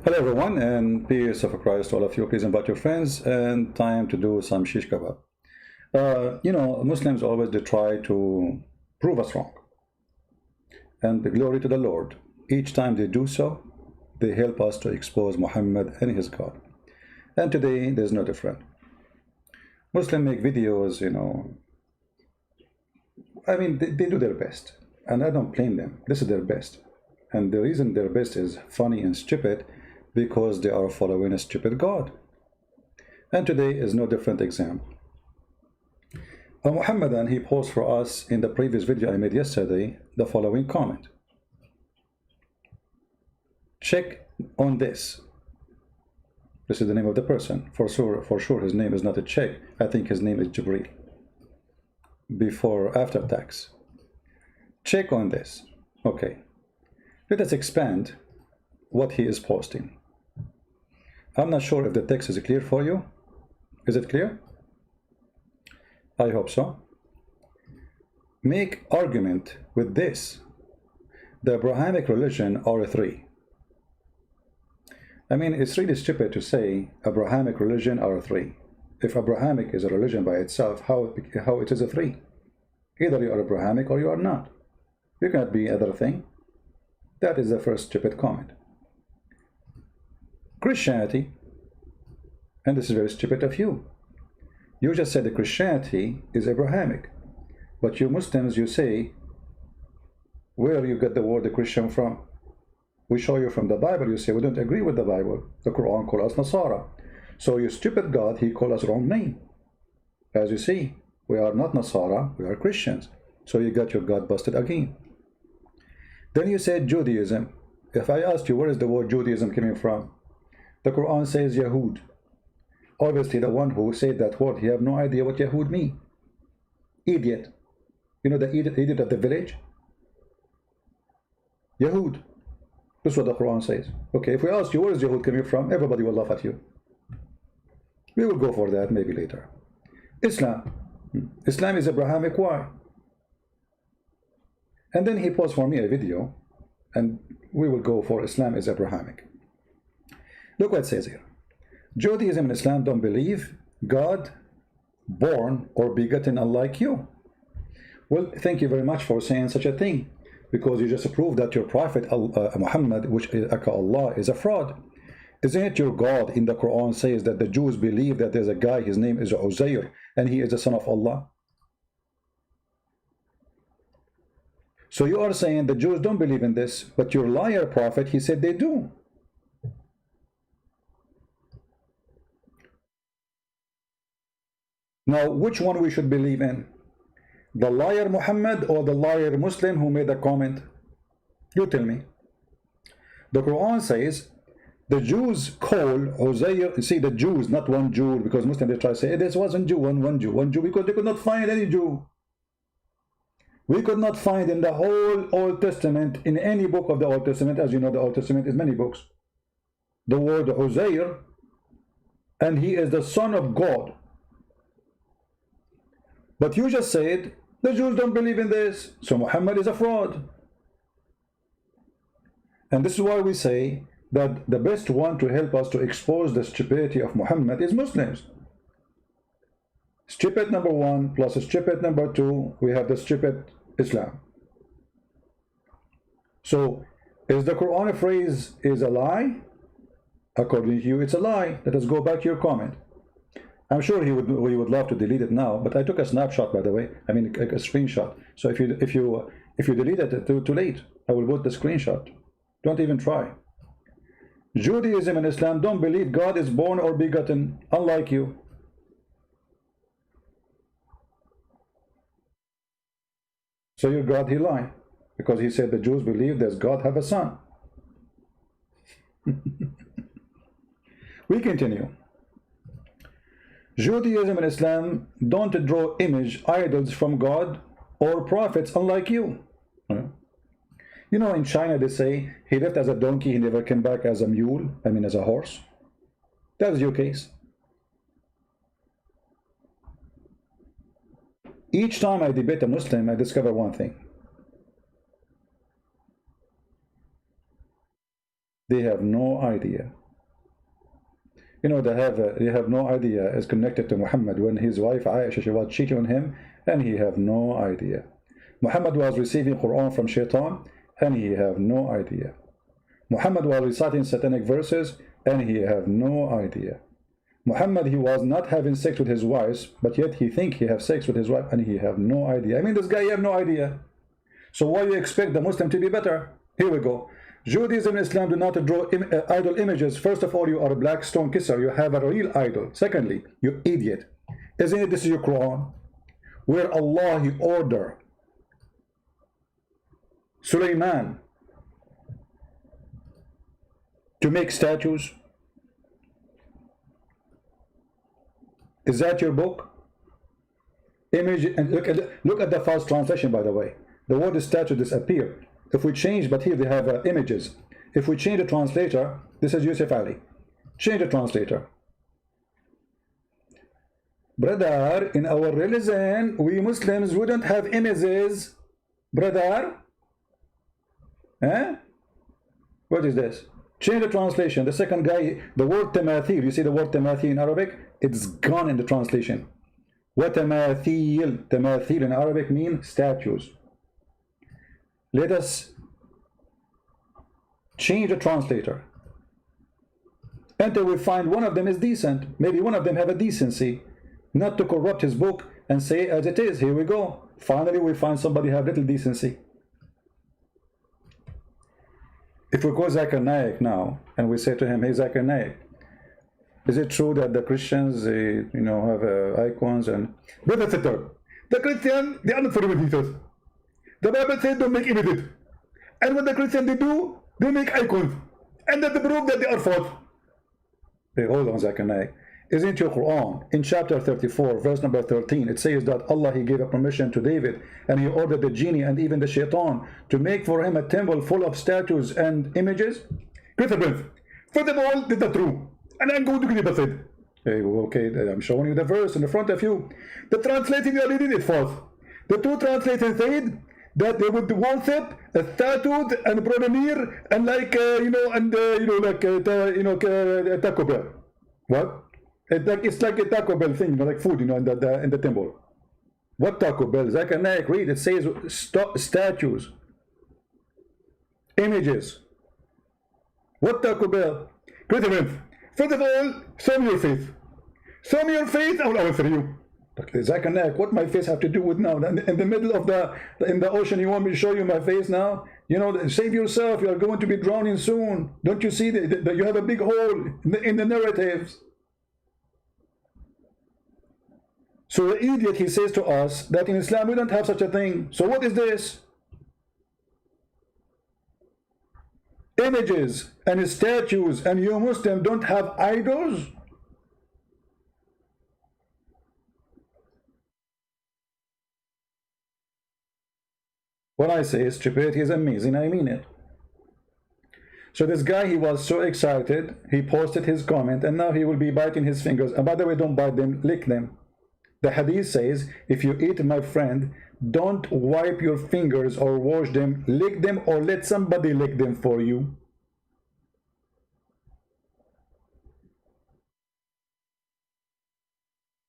Hello everyone, and peace of Christ to all of you. Please invite your friends, and time to do some shish kebab. Muslims always they try to prove us wrong, and the glory to the Lord. Each time they do so, they help us to expose Muhammad and his God. And today there's no different. Muslims make videos, they do their best, and I don't blame them. This is their best, and the reason their best is funny and stupid because they are following a stupid God. And today is no different example. A Mohammedan, he posed for us in the previous video I made yesterday the following comment. Check on this. This is the name of the person. For sure his name is not a check. I think his name is Jibril. Before after tax. Check on this. Okay. Let us expand what he is posting. I'm not sure if the text is clear for you. Is it clear? I hope so. Make argument with this. The Abrahamic religion are three. It's really stupid to say Abrahamic religion are three. If Abrahamic is a religion by itself, how it is a three? Either you are Abrahamic or you are not. You cannot be other thing. That is the first stupid comment. Christianity, and this is very stupid of you. You just said that Christianity is Abrahamic, but you Muslims, you say, where you get the word Christian from? We show you from the Bible, you say we don't agree with the Bible. The Quran calls us Nasara. So you stupid God, he called us wrong name. As you see, we are not Nasara, we are Christians. So you got your God busted again. Then you said Judaism. If I asked you where is the word Judaism coming from, the Quran says Yahud. Obviously the one who said that word, he have no idea what Yahud mean. Idiot. You know the idiot of the village? Yahud. This is what the Quran says. Okay, if we ask you where is Yahud coming from, everybody will laugh at you. We will go for that maybe later. Islam. Islam is Abrahamic. Why? And then he posed for me a video, and we will go for Islam is Abrahamic. Look what it says here. Judaism and Islam don't believe God born or begotten unlike you. Well, thank you very much for saying such a thing, because you just proved that your prophet Muhammad, which is Allah, is a fraud. Isn't it your God in the Quran says that the Jews believe that there's a guy, his name is Uzair, and he is the son of Allah? So you are saying the Jews don't believe in this, but your liar prophet, he said they do. Now, which one we should believe in? The liar Muhammad or the liar Muslim who made a comment? You tell me. The Quran says the Jews call Uzair, see the Jews, not one Jew, because Muslims they try to say hey, this wasn't Jew, one Jew, because they could not find any Jew. We could not find in the whole Old Testament, in any book of the Old Testament, as you know the Old Testament is many books, the word Uzair, and he is the son of God. But you just said the Jews don't believe in this, so Muhammad is a fraud. And this is why we say that the best one to help us to expose the stupidity of Muhammad is Muslims. Stupid number one plus stupid number two, we have the stupid Islam. So is the Quran phrase is a lie? According to you, it's a lie. Let us go back to your comment. I'm sure we would love to delete it now, but I took a snapshot, by the way. a screenshot. So if you delete it, too late. I will put the screenshot. Don't even try. Judaism and Islam don't believe God is born or begotten, unlike you. So your God, he lied, because he said the Jews believe that God have a son. We continue. Judaism and Islam don't draw image idols from God or prophets unlike you. You know, in China they say he left as a donkey, he never came back as a mule, as a horse. That is your case. Each time I debate a Muslim, I discover one thing. They have no idea. You know, they have no idea is connected to Muhammad when his wife Aisha, she was cheating on him, and he have no idea. Muhammad was receiving Quran from Shaitan, and he have no idea. Muhammad was reciting satanic verses, and he have no idea. Muhammad, he was not having sex with his wives, but yet he think he have sex with his wife, and he have no idea. I mean, this guy, he have no idea. So why you expect the Muslim to be better? Here we go. Judaism and Islam do not draw idol images. First of all, you are a black stone kisser. You have a real idol. Secondly, you idiot. Isn't it this is your Quran? Where Allah, he order Sulaiman to make statues. Is that your book? Image, and look at the false translation, by the way. The word statue disappear. If we change, but here they have images. If we change the translator, this is Yusuf Ali. Change the translator. Brother, in our religion, we Muslims wouldn't have images. Brother? Eh? What is this? Change the translation. The second guy, the word tamathil, you see the word tamathil in Arabic? It's gone in the translation. What tamathil? Tamathil in Arabic means statues. Let us change the translator until we find one of them is decent. Maybe one of them have a decency, not to corrupt his book and say as it is. Here we go. Finally, we find somebody have little decency. If we call Zakir Naik now and we say to him, hey Zakir Naik, is it true that the Christians, you know, have icons and the Christian, they are not for images. The Bible says don't make images, and what the Christian they do, they make icons, and that the proof that they are false. Hey, hold on, Zakir Naik. Isn't your Quran in chapter 34 verse number 13, it says that Allah, he gave a permission to David, and he ordered the genie and even the shaitan to make for him a temple full of statues and images? ChristianPrince, first of all, this is true, and I'm going to give it a hey, okay, I'm showing you the verse in the front of you. The translating you are reading is false. The two translators said that they would worship a statue and Brodemir and like you know, and you know, like Taco Bell. What? It's like a Taco Bell thing, you know, like food, you know, in the temple. What Taco Bell? Zakir Naik, read. It says statues, images. What Taco Bell? ChristianPrince, first of all, show me your face. Show me your face, I will answer you. Okay, Zakir Naik, what my face have to do with now? In the middle of in the ocean, you want me to show you my face now? You know, save yourself. You are going to be drowning soon. Don't you see that you have a big hole in the narratives? So the idiot, he says to us that in Islam we don't have such a thing. So what is this? Images and statues, and you Muslims don't have idols? When I say stupidity is amazing, I mean it. So this guy, he was so excited, he posted his comment, and now he will be biting his fingers. And by the way, don't bite them, lick them. The hadith says, if you eat my friend, don't wipe your fingers or wash them, lick them, or let somebody lick them for you.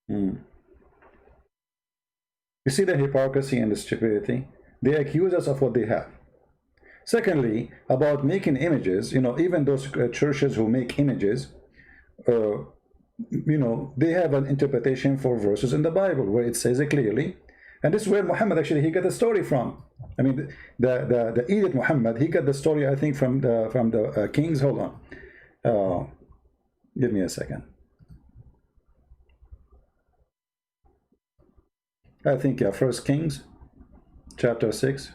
You see the hypocrisy and the stupidity? They accuse us of what they have. Secondly, about making images, you know, even those churches who make images, you know, they have an interpretation for verses in the Bible where it says it clearly. And this is where Muhammad actually, he got the story from. I mean, the idiot Muhammad, he got the story, I think, from the kings. Hold on. Give me a second. I think, yeah, First Kings, chapter 6.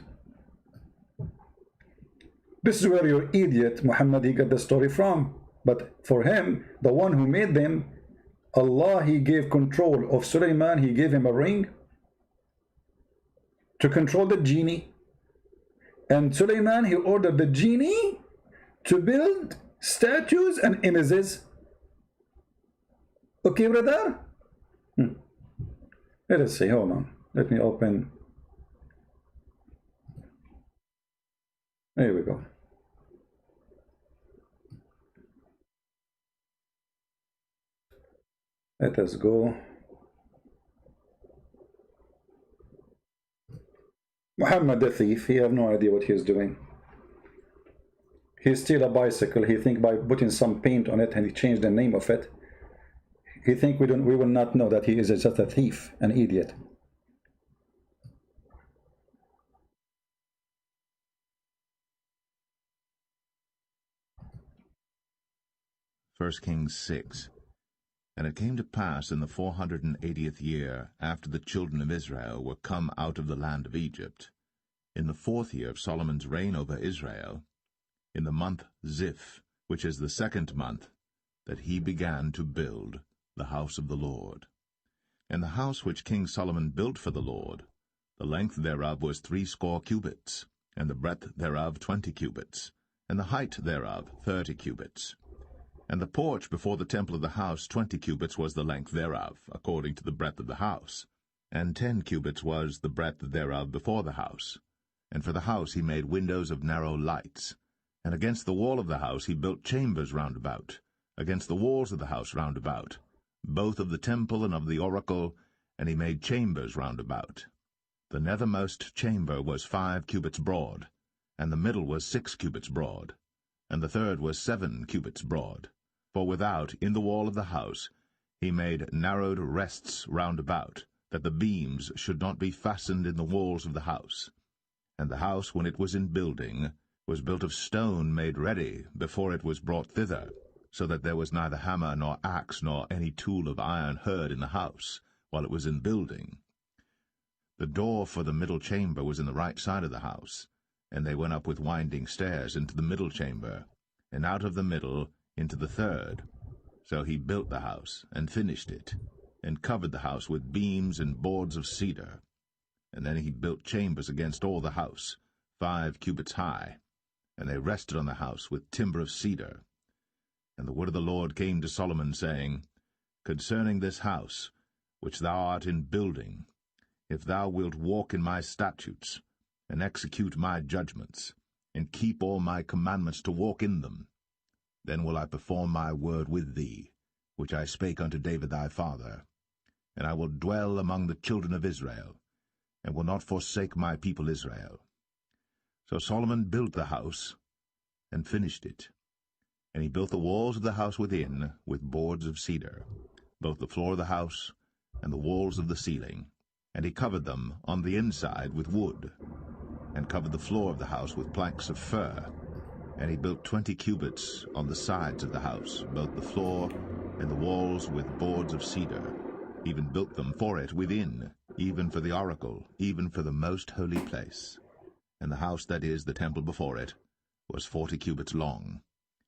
This is where your idiot Muhammad, he got the story from. But for him, the one who made them, Allah, he gave control of Sulaiman. He gave him a ring to control the genie. And Sulaiman, he ordered the genie to build statues and images. Okay, brother? Let us see. Hold on. Let me open. There we go. Let us go. Muhammad the thief, he have no idea what he is doing. He steal a bicycle. He think by putting some paint on it and he changed the name of it. He think we will not know that he is just a thief, an idiot. First Kings 6. And it came to pass in the 480th year, after the children of Israel were come out of the land of Egypt, in the 4th year of Solomon's reign over Israel, in the month Ziph, which is the 2nd month, that he began to build the house of the Lord. And the house which King Solomon built for the Lord, the length thereof was 60 cubits, and the breadth thereof 20 cubits, and the height thereof 30 cubits. And the porch before the temple of the house 20 cubits was the length thereof, according to the breadth of the house, and 10 cubits was the breadth thereof before the house. And for the house he made windows of narrow lights. And against the wall of the house he built chambers round about, against the walls of the house round about, both of the temple and of the oracle, and he made chambers round about. The nethermost chamber was 5 cubits broad, and the middle was 6 cubits broad, and the third was 7 cubits broad. For without, in the wall of the house, he made narrowed rests round about, that the beams should not be fastened in the walls of the house. And the house, when it was in building, was built of stone made ready before it was brought thither, so that there was neither hammer nor axe nor any tool of iron heard in the house, while it was in building. The door for the middle chamber was in the right side of the house, and they went up with winding stairs into the middle chamber, and out of the middle into the third. So he built the house, and finished it, and covered the house with beams and boards of cedar. And then he built chambers against all the house, 5 cubits high, and they rested on the house with timber of cedar. And the word of the Lord came to Solomon, saying, Concerning this house, which thou art in building, if thou wilt walk in my statutes, and execute my judgments, and keep all my commandments to walk in them, then will I perform my word with thee, which I spake unto David thy father, and I will dwell among the children of Israel, and will not forsake my people Israel. So Solomon built the house, and finished it. And he built the walls of the house within with boards of cedar, both the floor of the house and the walls of the ceiling. And he covered them on the inside with wood, and covered the floor of the house with planks of fir. And he built 20 cubits on the sides of the house, both the floor and the walls with boards of cedar, even built them for it within, even for the oracle, even for the most holy place. And the house, that is, the temple before it, was 40 cubits long.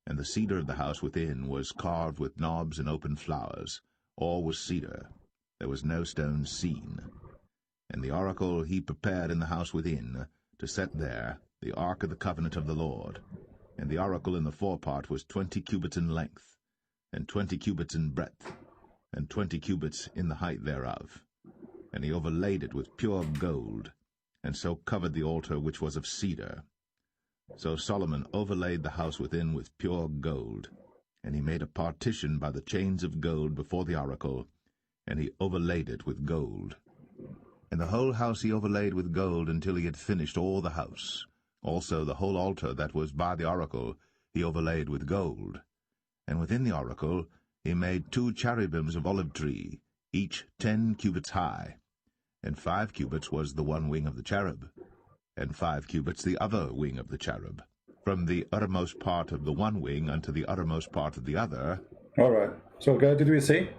And the cedar of the house within was carved with knobs and open flowers. All was cedar. There was no stone seen. And the oracle he prepared in the house within, to set there the ark of the covenant of the Lord. And the oracle in the forepart was 20 cubits in length, and 20 cubits in breadth, and 20 cubits in the height thereof. And he overlaid it with pure gold, and so covered the altar which was of cedar. So Solomon overlaid the house within with pure gold, and he made a partition by the chains of gold before the oracle, and he overlaid it with gold. And the whole house he overlaid with gold until he had finished all the house. Also the whole altar that was by the oracle he overlaid with gold. And within the oracle he made 2 cherubims of olive tree, each 10 cubits high. And 5 cubits was the one wing of the cherub, and 5 cubits the other wing of the cherub, from the uttermost part of the one wing unto the uttermost part of the other. All right. So, guys, did we see?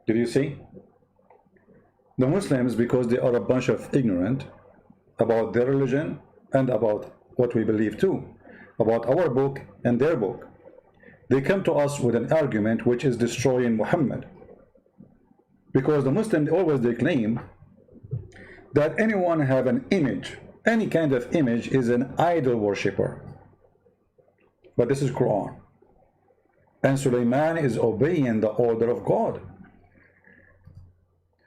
Did you see? The Muslims, because they are a bunch of ignorant about their religion and about what we believe too, about our book and their book, they come to us with an argument which is destroying Muhammad. Because the Muslims always they claim that anyone have an image, any kind of image is an idol worshipper. But this is Quran. And Sulaiman is obeying the order of God.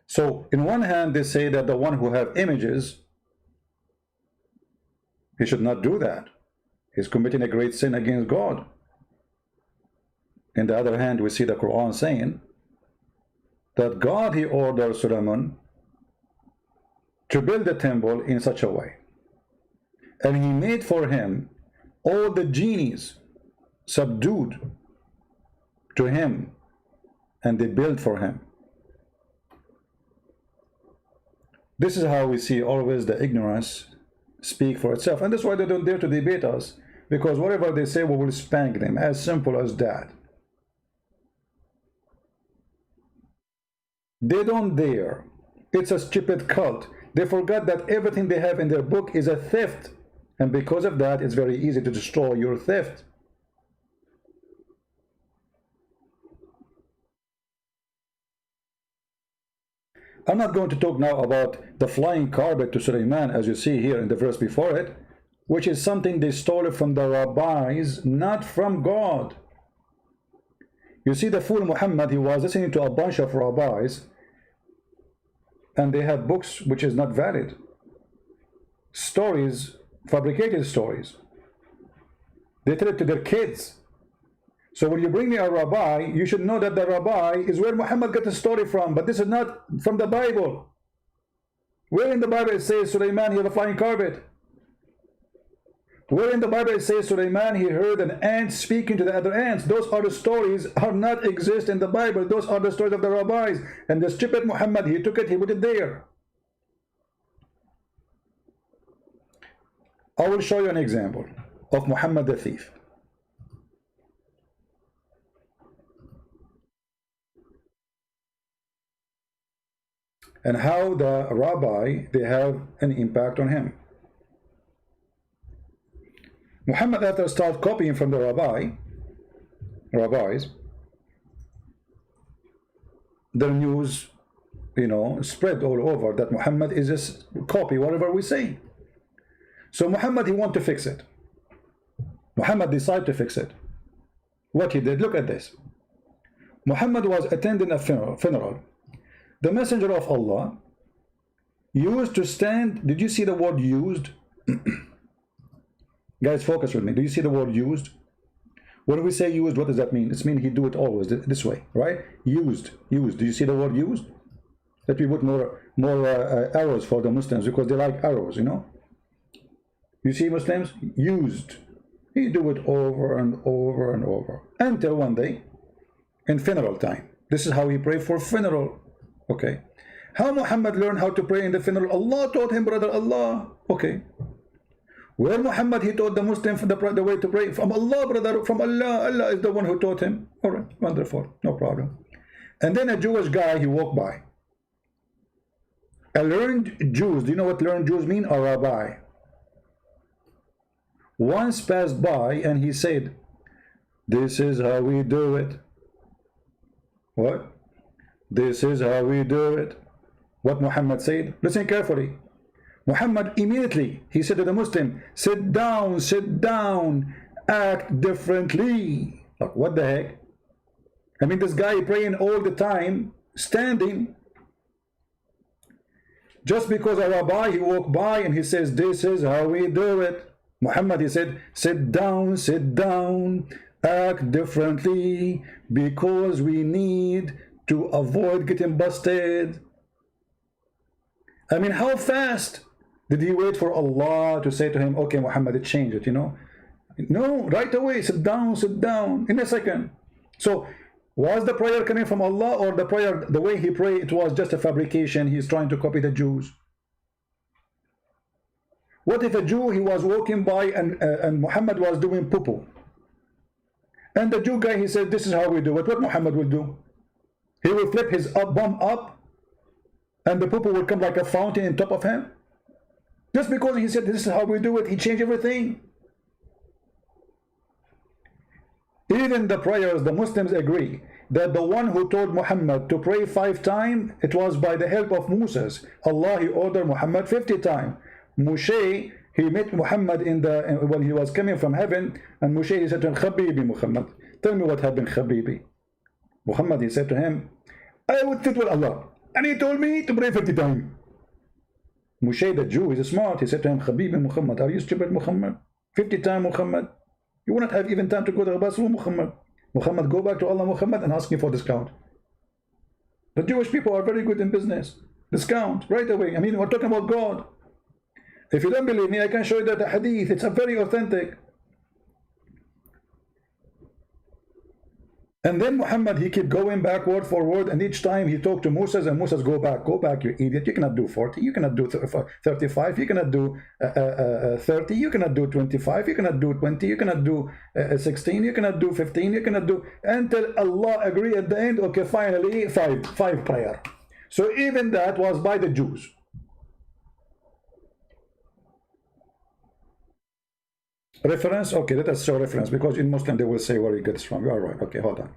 So in one hand they say that the one who have images, he should not do that. He's committing a great sin against God. In the other hand, we see the Quran saying that God, he ordered Solomon to build the temple in such a way. And he made for him all the genies subdued to him, and they built for him. This is how we see always the ignorance speak for itself. And that's why they don't dare to debate us, because whatever they say, we will spank them. As simple as that. They don't dare. It's a stupid cult. They forgot that everything they have in their book is a theft. And because of that, it's very easy to destroy your theft. I'm not going to talk now about the flying carpet to Sulaiman, as you see here in the verse before it, which is something they stole from the rabbis, not from God. You see, the fool Muhammad, he was listening to a bunch of rabbis, and they have books which is not valid. Stories, fabricated stories. They tell it to their kids. So when you bring me a rabbi, you should know that the rabbi is where Muhammad got the story from, but this is not from the Bible. Where in the Bible it says Sulaiman, he had a flying carpet? Where in the Bible it says Sulaiman, he heard an ant speaking to the other ants? Those are the stories, are not exist in the Bible. Those are the stories of the rabbis. And the stupid Muhammad, he took it, he put it there. I will show you an example of Muhammad the thief. And how the rabbi, they have an impact on him. Muhammad, after start copying from the rabbis, the news, spread all over that Muhammad is just copy whatever we say. So Muhammad, he want to fix it. Muhammad decided to fix it. What he did, look at this. Muhammad was attending a funeral. The messenger of Allah used to stand. Did you see the word used? Guys, focus with me. Do you see the word used? When we say used, what does that mean? It means he do it always this way, right? Used. Do you see the word used? Let me put more arrows for the Muslims, because they like arrows, You see Muslims? Used. He do it over and over and over. Until one day, in funeral time. This is how he prayed for funeral. Okay. How Muhammad learned how to pray in the funeral? Allah taught him, brother. Allah. Okay. Where Muhammad, he taught the Muslim the way to pray? From Allah, brother. From Allah. Allah is the one who taught him. All right. Wonderful. No problem. And then a Jewish guy, he walked by. A learned Jews. Do you know what learned Jews mean? A rabbi. Once passed by and he said, this is how we do it. What? This is how we do it. What Muhammad said? Listen carefully. Muhammad immediately, he said to the Muslim, sit down, act differently. Like, what the heck? I mean, this guy praying all the time, standing. Just because a rabbi, he walked by and he says, this is how we do it. Muhammad, he said, sit down, act differently, because we need to avoid getting busted. I mean, how fast did he wait for Allah to say to him, okay, Muhammad, change it, No, right away, sit down, in a second. So, was the prayer coming from Allah, or the prayer, the way he prayed, it was just a fabrication? He's trying to copy the Jews. What if a Jew, he was walking by and Muhammad was doing poo-poo? And the Jew guy, he said, this is how we do it. What Muhammad will do? He will flip his bum up, and the poo-poo will come like a fountain on top of him. Just because he said, this is how we do it, he changed everything. Even the prayers, the Muslims agree that the one who told Muhammad to pray 5 times, it was by the help of Moses. Allah, he ordered Muhammad 50 times. Moshe, he met Muhammad when he was coming from heaven, and Moshe, he said to him, Habibi Muhammad, tell me what happened, Habibi. Muhammad, he said to him, I would sit with Allah, and he told me to pray 50 times. Moshe, the Jew, is smart. He said to him, Habibi Muhammad, are you stupid, Muhammad? 50 times, Muhammad. You won't have even time to go to the bathroom, Muhammad. Muhammad, go back to Allah, Muhammad, and ask him for discount. The Jewish people are very good in business. Discount right away. I mean, we're talking about God. If you don't believe me, I can show you that the hadith. It's a very authentic. And then Muhammad, he kept going backward, forward, and each time he talked to Moses, and Moses, go back, you idiot. You cannot do 40, you cannot do 35, you cannot do 30, you cannot do 25, you cannot do 20, you cannot do 16, you cannot do 15, you cannot do, until Allah agree at the end, okay, finally, five prayer. So even that was by the Jews. Reference? Okay, let us show reference, because in Muslim they will say where he gets from. You are right. Okay, hold on.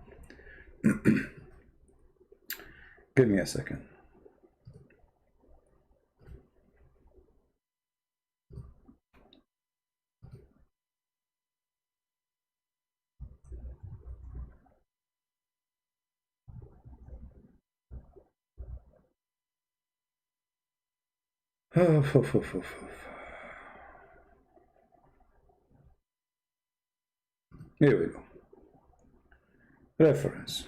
Give me a second. Here we go. Reference.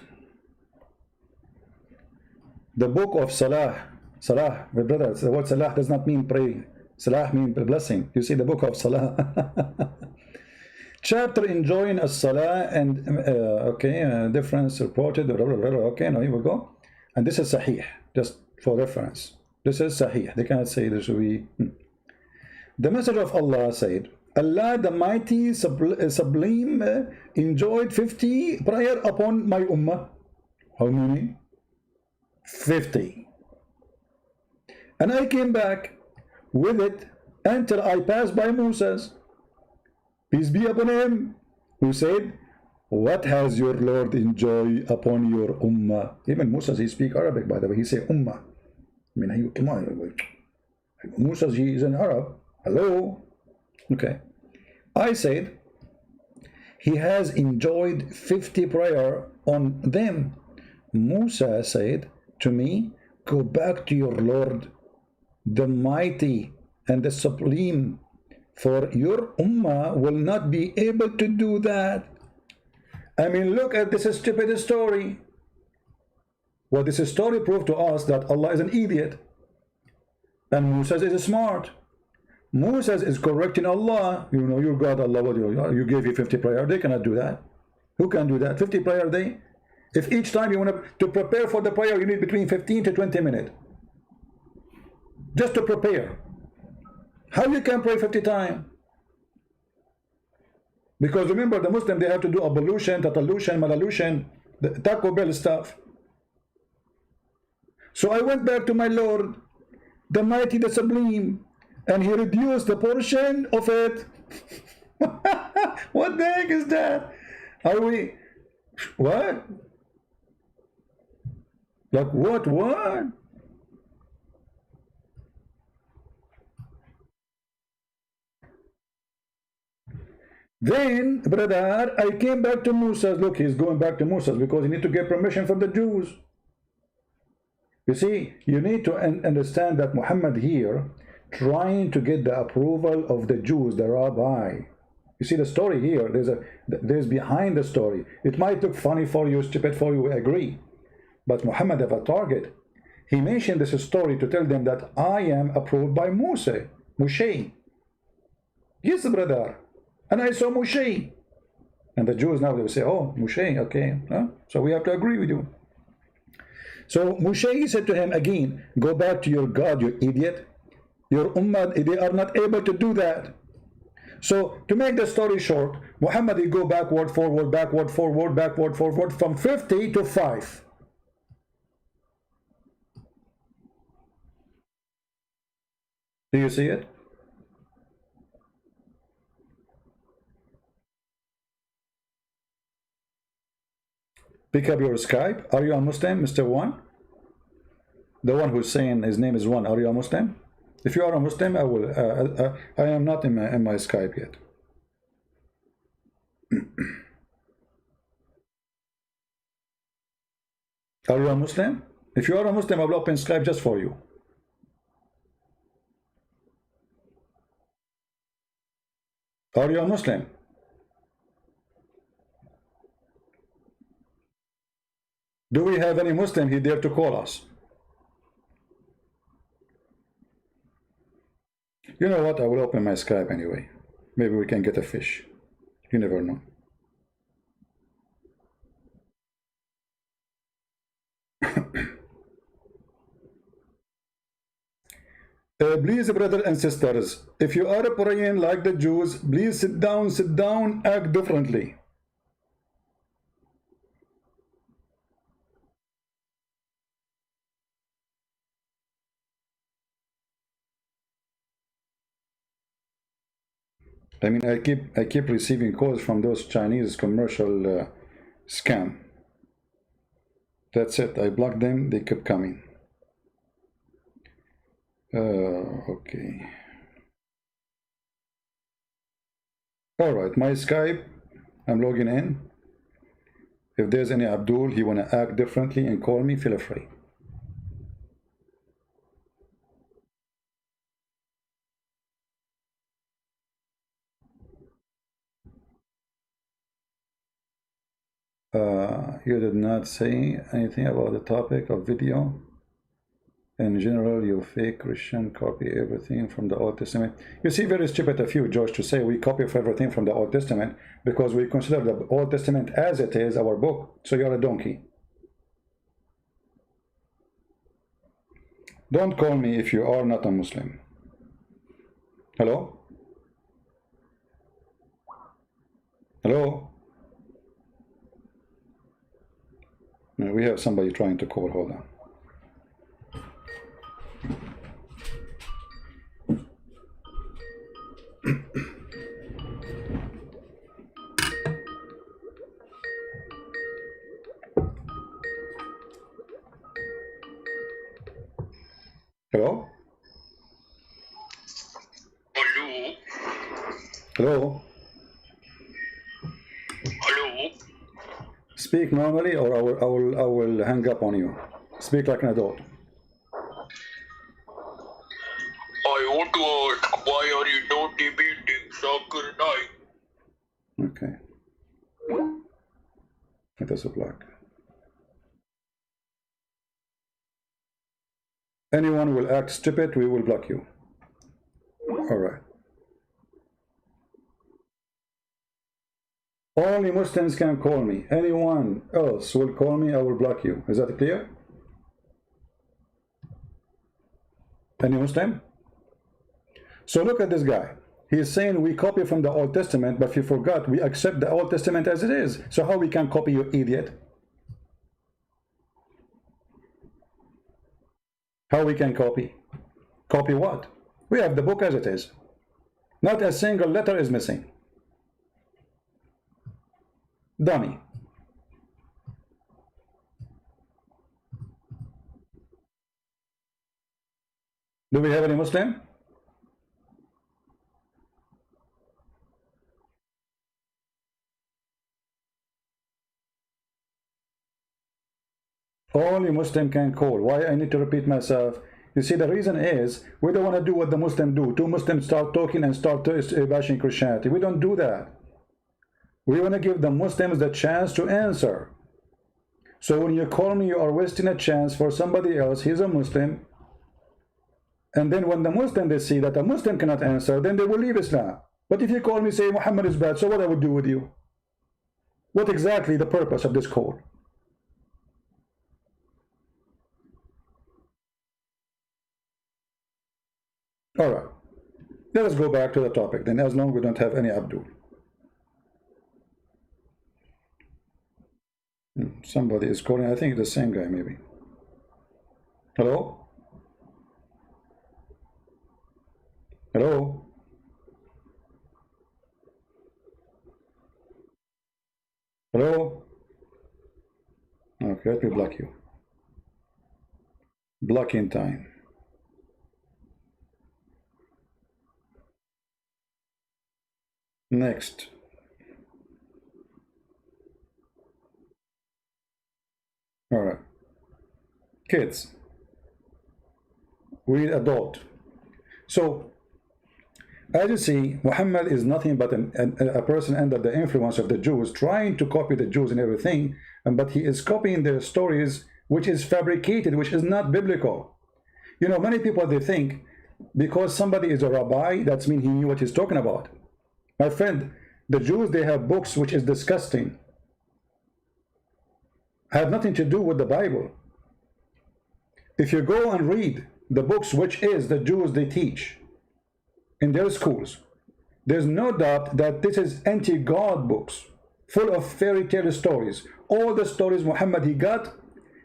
The book of Salah. Salah, my brother, the word Salah does not mean pray. Salah means blessing. You see the book of Salah. Chapter enjoying a Salah and difference reported. Okay, now here we go. And this is Sahih, just for reference. This is Sahih. They cannot say this will be. The Messenger of Allah said, Allah the Mighty Sublime enjoyed 50 prayer upon my ummah. How many? 50. And I came back with it until I passed by Moses, peace be upon him, who said, what has your Lord enjoyed upon your ummah? Even Moses, he speaks Arabic, by the way. He say ummah. I mean, come on. Moses, he is an Arab. Hello? Okay. I said, he has enjoyed 50 prayer on them. Musa said to me, go back to your Lord, the Mighty and the Supreme, for your ummah will not be able to do that. I mean, look at this stupid story. Well, this story proved to us that Allah is an idiot and Musa is smart. Moses is correcting Allah. You know, you got Allah, what you gave you 50 prayer. They cannot do that. Who can do that? 50 prayer a day? If each time you want to prepare for the prayer, you need between 15 to 20 minutes. Just to prepare. How you can pray 50 times? Because remember, the Muslim, they have to do ablution, tatalution, malalution, the Taco Bell stuff. So I went back to my Lord, the Mighty, the Sublime, and he reduced the portion of it. What the heck is that? Are we... What? Like what? Then, brother, I came back to Moses. Look, he's going back to Moses because he need to get permission from the Jews. You see, you need to understand that Muhammad here trying to get the approval of the Jews, the rabbi. You see the story here, there's behind the story. It might look funny for you, stupid for you, we agree. But Muhammad have a target. He mentioned this story to tell them that I am approved by Moshe. Yes, brother. And I saw Moshe. And the Jews now, they will say, oh, Moshe, okay. Huh? So we have to agree with you. So Moshe said to him again, go back to your God, you idiot. Your ummah, they are not able to do that. So to make the story short, Muhammad, he go backward, forward, backward, forward, backward, forward, from 50 to 5. Do you see it? Pick up your Skype. Are you a Muslim, Mr. One? The one who's saying his name is One. Are you a Muslim? If you are a Muslim, I will. I am not in my Skype yet. Are you a Muslim? If you are a Muslim, I will open Skype just for you. Are you a Muslim? Do we have any Muslim he dare to call us? You know what? I will open my Skype anyway. Maybe we can get a fish. You never know. Please, brothers and sisters, if you are praying like the Jews, please sit down, act differently. I mean, I keep receiving calls from those Chinese commercial scam. That's it. I blocked them. They kept coming. Okay. All right. My Skype. I'm logging in. If there's any Abdul, he wanna act differently and call me, feel free. You did not say anything about the topic of video. In general, you fake Christian copy everything from the Old Testament. You see, very stupid of you, George, to say we copy everything from the Old Testament because we consider the Old Testament as it is our book. So you're a donkey. Don't call me if you are not a Muslim. Hello? Hello? We have somebody trying to call. Hold on. Hello? Hello? Hello? Hello? Speak normally or I will hang up on you. Speak like an adult. I want to ask, why are you not debating soccer night? Okay. It is a block. Anyone will act stupid, we will block you. All right. Only Muslims can call me. Anyone else will call me, I will block you. Is that clear? Any Muslim? So look at this guy. He is saying we copy from the Old Testament, but he forgot we accept the Old Testament as it is. So how we can copy, you idiot? How we can copy? Copy what? We have the book as it is. Not a single letter is missing. Dummy. Do we have any Muslim? Only Muslim can call. Why I need to repeat myself? You see, the reason is we don't want to do what the Muslims do. Two Muslims start talking and start bashing Christianity. We don't do that. We want to give the Muslims the chance to answer. So when you call me, you are wasting a chance for somebody else. He's a Muslim. And then when the Muslim, they see that a Muslim cannot answer, then they will leave Islam. But if you call me, say Muhammad is bad, so what I would do with you? What exactly the purpose of this call? All right, let us go back to the topic then, as long as we don't have any Abdul. Somebody is calling. I think the same guy maybe. Hello? Hello? Hello? Okay, let me block you. Blocking time. Next. All right. Kids. We adult. So, as you see, Muhammad is nothing but a person under the influence of the Jews, trying to copy the Jews and everything, but he is copying their stories, which is fabricated, which is not biblical. You know, many people, they think because somebody is a rabbi, that's mean he knew what he's talking about. My friend, the Jews, they have books which is disgusting, have nothing to do with the Bible. If you go and read the books which is the Jews they teach in their schools, there's no doubt that this is anti-God books, full of fairy tale stories. All the stories Muhammad he got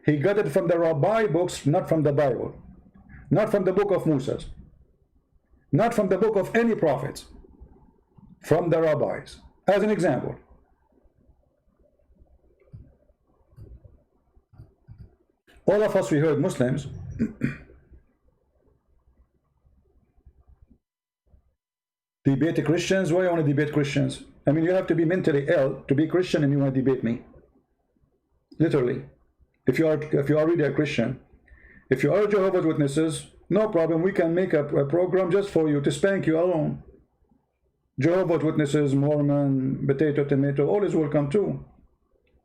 it from the rabbi books, not from the Bible, not from the book of Moses, not from the book of any prophets, from the rabbis. As an example, all of us, we heard Muslims debate Christians. Why you want to debate Christians? I mean, you have to be mentally ill to be Christian and you want to debate me. Literally. If you are really a Christian, if you are Jehovah's Witnesses, no problem, we can make a program just for you to spank you alone. Jehovah's Witnesses, Mormon, potato, tomato, all is welcome too.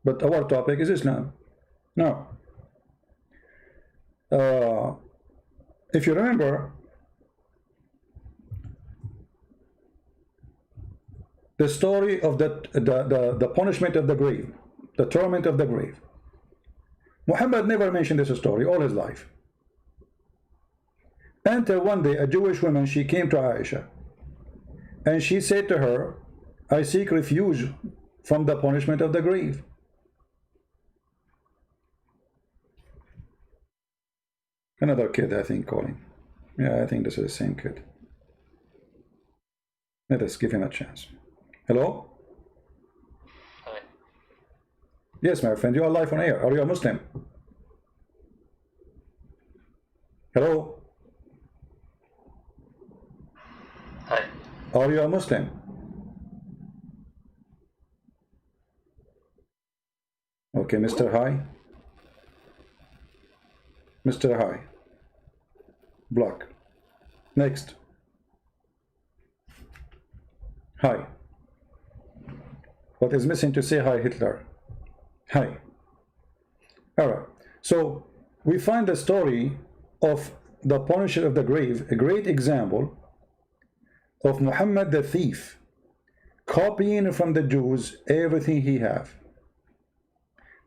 But our topic is Islam. Now, if you remember, the story of the punishment of the grave, the torment of the grave. Muhammad never mentioned this story all his life. Until one day, a Jewish woman, she came to Aisha, and she said to her, I seek refuge from the punishment of the grave. Another kid, I think, calling. Yeah, I think this is the same kid. Let us give him a chance. Hello? Hi. Yes, my friend, you are live on air. Are you a Muslim? Hello? Hi. Are you a Muslim? Okay, Mr. Hi. Mr. Hi. Block. Next. Hi. What is missing to say hi, Hitler? Hi. Alright. So we find the story of the punishment of the grave, a great example of Muhammad the thief copying from the Jews everything he have.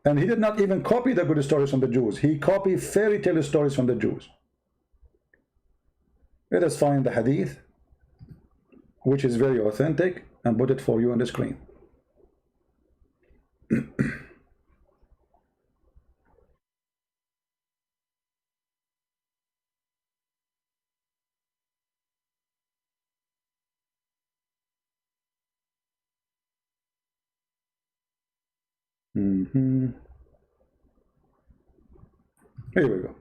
And he did not even copy the good stories from the Jews. He copied fairy tale stories from the Jews. Let us find the hadith, which is very authentic, and put it for you on the screen. Here we go.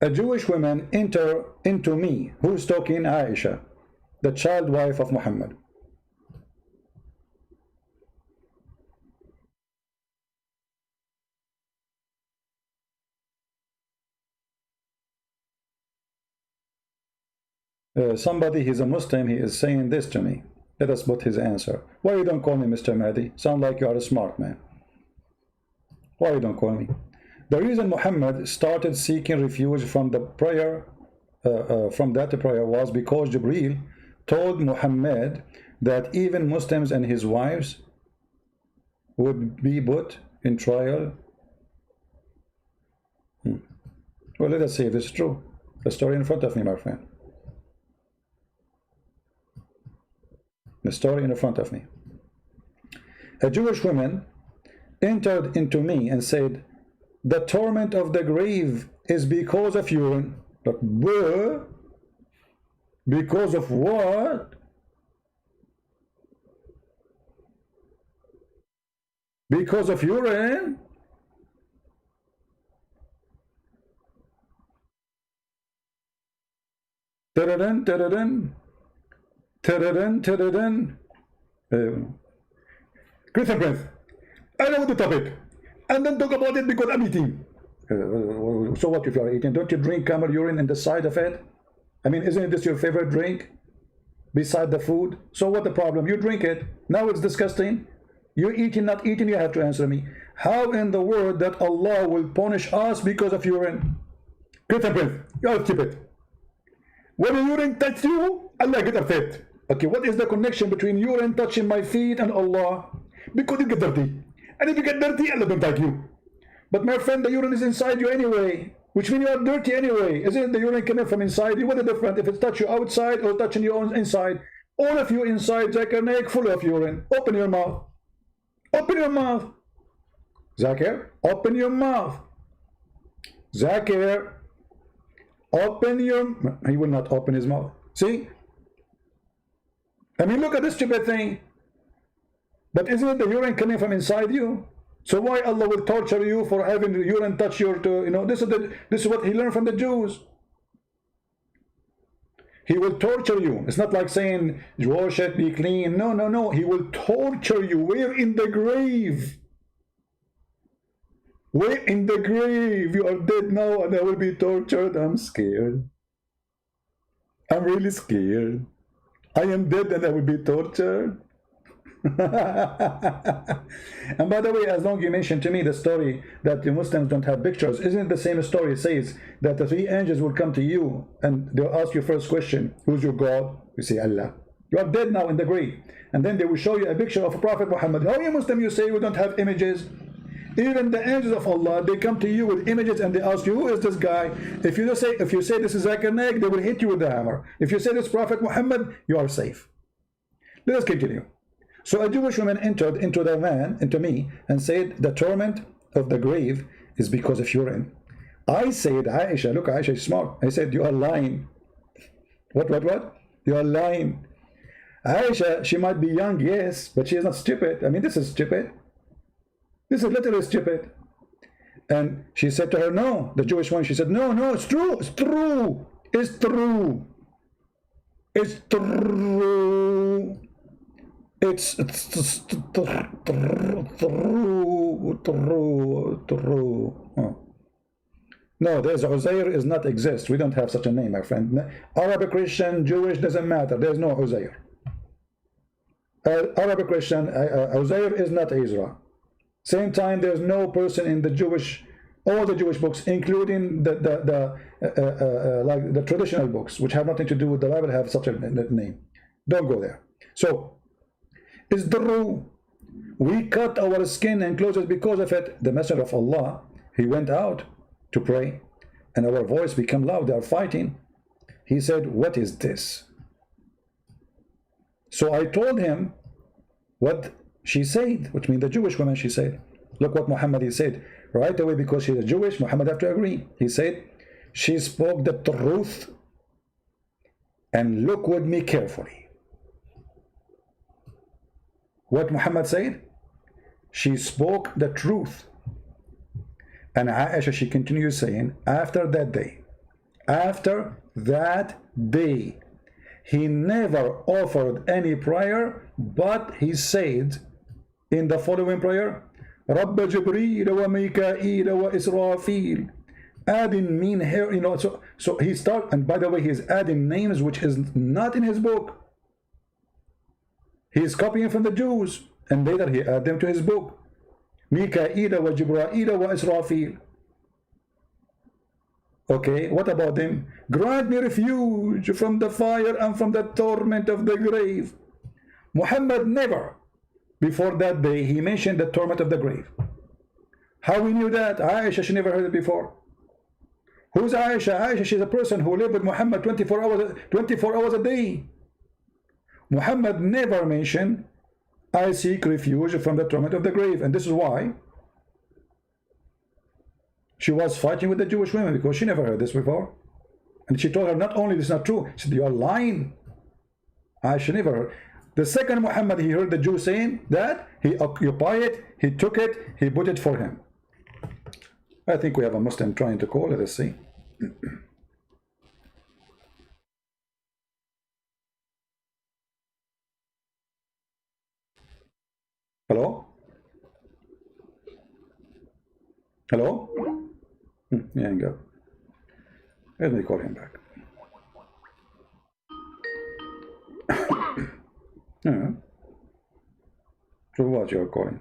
A Jewish woman enter into me. Who's talking? Aisha, the child wife of Muhammad. Somebody, he's a Muslim, he is saying this to me. Let us put his answer. Why you don't call me Mr. Mahdi? Sound like you are a smart man. Why you don't call me? The reason Muhammad started seeking refuge from the prayer, from that prayer, was because Jibreel told Muhammad that even Muslims and his wives would be put in trial. Well, let us see if this is true. The story in front of me, my friend. The story in front of me. A Jewish woman entered into me and said, the torment of the grave is because of urine. But where? Because of what? Because of urine? Ta-da-dun, ta-da-dun. Ta-da-dun, ta-da-dun. ChristianPrince, I know the topic, and then talk about it because I'm eating. So what if you are eating? Don't you drink camel urine in the side of it? I mean, isn't this your favorite drink? beside the food. So what the problem? You drink it. Now it's disgusting. You eating, not eating, you have to answer me. How in the world that Allah will punish us because of urine? ChristianPrince, you are stupid. When urine touches you, Allah get upset. Okay, what is the connection between urine touching my feet and Allah? Because you get dirty. And if you get dirty, Allah don't like you. But my friend, the urine is inside you anyway, which means you are dirty anyway. Isn't the urine coming from inside you? What is the difference if it's touch you outside or touching you on inside? All of you inside, Zakir Naik, full of urine. Open your mouth. Open your mouth. Zakir, open your mouth. Zakir, open your... He will not open his mouth. See? I mean, look at this stupid thing. But isn't it the urine coming from inside you? So why Allah will torture you for having the urine touch your, you know, this is what he learned from the Jews. He will torture you. It's not like saying, wash it, be clean. No, no, no. He will torture you. Where? In the grave. Where? In the grave. You are dead now and I will be tortured. I'm scared. I'm really scared. I am dead and I will be tortured. And by the way, as long as you mentioned to me the story that the Muslims don't have pictures, isn't it the same story? It says that the three angels will come to you and they'll ask you first question, who's your God? You say Allah. You are dead now in the grave, and then they will show you a picture of Prophet Muhammad. How you Muslim you say we don't have images? Even the angels of Allah, they come to you with images and they ask you, who is this guy? If you say this is Zakir Naik, they will hit you with the hammer. If you say this Prophet Muhammad, you are safe. Let us continue. So a Jewish woman entered into me, and said the torment of the grave is because of urine. I said, Aisha, look, Aisha is smart. I said, you are lying. What? You are lying. Aisha, she might be young, yes, but she is not stupid. I mean, this is stupid. This is literally stupid. And she said to her, no, the Jewish one, she said, no, no, it's true, it's true, it's true, it's true. It's true. Oh. No, there's Uzair is not exist. We don't have such a name, my friend. Arabic, Christian, Jewish, doesn't matter. There's no Uzair. Arabic, Christian, Uzair is not Israel. Same time, there's no person in the Jewish, all the Jewish books, including like the traditional books, which have nothing to do with the Bible, have such a name. Don't go there. So, it's true. We cut our skin and clothes because of it. The Messenger of Allah, he went out to pray, and our voice became loud. They are fighting. He said, what is this? So I told him what she said, which means the Jewish woman, she said, look what Muhammad he said. Right away, because she's a Jewish, Muhammad have to agree. He said, she spoke the truth, and look with me carefully. What Muhammad said? She spoke the truth. And Aisha, she continues saying, after that day, he never offered any prayer, but he said in the following prayer, Rabba Jibreel wa Mikael wa Israfil. Adding mean here, you know, so he start, and by the way, he's adding names which is not in his book. He is copying from the Jews, and later he added them to his book. Mikael wa Jibreel wa Israfil. Okay, what about them? Grant me refuge from the fire and from the torment of the grave. Muhammad never, before that day, he mentioned the torment of the grave. How we knew that? Aisha, she never heard it before. Who's Aisha? Aisha, she's a person who lived with Muhammad 24 hours a day. Muhammad never mentioned, I seek refuge from the torment of the grave. And this is why she was fighting with the Jewish women, because she never heard this before. And she told her, not only this is not true, she said, you are lying. Aisha never heard. The second Muhammad, he heard the Jews saying that, he occupied it, he took it, he put it for him. I think we have a Muslim trying to call. Let us see. Hello? Hello? Yeah, hang up. Let me call him back. Yeah. So what you're calling?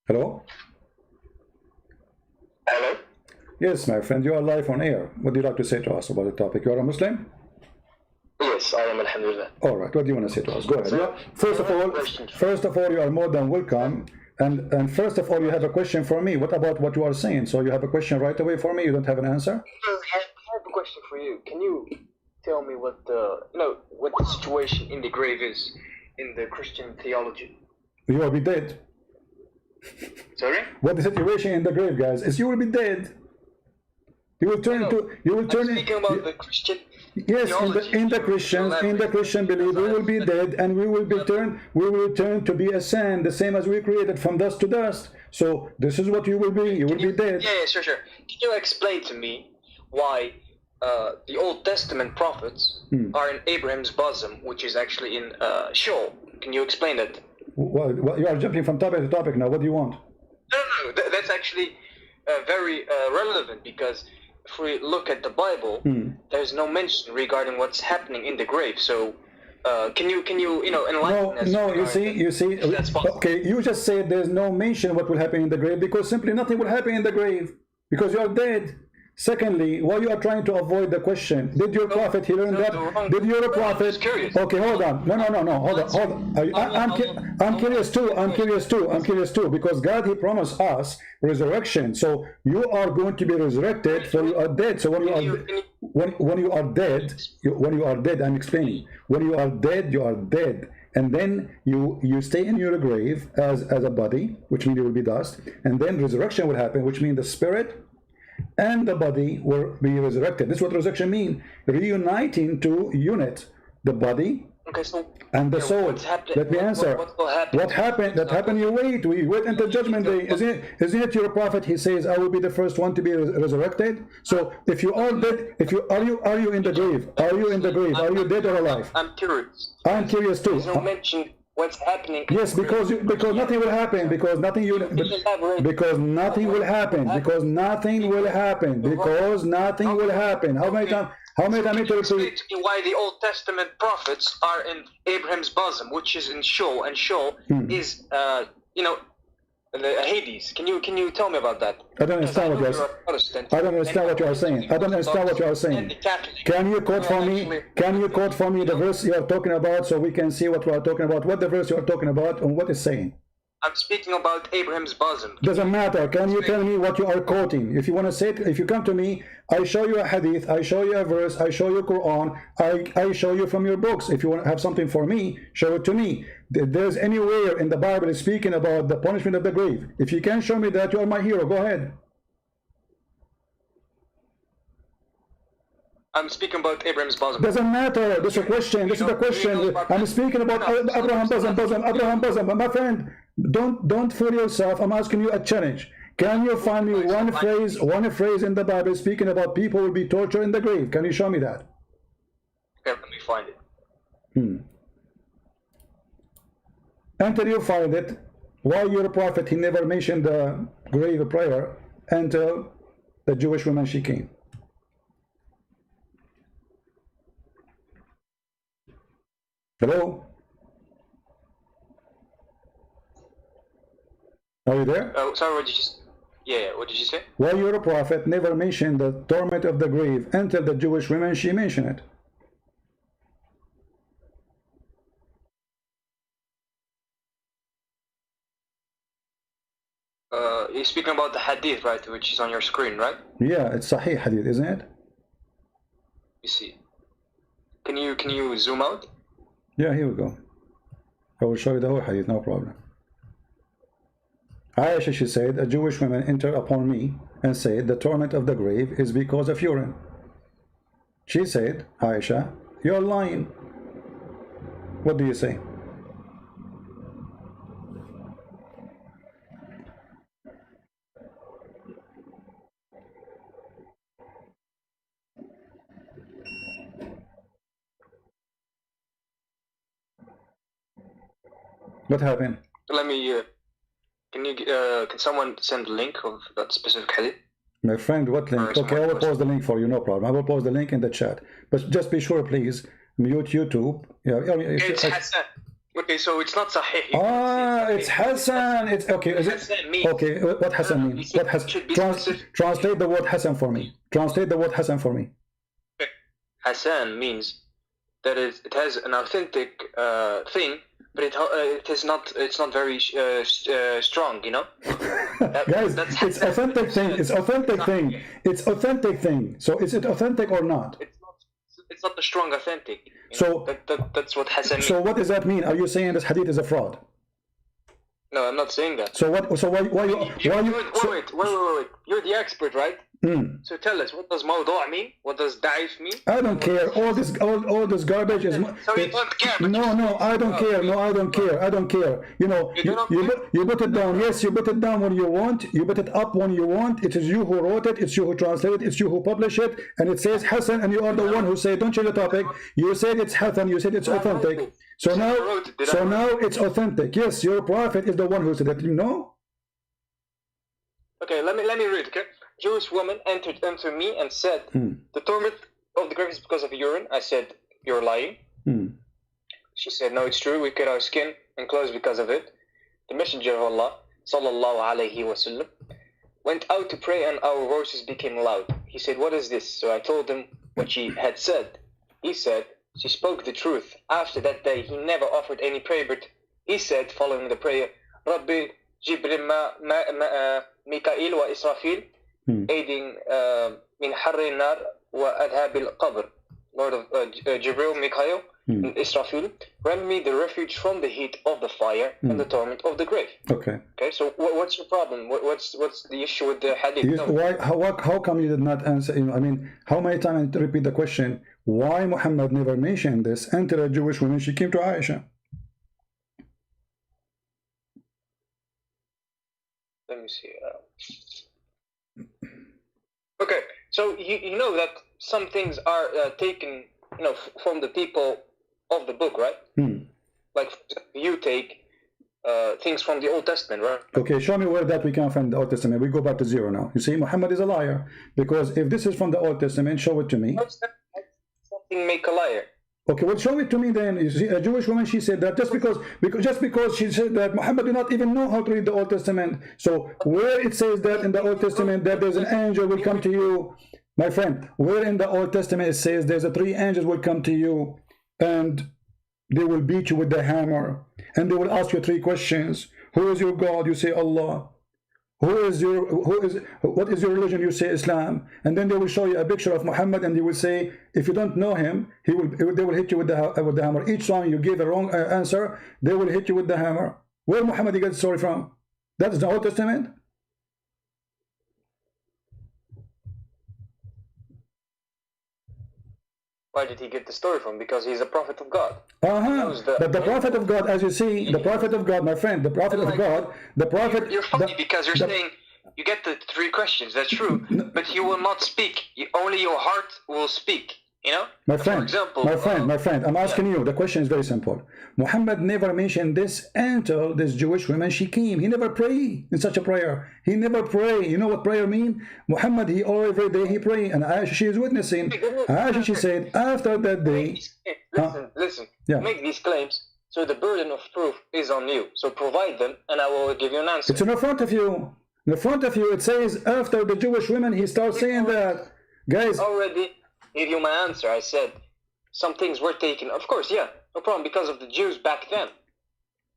Hello? Hello? Yes, my friend, you are live on air. What do you like to say to us about the topic? You are a Muslim? Yes, I am, alhamdulillah. All right, what do you want to say to us? Go ahead. Yeah. First of all, you are more than welcome. And first of all, you have a question for me. What about what you are saying? So you have a question right away for me? You don't have an answer? I have a question for you. Can you tell me what the situation in the grave is in the Christian theology? You will be dead. Sorry? What the situation in the grave, guys, is you will be dead. You will turn into. You will turn. I'm speaking about the Christian. Yes, in the Christian belief, we will be dead, and we will return to be a sand, the same as we created from dust to dust. So this is what you will be. You will be dead. Yeah, sure. Can you explain to me why the Old Testament prophets are in Abraham's bosom, which is actually in Sheol? Can you explain that? Well, you are jumping from topic to topic now. What do you want? No. That's actually very relevant, because if we look at the Bible, there's no mention regarding what's happening in the grave. So, can you enlighten us? No. You see. That's possible. Okay, you just said there's no mention what will happen in the grave because simply nothing will happen in the grave because you are dead. Secondly, why you are trying to avoid the question? Did your prophet he learn that? Did your prophet? Okay, hold on. No. Hold on. I'm curious too because God he promised us resurrection. So you are going to be resurrected. So you are dead. So when you are dead, I'm explaining. When you are dead, you are dead. And then you stay in your grave as a body, which means you will be dust. And then resurrection will happen, which means the spirit and the body will be resurrected. This is what resurrection means: reuniting to unit the body and the soul. Let me answer. What happened? That happened. We wait until judgment day. Isn't it your prophet? He says, "I will be the first one to be resurrected." So, if you are dead, are you in the grave? Are you in the grave? Are you dead or alive? I'm curious. I'm curious too. There's no mention what's happening. Yes, because nothing will happen. Because nothing will happen. How many times? Explain to me why the Old Testament prophets are in Abraham's bosom, which is in Sheol, and Sheol is the Hades. Can you tell me about that? I don't understand what you are saying. Can you quote for me the verse you are talking about so we can see what we are talking about? What the verse you are talking about and what it's saying? I'm speaking about Abraham's bosom. Doesn't matter. Can you tell me what you are quoting? If you want to say it, if you come to me, I show you a hadith, I show you a verse, I show you Quran, I show you from your books. If you want to have something for me, show it to me. There's anywhere in the Bible speaking about the punishment of the grave. If you can show me that, you are my hero. Go ahead. I'm speaking about Abraham's bosom. Doesn't matter. This is a question. This is the question. I'm speaking about Abraham's bosom. My friend, don't fool yourself. I'm asking you a challenge. Can you find me one phrase in the Bible speaking about people will be tortured in the grave? Can you show me that? Okay, let me find it. Until you find it, why your prophet he never mentioned the grave prayer until the Jewish woman she came? Hello? Are you there? Oh, sorry, what did you say? Yeah, what did you say? Why your prophet never mentioned the torment of the grave until the Jewish women she mentioned it? You're speaking about the hadith, right, which is on your screen, right? Yeah, it's Sahih hadith, isn't it? You see. Can you zoom out? Yeah, here we go. I will show you the whole hadith, no problem. Aisha, she said, a Jewish woman entered upon me and said, the torment of the grave is because of urine. She said, Aisha, you're lying. What do you say? What happened? Let me Can someone send the link of that specific hadith? My friend, what link? Okay, I will post the link for you, no problem. I will post the link in the chat. But just be sure, please, mute YouTube. Yeah, it's Hassan. Okay, so it's not Sahih. It's Hassan. It's okay. Is it? Okay, what Hassan means? What has translate the word Hassan for me. Translate the word Hassan for me. Hassan means that it has an authentic thing, but it is not. It's not very strong, you know. Guys, it's authentic thing. It's authentic thing. It's authentic thing. So is it authentic or not? It's not the strong authentic. So that's what Hassan means. So what does that mean? Are you saying this hadith is a fraud? No, I'm not saying that. So what? So why you? Wait. You're the expert, right? So tell us, what does mawdu' mean? What does da'if mean? I don't care. All this garbage is. So you don't care. No, I don't care. No, I don't care. I don't care. You know, you put it down. Yes, you put it down when you want. You put it up when you want. It is you who wrote it. It's you who translated it. It's you who published it. And it says Hassan, and you are the one who said, don't change the topic. You said it's Hassan. You said it's authentic. So now it's authentic. Yes, your prophet is the one who said it. You know. Okay, let me read. Okay. Jewish woman entered into me and said, the torment of the grave is because of urine. I said, you're lying. She said, no, it's true. We cut our skin and clothes because of it. The Messenger of Allah, sallallahu alayhi wasallam, went out to pray and our voices became loud. He said, what is this? So I told him what she had said. He said, she spoke the truth. After that day, he never offered any prayer, but he said, following the prayer, Rabbi Jibril Mikail wa Israfil, aiding min harri nar wa adhabil qabr. Lord of Jibril, Mikhail, and Israfil, grant me the refuge from the heat of the fire and the torment of the grave. Okay, so what's your problem? What's the issue with the hadith? How come you did not answer? I mean, how many times to repeat the question? Why Muhammad never mentioned this until a Jewish woman, she came to Aisha? Let me see. Okay, so you know that some things are taken, from the people of the book, right? Like you take things from the Old Testament, right? Okay, show me where that we can find the Old Testament. We go back to zero now. You see, Muhammad is a liar, because if this is from the Old Testament, show it to me. Something make a liar. Okay, well, show it to me then. You see, a Jewish woman, she said that just because she said that Muhammad did not even know how to read the Old Testament. So where it says that in the Old Testament that there's an angel will come to you, my friend, where in the Old Testament it says there's three angels will come to you and they will beat you with the hammer and they will ask you three questions. Who is your God? You say Allah. What is your religion? You say Islam. And then they will show you a picture of Muhammad and they will say, if you don't know him, they will hit you with the hammer. Each time you give a wrong answer, they will hit you with the hammer. Where Muhammad he got the story from? That is the Old Testament. Where did he get the story from? Because he's a prophet of God. But the prophet of God, as you see, the prophet of God, my friend, the prophet of God, the prophet... You're funny because you're saying you get the three questions. That's true. But he will not speak. Only your heart will speak. My friend, my friend, I'm asking you, the question is very simple. Muhammad never mentioned this until this Jewish woman, she came. He never prayed in such a prayer. He never prayed. You know what prayer mean? Muhammad, every day he prayed, and Aisha, she is witnessing. Aisha, she said, after that day... Listen, make these claims, so the burden of proof is on you. So provide them, and I will give you an answer. It's in front of you. In front of you, it says, after the Jewish women, he starts saying that. Guys... Already... give you my answer. I said some things were taken. Of course, yeah, no problem, because of the Jews back then.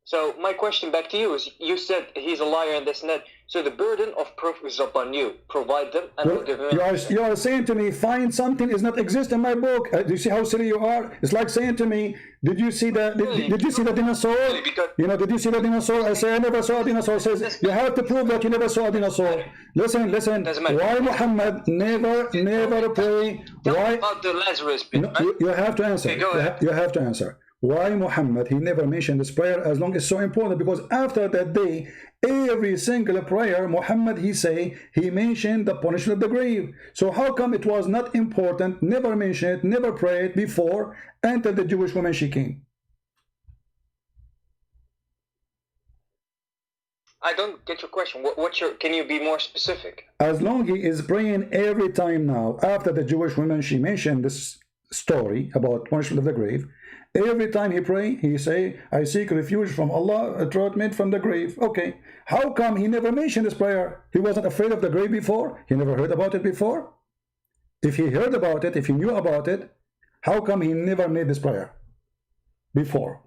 So my question back to you is, you said he's a liar and this and that. So the burden of proof is upon you. Provide them and we'll give him. You are saying to me, find something does not exist in my book. Do you see how silly you are? It's like saying to me, did you see the did you see the dinosaur? Did you see the dinosaur? I say I never saw a dinosaur. Says you have to prove that you never saw a dinosaur. Listen. Why Muhammad never pray? Why about the Lazarus bit? You have to answer. You have to answer. Why Muhammad he never mentioned this prayer, as long as it's so important? Because after that day, every single prayer Muhammad he mentioned the punishment of the grave. So how come it was not important, never mentioned, never prayed before until the Jewish woman she came? I don't get your question. What's your? Can you be more specific? As long he is praying every time now, after the Jewish woman, she mentioned this story about punishment of the grave. Every time he pray, he say, I seek refuge from Allah, throat made from the grave. Okay, how come he never mentioned this prayer? He wasn't afraid of the grave before? He never heard about it before? If he heard about it, if he knew about it, how come he never made this prayer before?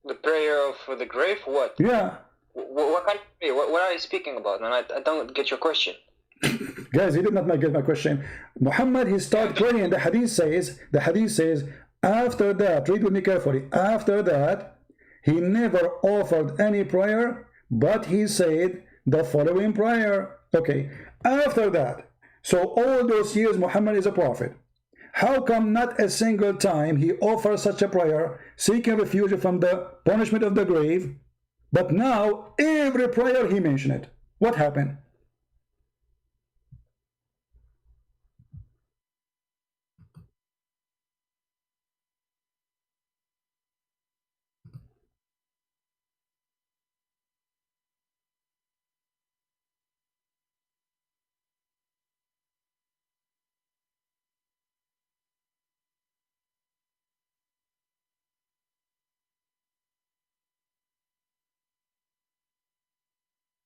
The prayer for the grave? What? Yeah. What kind of prayer? What are you speaking about, man? I don't get your question. Guys, he did not get my question. Muhammad, he started praying. The hadith says, after that, read with me carefully, after that, he never offered any prayer, but he said the following prayer. Okay, after that, so all those years Muhammad is a prophet. How come not a single time he offers such a prayer, seeking refuge from the punishment of the grave, but now every prayer he mentioned it? What happened?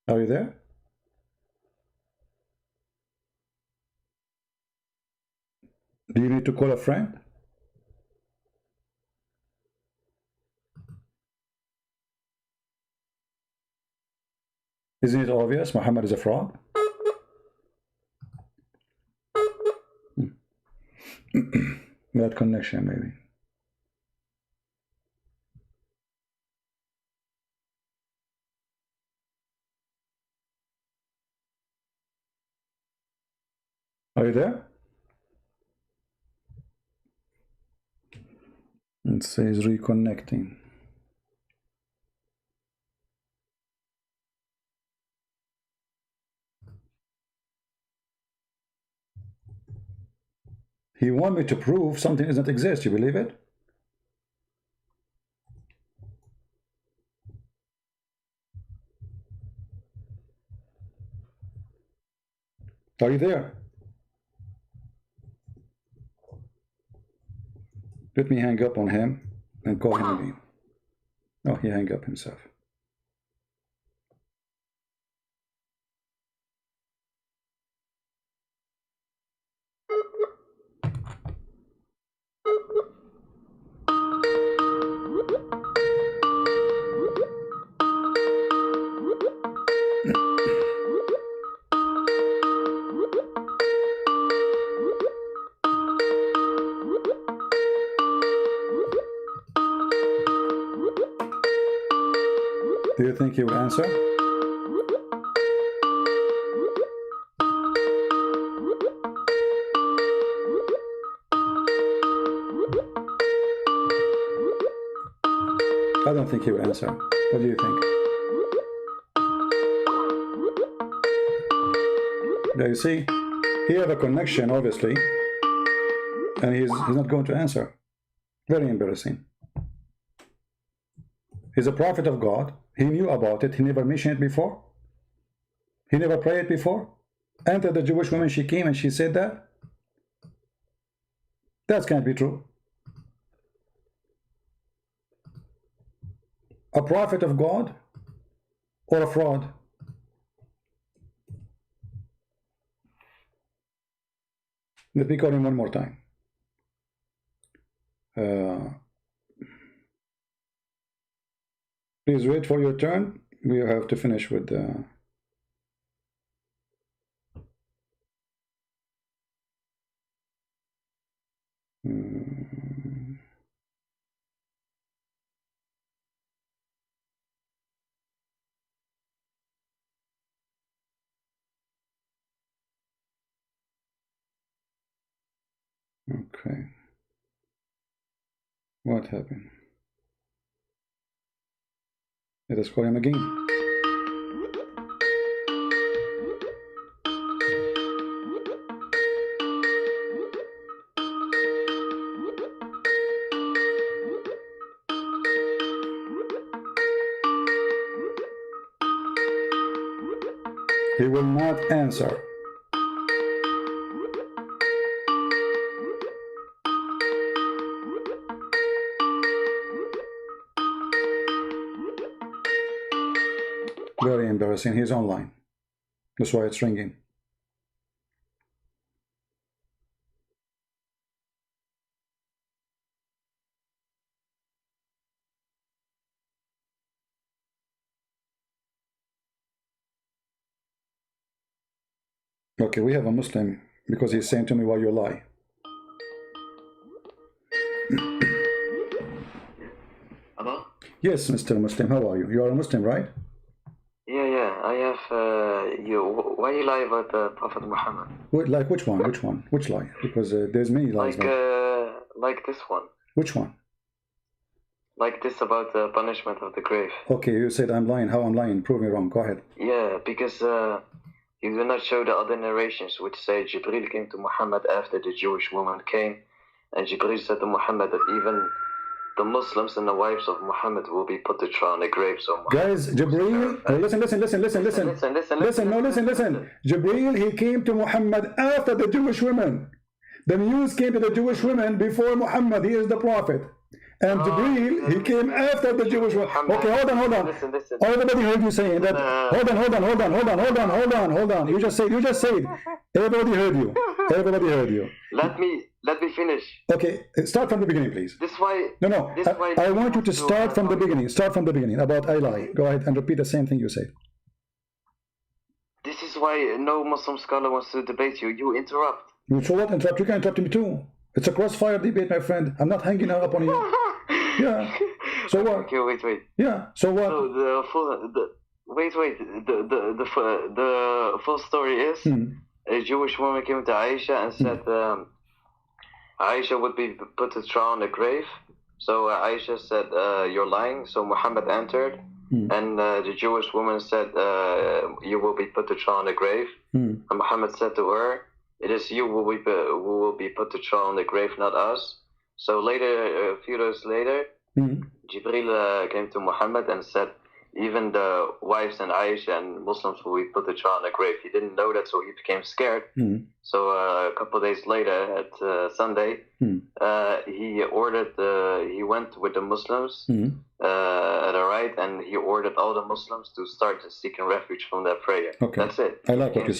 Are you there? Do you need to call a friend? Isn't it obvious Muhammad is a fraud? Bad connection, maybe. Are you there? It says reconnecting. He want me to prove something doesn't exist. You believe it? Are you there? Let me hang up on him and call him again. Oh, he hung up himself. Do you think he will answer? I don't think he will answer. What do you think? Now you see, he have a connection, obviously, and he's not going to answer. Very embarrassing. He's a prophet of God. He knew about it. He never mentioned it before. He never prayed before. Enter the Jewish woman, she came and she said that. That can't be true. A prophet of God or a fraud? Let me call him one more time. Please wait for your turn. We have to finish with the... Okay. What happened? Let us call him again. He will not answer. Very embarrassing. He's online. That's why it's ringing. Okay, we have a Muslim because he's saying to me, why you lie? Hello? Yes, Mr. Muslim, how are you? You are a Muslim, right? Yeah, I have, why you lie about Prophet Muhammad? Like which one? Which one? Which lie? Because there's many lies. Like this one. Which one? Like this about the punishment of the grave. Okay, you said I'm lying. How I'm lying? Prove me wrong. Go ahead. Yeah, because you do not show the other narrations which say Jibril came to Muhammad after the Jewish woman came, and Jibril said to Muhammad that even the Muslims and the wives of Muhammad will be put to trial in the grave. So guys, Jibril, listen. Jibril, he came to Muhammad after the Jewish women. The news came to the Jewish women before Muhammad. He is the prophet. And Jibril, he came after the Jewish women. Okay, hold on. Listen. Everybody heard you saying that. Hold on. You just said. Everybody heard you. Let me finish. Okay, start from the beginning, please. This why. No. I want you to start from the beginning. Start from the beginning about I lie. Go ahead and repeat the same thing you said. This is why no Muslim scholar wants to debate you. You interrupt. So what? Interrupt? You can interrupt me too. It's a crossfire debate, my friend. I'm not hanging up on you. Yeah. So what? Okay, wait. Yeah. So what? So the full story is a Jewish woman came to Aisha and said Aisha would be put to trial in the grave. So Aisha said, "You're lying." So Muhammad entered, and the Jewish woman said, "You will be put to trial in the grave." And Muhammad said to her, "It is you who will be put to trial in the grave, not us." So later, a few days later, Jibril came to Muhammad and said, even the wives and Aisha and Muslims will be put to trial in the grave. He didn't know that, so he became scared. So a couple of days later, at Sunday, he went with the Muslims at a rite, and he ordered all the Muslims to start seeking refuge from their prayer. Okay. That's it. I like what you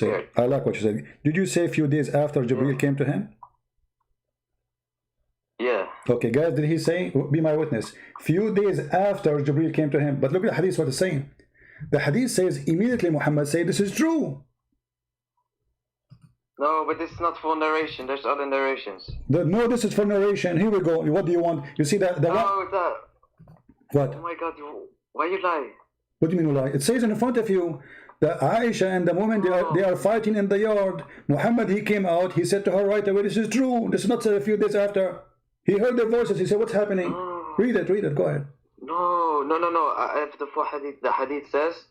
said. Did you say a few days after Jibril came to him? Yeah. Okay, guys, did he say, be my witness, few days after Jibril came to him? But look at the hadith, what it's saying. The hadith says, immediately Muhammad said, this is true. No, but this is not full narration. There's other narrations. No, this is for narration. Here we go. What do you want? You see that? What? Oh my God, why you lie? What do you mean you lie? It says in front of you that Aisha and the woman, they are fighting in the yard. Muhammad, he came out. He said to her right away, this is true. This is not a few days after. He heard their voices. He said, what's happening? Read it. Go ahead. No. I have the full hadith. The hadith says,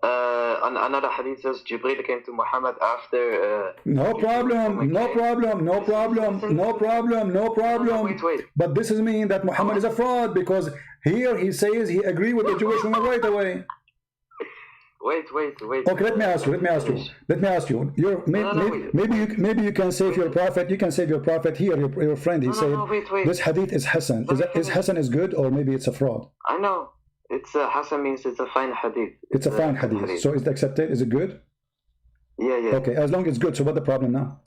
another hadith says, Jibril came to Muhammad after... No problem. Wait. But this is mean that Muhammad is a fraud, because here he says he agreed with the Jewish woman right away. Wait. Okay, let me ask you. Maybe you can save your prophet. You can save your prophet. Here, your friend, he said, wait. This hadith is Hassan. Is Hassan is good, or maybe it's a fraud? I know. It's Hassan means it's a fine hadith. It's a fine hadith. So is it accepted? Is it good? Yeah. Okay, as long as it's good. So what's the problem now?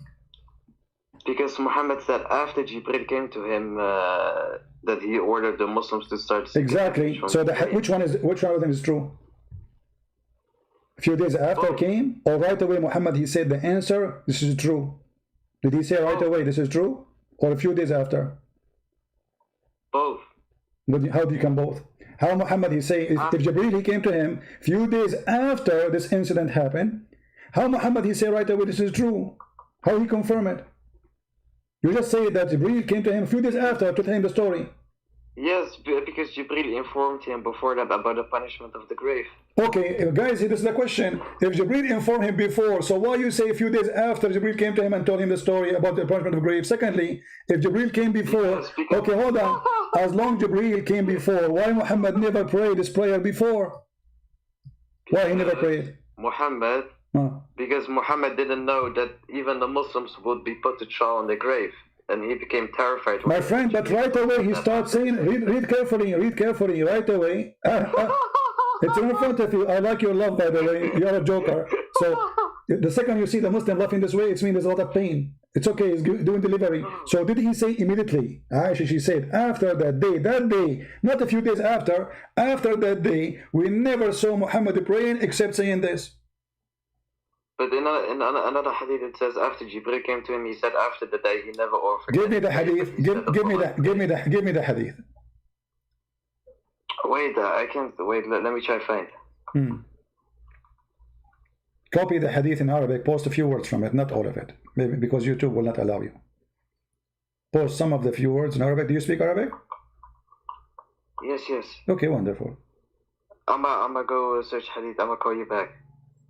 Because Muhammad said after Jibril came to him that he ordered the Muslims to start... Exactly. So which one of them is true? A few days after came, or right away Muhammad, he said the answer, this is true. Did he say right away this is true, or a few days after? Both. How do you come both? How Muhammad, he say, if Jibril, he came to him few days after this incident happened, how Muhammad, he say right away this is true? How he confirm it? You just say that Jibril came to him a few days after to tell him the story. Yes, because Jibril informed him before that about the punishment of the grave. Okay, guys, this is the question. If Jibril informed him before, so why you say a few days after Jibril came to him and told him the story about the punishment of the grave? Secondly, if Jibril came before, okay, hold on. As long Jibril came before, why Muhammad never prayed this prayer before? Why he never prayed? Muhammad because Muhammad didn't know that even the Muslims would be put to trial in the grave, and he became terrified. My friend, but right away he starts saying, read carefully, right away. It's in front of you. I like your love, by the way. You're a joker. So the second you see the Muslim laughing this way, it means there's a lot of pain. It's okay, he's doing delivery. So did he say immediately? Actually, she said, after that day, not a few days after that day, we never saw Muhammad praying except saying this. But in another hadith it says after Jibril came to him, he said after the day he never offered. Give me the hadith. Give me the hadith. Wait, I can't wait. Let me try to find. Copy the hadith in Arabic. Post a few words from it, not all of it, maybe because YouTube will not allow you. Post some of the few words in Arabic. Do you speak Arabic? Yes. Okay, wonderful. I'ma go search hadith. I'ma call you back.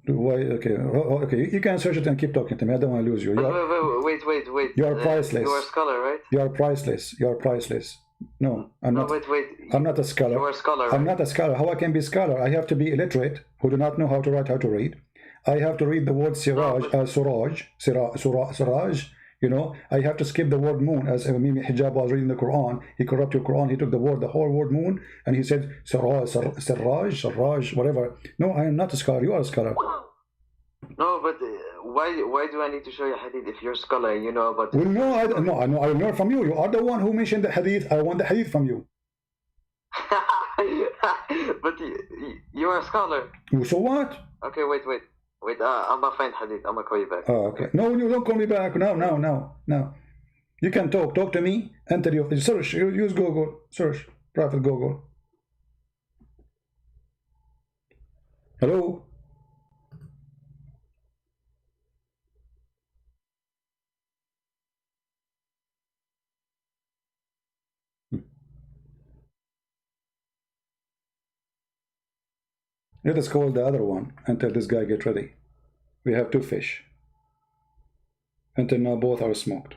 Why? Okay, okay. You can search it and keep talking to me. I don't want to lose you. Wait. You are priceless. You are a scholar, right? You are priceless. You are priceless. No, I'm not. Wait. I'm not a scholar. You are a scholar, right? I'm not a scholar. How I can be a scholar? I have to be illiterate, who do not know how to write, how to read. I have to read the word siraj, siraj. You know, I have to skip the word moon. As Mimi Hijab was reading the Quran, he corrupted the Quran. He took the whole word moon, and he said siraj, whatever. No, I am not a scholar. You are a scholar. No, but why do I need to show you hadith if you're a scholar and you know about? Well, no, I know. I will learn from you. You are the one who mentioned the hadith. I want the hadith from you. But you are a scholar. So what? Okay, wait. I'm gonna find hadith. I'm gonna call you back. Oh, okay. No, you don't call me back. No. You can talk to me. Enter your search. Use Google. Search Prophet Google. Hello. Let us call the other one until this guy get ready. We have 2 fish. Until now both are smoked.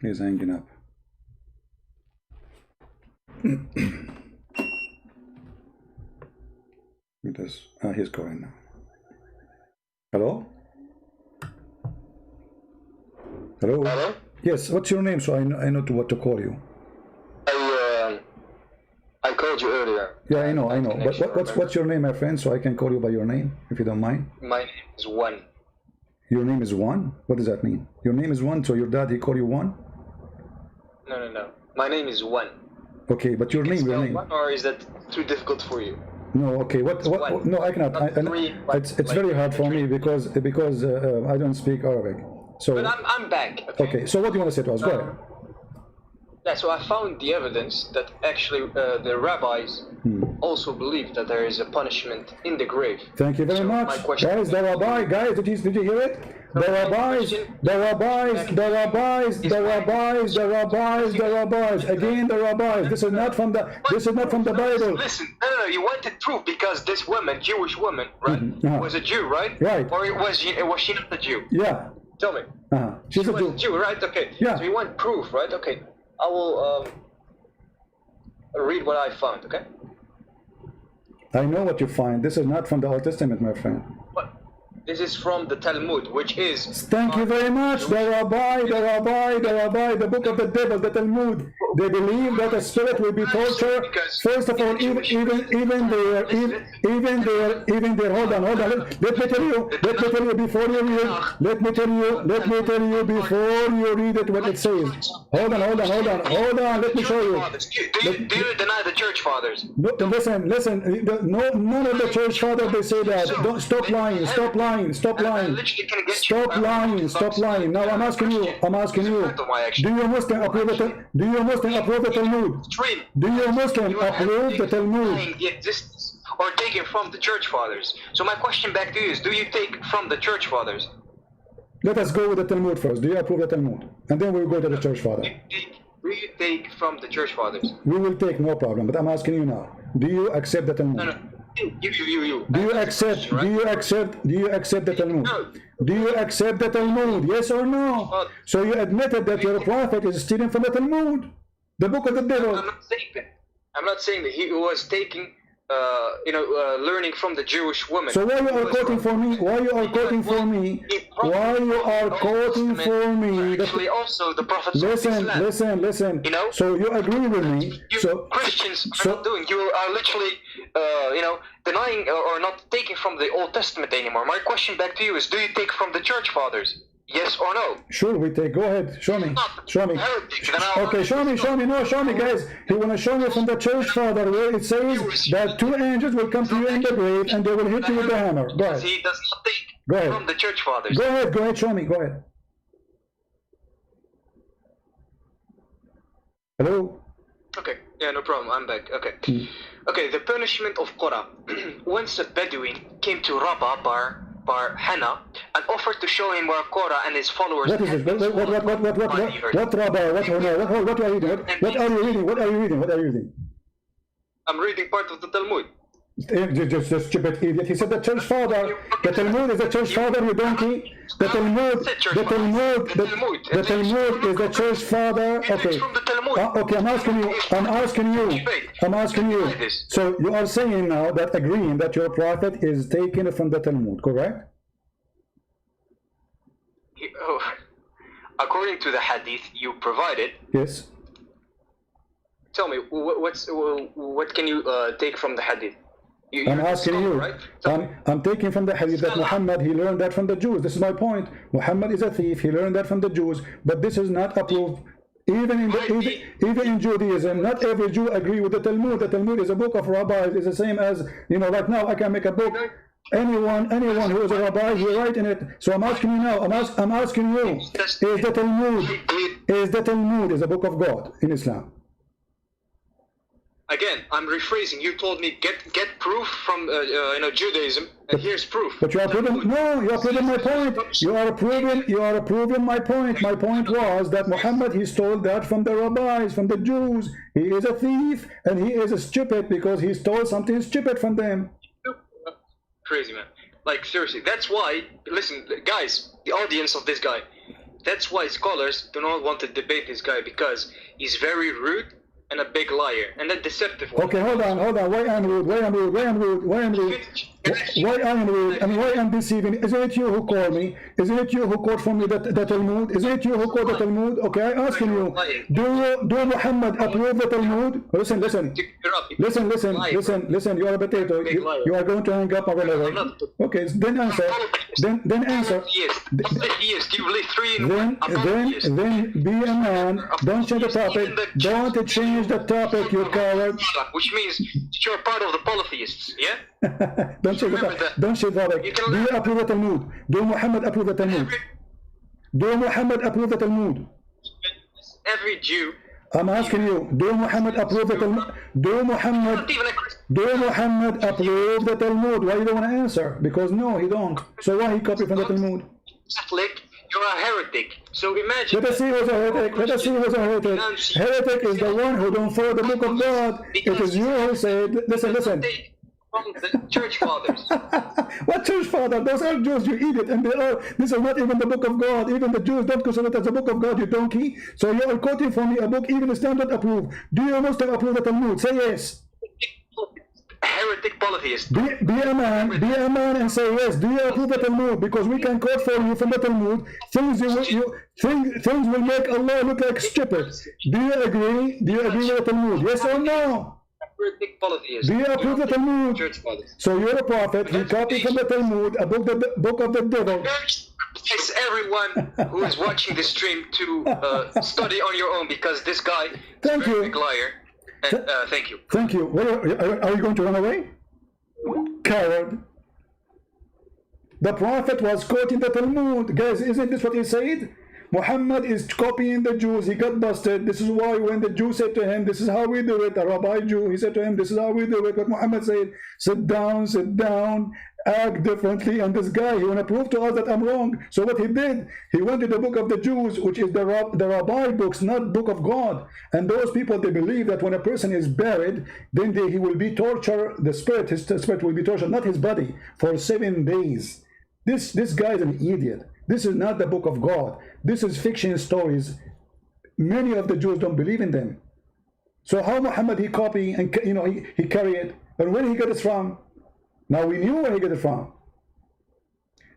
He's hanging up. He's going now. Hello? Hello? Yes, what's your name so I know what to call you? I called you earlier. Yeah, I know. But what's your name, my friend, so I can call you by your name, if you don't mind? My name is One. Your name is One? What does that mean? Your name is One, so your dad, he call you One? No. My name is One. Okay, but your name, One, or is that too difficult for you? No, okay. What? No, I cannot. It's very hard for me because I don't speak Arabic. So. But I'm back. Okay. So what do you want to say to us? Go ahead. Yeah. So I found the evidence that actually the rabbis also believe that there is a punishment in the grave. Thank you very much, guys. The rabbi, guys, did you hear it? The rabbis. Again, the rabbis. This is not from the Bible. Listen, no. You wanted proof because this woman, Jewish woman, right, was a Jew, right? Right. Or was she not a Jew? Yeah. Tell me. She's she a was a Jew, right? Okay. Yeah. So you want proof, right? Okay. I will read what I found. Okay. I know what you find. This is not from the Old Testament, my friend. What? This is from the Talmud, which is... Thank you very much. The rabbi, the book of the devil, the Talmud. They believe that a spirit will be tortured. First of all, even their, hold on. Let me tell you before you read it what it says. Hold on. Let me show you. Do you deny the church fathers? No, listen. None of the church fathers they say that. Don't stop lying. Stop lying. Now I'm asking you. Do you Muslim approve the Talmud? Do you Muslim approve the Talmud? The existence or taken from the church fathers. So my question back to you is: do you take from the church fathers? Let us go with the Talmud first. Do you approve the Talmud? And then we'll go to the church father. Do you take from the church fathers? We will take, no problem. But I'm asking you now. Do you accept the Talmud? No. You. Do you accept? Do you accept? Do you accept the Talmud? No. Do you accept the Talmud? Yes or no? So you admitted that your prophet is stealing from the Talmud, the book of the devil. I'm not saying that. I'm not saying that he was taking, learning from the Jewish woman. So why you are quoting for me? Why you are quoting for me? Why you are quoting for me? Actually, also the Prophet. Listen. You know. So you agree with me? So Christians are not doing. You are literally, denying or not taking from the Old Testament anymore. My question back to you is: do you take from the Church Fathers? Yes or no? Sure, we take. Go ahead. Show me. Show me. Okay, show me. No, show me, guys. You want to show me from the Church Father where it says that two angels will come to you in the grave and they will hit you with the hammer. Go ahead. He does not take from the Church Fathers. Go ahead. Show me. Go ahead. Hello. Okay. Yeah, no problem. I'm back. Okay. Okay. The punishment of Qura. Once a Bedouin came to Rabba Bar Hannah and offered to show him where Korah and his followers. What is it? What Rabbi? What are you reading? What are you reading? I'm reading part of the Talmud. Just stupid idiot. He said the Church Father. The Talmud is the Church Father, you donkey. The Talmud is the Church Father. Okay. Okay, I'm asking you. So you are saying now that agreeing that your prophet is taken from the Talmud, correct? According to the hadith you provided. Yes. Tell me, what can you take from the hadith? I'm asking you. Right? I'm taking from the hadith that Muhammad, he learned that from the Jews. This is my point. Muhammad is a thief. He learned that from the Jews. But this is not approved. Even in Judaism, not every Jew agree with the Talmud. The Talmud is a book of rabbis. It's the same as, right now I can make a book. Anyone who is a rabbi, he write in it. So I'm asking you now. I'm asking you. Is the Talmud is a book of God in Islam? Again, I'm rephrasing. You told me get proof from Judaism, and here's proof. But you are proving my point. You are proving my point. My point was that Muhammad, he stole that from the rabbis, from the Jews. He is a thief and he is a stupid because he stole something stupid from them. Crazy, man. Like, seriously, that's why, listen, guys, the audience of this guy, that's why scholars do not want to debate this guy, because he's very rude and a big liar and a deceptive one. Okay, hold on. Why I'm rude? Why I'm rude? And why I'm deceiving? Isn't it you who called me? Isn't it you who quote from me the Talmud? Isn't it you who quote the Talmud? Okay, I'm asking you. Do Muhammad approve the Talmud? Listen. Listen. You are a potato. You are going to hang up or whatever. Okay, then answer. Then answer. Yes. You believe 3 in 1. Then be a man. Don't change the topic. Don't change the topic, you coward. Which means you're part of the polytheists, yeah? Don't say that. Don't say that. Do you approve the Talmud? Do Muhammad approve the Talmud? Do Muhammad approve the Talmud? Every Jew. I'm asking you. Do Muhammad approve the Talmud? Do Muhammad approve the Talmud? Why you don't want to answer? Because no, he don't. So why he copy from the Talmud? Catholic. You're a heretic. So imagine. Let us see who's a heretic. Heretic is the one who don't follow the book of God. It is you who said, listen. From the Church Fathers. What Church Father? Those are Jews, you idiot. And this is not even the book of God. Even the Jews don't consider it as the book of God, you donkey. So you are quoting for me a book even Islam don't approve. Do you Muslim approve the Talmud? Say yes. Heretic polytheist. Be a man and say yes. Do you approve the Talmud? Because we can quote for you from the Talmud things things will make Allah look like stupid. Do you agree? Do you agree with the Talmud? Yes or no? Heretic polytheist. Do you approve the Talmud? So you're a prophet. He copied from the Talmud a book of the devil. It's everyone who is watching the stream to study on your own, because this guy is a very big liar. And, thank you. Thank you. Are you going to run away? Coward. The prophet was quoting the Talmud. Guys, isn't this what he said? Muhammad is copying the Jews. He got busted. This is why when the Jew said to him, this is how we do it, a rabbi Jew, he said to him, this is how we do it. But Muhammad said, sit down, act differently. And this guy, he want to prove to us that I'm wrong. So what he did, he went to the book of the Jews, which is the rabbi books, not book of God. And those people, they believe that when a person is buried, then he will be tortured, his spirit will be tortured, not his body, for 7 days. This guy is an idiot. This is not the book of God. This is fiction stories. Many of the Jews don't believe in them. So how Muhammad he copy and he carry it, and where he got it from? Now we knew where he got it from.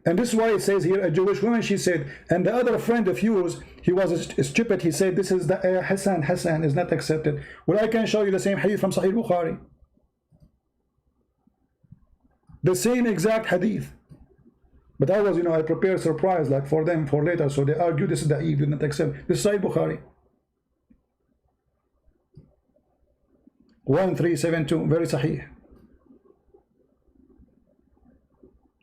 And this is why it says here, a Jewish woman, she said, and the other friend of yours, he was stupid. He said, this is the Hassan is not accepted. Well, I can show you the same hadith from Sahih Bukhari. The same exact hadith. But I was, I prepared a surprise like for them for later. So they argue this is the Eid, did not accept. This is Sahih Bukhari. 1372, very Sahih.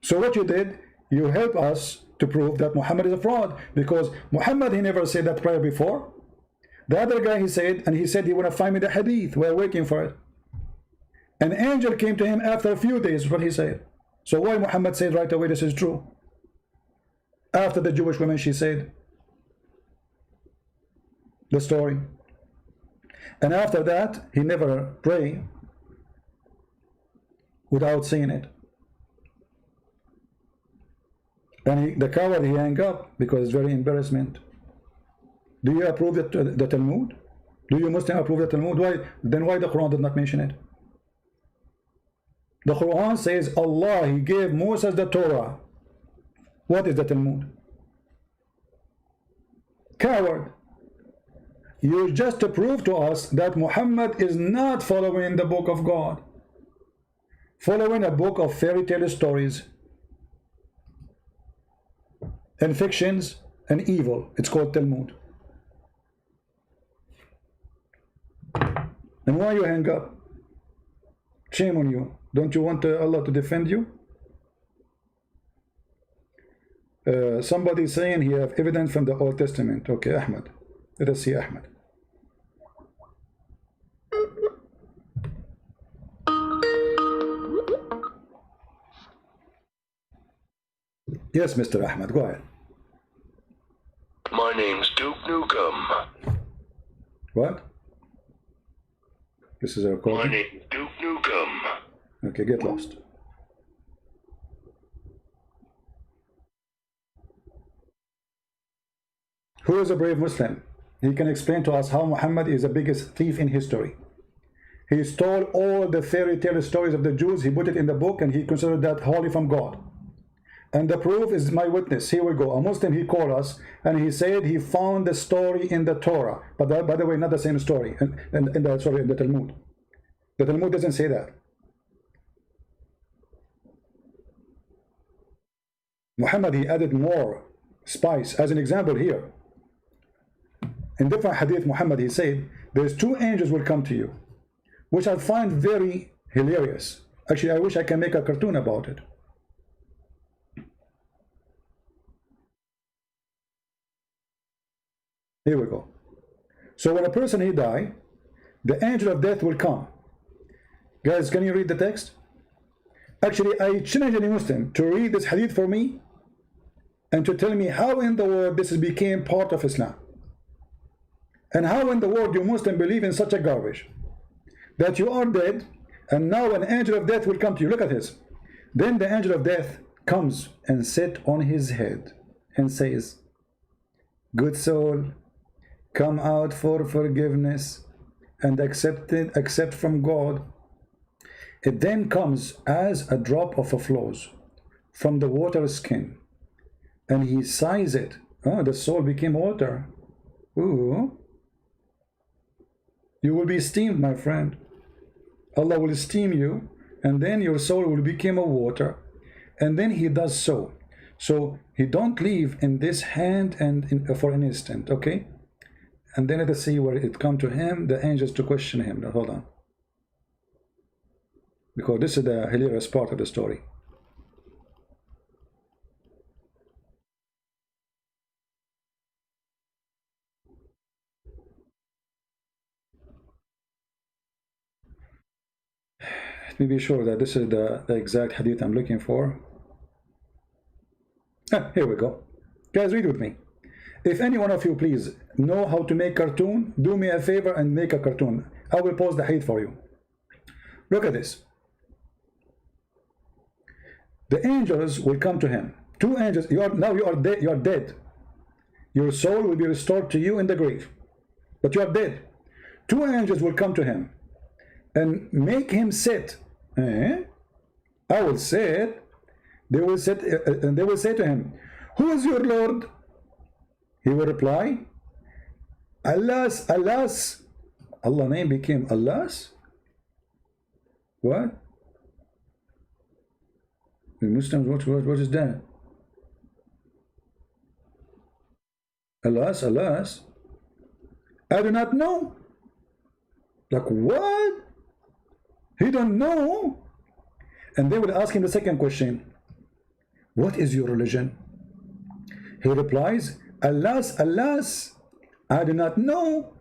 So what you did, you help us to prove that Muhammad is a fraud, because Muhammad, he never said that prayer before. The other guy, he said he want to find me the hadith. We're waiting for it. An angel came to him after a few days, what he said. So why Muhammad said right away this is true? After the Jewish woman, she said the story. And after that, he never prayed without seeing it. And the coward, he hung up because it's very embarrassment. Do you approve the Talmud? Do you Muslim approve the Talmud? Why the Quran did not mention it? The Quran says Allah, he gave Moses the Torah. What is the Talmud? Coward. You just to prove to us that Muhammad is not following the book of God, following a book of fairy tale stories and fictions and evil. It's called Talmud. And why you hang up? Shame on you. Don't you want Allah to defend you? Somebody saying he have evidence from the Old Testament. Okay, Ahmed. Let us see Ahmed. Yes, Mr. Ahmed, go ahead. My name's Duke Nukem. What? This is a recording? My name's Duke Nukem. Okay, get lost. Who is a brave Muslim? He can explain to us how Muhammad is the biggest thief in history. He stole all the fairy tale stories of the Jews, he put it in the book, and he considered that holy from God. And the proof is my witness. Here we go. A Muslim, he called us and he said he found the story in the Torah. But that, by the way, not the same story in the Talmud. The Talmud doesn't say that. Muhammad, he added more spice. As an example here, in different hadith, Muhammad, he said, there's 2 angels will come to you, which I find very hilarious. Actually, I wish I can make a cartoon about it. Here we go. So when a person he die, the angel of death will come. Guys, can you read the text? Actually, I challenge any Muslim to read this hadith for me and to tell me how in the world this became part of Islam. And how in the world you Muslim believe in such a garbage. That you are dead and now an angel of death will come to you. Look at this. Then the angel of death comes and sits on his head and says, good soul, come out for forgiveness and accept from God. It then comes as a drop of a flows from the water skin, and he sighs it. Oh, the soul became water. Ooh. You will be steamed, my friend. Allah will steam you, and then your soul will become a water. And then he does so. So he don't leave in this hand and for an instant, okay? And then let us see where it come to him, the angels to question him. Now, hold on. Because this is the hilarious part of the story. Let me be sure that this is the exact hadith I'm looking for. Here we go. Guys, read with me. If any one of you please know how to make cartoon, do me a favor and make a cartoon. I will post the hadith for you. Look at this. The angels will come to him. Two angels. You are dead. You are dead. Your soul will be restored to you in the grave, but you are dead. Two angels will come to him and make him sit. I will sit. They will sit, and they will say to him, "Who is your Lord?" He will reply, "Allah's." Allah's. Allah name became Allah's. What? The Muslims, what is that? Allah's. I do not know. Like what? He don't know. And they will ask him the second question. What is your religion? He replies, Allah's. I do not know.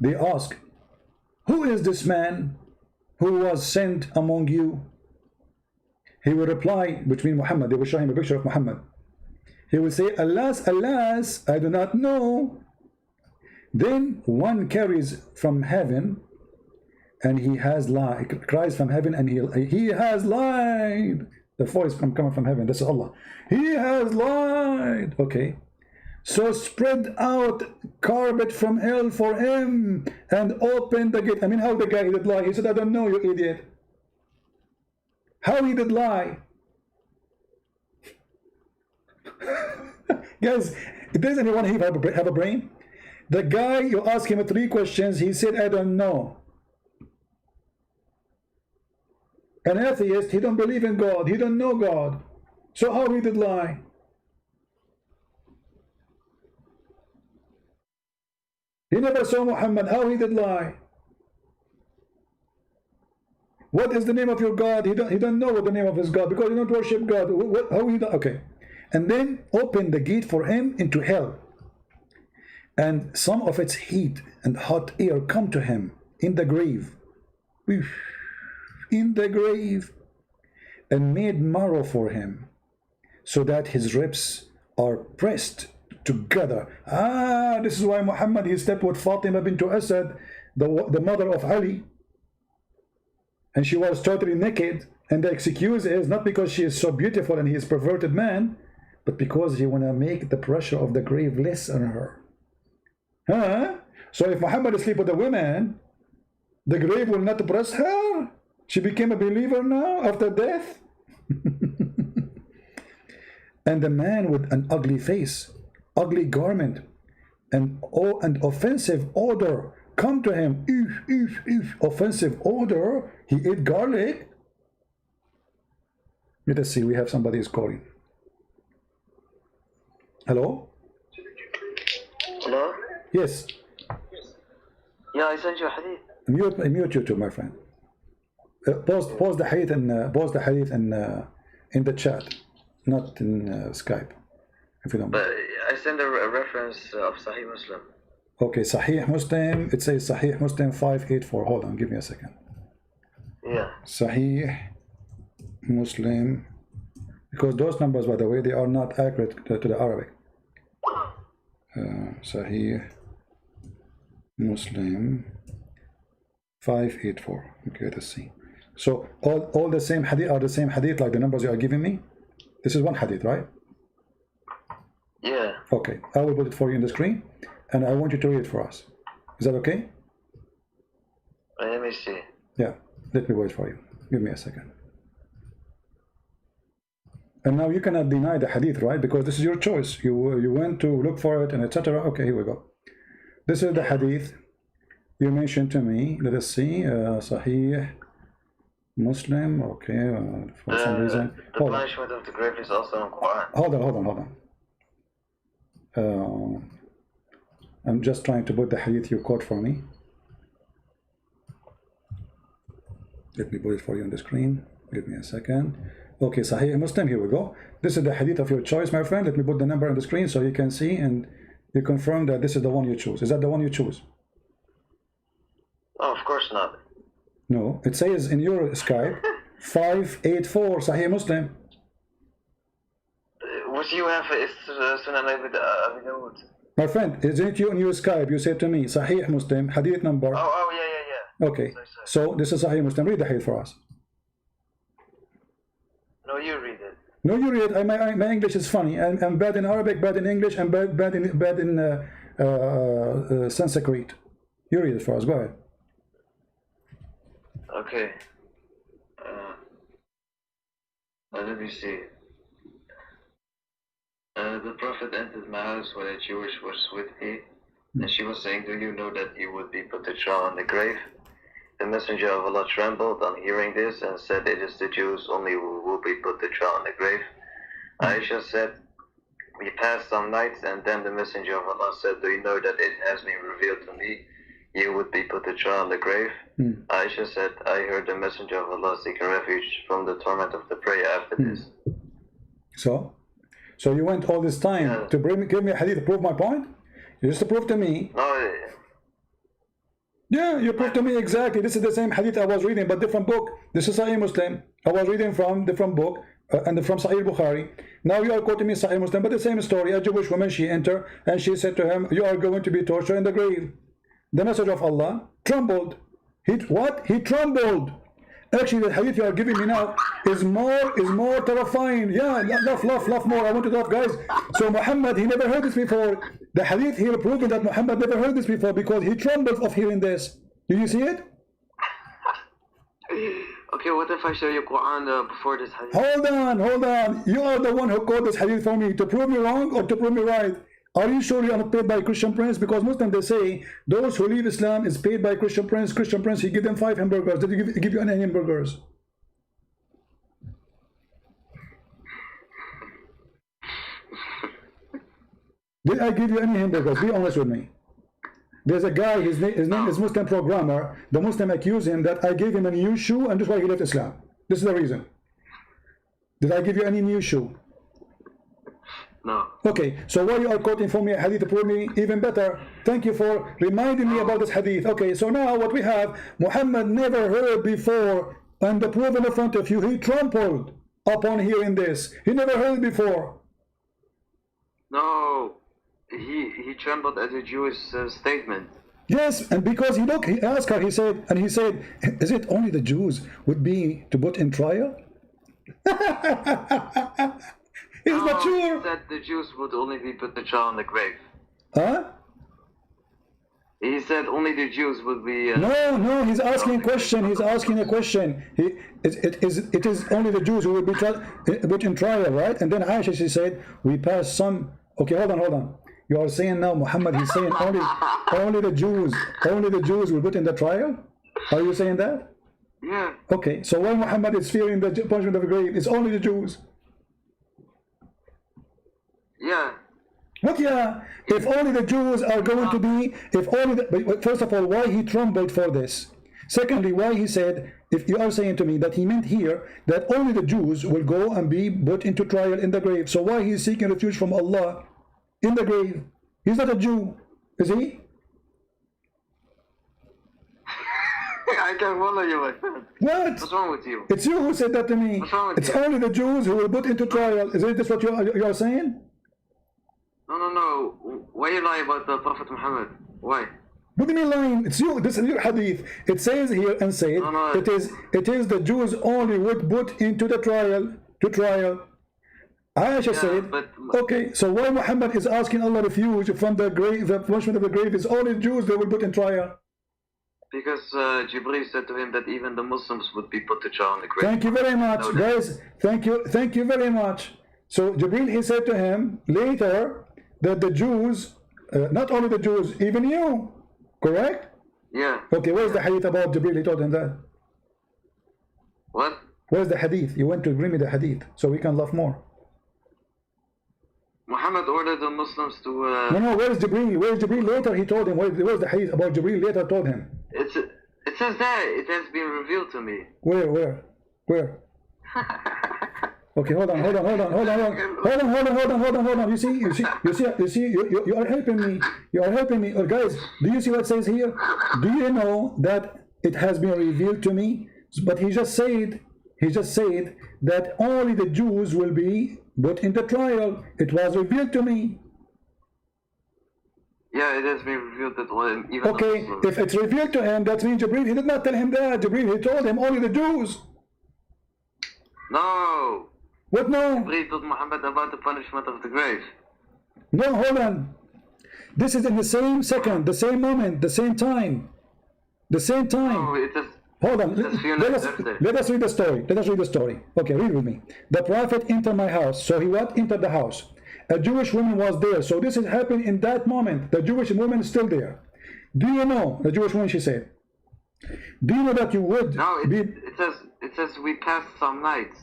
They ask, who is this man who was sent among you? He will reply, between Muhammad, they will show him a picture of Muhammad. He will say, Allah's, I do not know. Then one carries from heaven, and he has lied, cries from heaven, and he has lied. The voice coming from heaven, that's Allah. He has lied. Okay. So spread out carpet from hell for him and open the gate. I mean, how the guy did lie? He said, I don't know, you idiot. How he did lie? Guys, does anyone here have a brain? The guy, you ask him 3 questions, he said, I don't know. An atheist, he don't believe in God, he don't know God. So how he did lie? He never saw Muhammad, how he did lie? What is the name of your God? He don't know what the name of his God, because he don't worship God. How he done? Okay. And then open the gate for him into hell. And some of its heat and hot air come to him in the grave. In the grave. And made marrow for him, so that his ribs are pressed together. This is why Muhammad, he slept with Fatima bint Asad, the mother of Ali. And she was totally naked. And the excuse is not because she is so beautiful and he is a perverted man, but because he want to make the pressure of the grave less on her. So if Muhammad sleep with a woman, the grave will not press her. She became a believer now after death. And the man with an ugly face, ugly garment, and offensive odor come to him. Offensive odor. He ate garlic. Let us see. We have somebody is calling. Hello? Hello? Yes. Yeah, I sent you a hadith. Mute you too, my friend. Pause the hadith in the chat, not in Skype, if you don't mind. But I sent a reference of Sahih Muslim. Okay, Sahih Muslim. It says Sahih Muslim 584. Hold on, give me a second. Yeah. Sahih Muslim, because those numbers, by the way, they are not accurate to the Arabic. Sahih Muslim 584. Okay, let's see. So all the same hadith are the same hadith, like the numbers you are giving me. This is one hadith, right? Yeah. Okay, I will put it for you in the screen, and I want you to read it for us. Is that okay? Let me see. Yeah, let me wait for you. Give me a second. And now you cannot deny the hadith, right? Because this is your choice. You went to look for it and etc. Okay, here we go. This is the hadith you mentioned to me. Let us see. Sahih Muslim. Okay, for some reason. The punishment of the grave is also in Quran. Hold on. I'm just trying to put the hadith you quote for me. Let me put it for you on the screen. Give me a second. Okay, Sahih Muslim, here we go. This is the hadith of your choice, my friend. Let me put the number on the screen so you can see and you confirm that this is the one you choose. Is that the one you choose? Oh, of course not. No, it says in your Skype 584 Sahih Muslim. What you have is Sunan Abi Dawud. My friend, isn't it you in your Skype? You said to me Sahih Muslim, hadith number. Oh, yeah. Okay, Sorry. so this is Sahih Muslim. Read the hadith for us. No, you read it. No, you read. My English is funny. I'm bad in Arabic, bad in English, and bad in Sanskrit. You read it for us. Go ahead. Okay. Let me see. The Prophet entered my house when a Jewish was with me, and she was saying, "Do you know that you would be put to trial in the grave?" The Messenger of Allah trembled on hearing this and said, "It is the Jews only who will be put to trial in the grave." Aisha said, "We passed some nights, and then the Messenger of Allah said, 'Do you know that it has been revealed to me you would be put to trial in the grave?'" Aisha said, "I heard the Messenger of Allah seeking refuge from the torment of the prayer after this." So you went all this time to give me a hadith to prove my point? You just to prove to me. No, Yeah, you proved to me exactly. This is the same hadith I was reading, but different book. This is Sahih Muslim. I was reading from different book and from Sahih Bukhari. Now you are quoting me Sahih Muslim, but the same story. A Jewish woman, she entered and she said to him, "You are going to be tortured in the grave." The Messenger of Allah trembled. He trembled. Actually, the hadith you are giving me now is more terrifying. Yeah, laugh more. I want to laugh, guys. So Muhammad, he never heard this before. The hadith here proving that Muhammad never heard this before because he trembled of hearing this. Do you see it? Okay, what if I show you Quran before this hadith? Hold on. You are the one who quoted this hadith for me to prove me wrong or to prove me right. Are you sure you are not paid by Christian Prince? Because Muslims, they say those who leave Islam is paid by Christian Prince. Christian Prince, he give them 5 hamburgers. Did he give you any hamburgers? Did I give you any hamburgers? Be honest with me. There's a guy, his name is Muslim Programmer. The Muslim accused him that I gave him a new shoe and that's why he left Islam. This is the reason. Did I give you any new shoe? No. Okay, so why you are quoting for me a hadith to prove me even better? Thank you for reminding me about this hadith. Okay, so now what we have, Muhammad never heard before, and the proof in front of you, he trembled upon hearing this. He never heard before. No, he trembled at the Jewish statement. Yes, and because he asked her, he said, is it only the Jews would be to put in trial? He's not sure. He said the Jews would only be put to trial in the grave. Huh? He said only the Jews would be... No, he's asking a question. He's asking a question. It is only the Jews who will be put in trial, right? And then Aisha, she said, we pass some... Okay, hold on. You are saying now, Muhammad, he's saying only the Jews will put in the trial? Are you saying that? Yeah. Okay, so why Muhammad is fearing the punishment of the grave? It's only the Jews. Yeah. What? Yeah. If only the Jews are going to be, first of all, why he trembled for this? Secondly, why he said, if you are saying to me that he meant here that only the Jews will go and be put into trial in the grave. So why he is seeking refuge from Allah in the grave? He's not a Jew, is he? I can't follow you, my friend. What? What's wrong with you? It's you who said that to me. What's wrong with it's you? only the Jews who will put into trial. Isn't this what you are saying? No. Why you lie about the Prophet Muhammad? Why? What do you mean lying? It's you. This is your hadith. It says here and said No. it is the Jews only would put into the trial Aisha said, okay, so why Muhammad is asking Allah refuge from the grave, the punishment of the grave is only Jews they will put in trial? Because Jibreel said to him that even the Muslims would be put to trial in the grave. Thank you very much, guys. Thank you very much. So Jibreel, he said to him later that the Jews, not only the Jews, even you, correct? Yeah. Okay, where's the hadith about Jibreel? He told him that. What? Where's the hadith? You went to bring me the hadith so we can laugh more. Muhammad ordered the Muslims to... No, where is Jibreel? Where is Jibreel? Later he told him. Where's the hadith about Jibreel? Later told him. It says that. It has been revealed to me. Where? Okay, hold on. You are helping me. Oh, guys, do you see what it says here? Do you know that it has been revealed to me? But he just said that only the Jews will be put into trial. It was revealed to me. Yeah, it has been revealed that even okay, if it's revealed to him, that means Jibreel, he did not tell him that. Jibreel, he told him only the Jews. No. What no? Jibreel told Muhammad about the punishment of the grave. No, hold on. This is in the same second, the same moment, the same time. The same time. No, it is. Hold on. Let us read the story. Okay, read with me. The Prophet entered my house. So he what? Entered the house. A Jewish woman was there. So this is happening in that moment. The Jewish woman is still there. Do you know, the Jewish woman, she said, do you know that you would be... It says we passed some nights.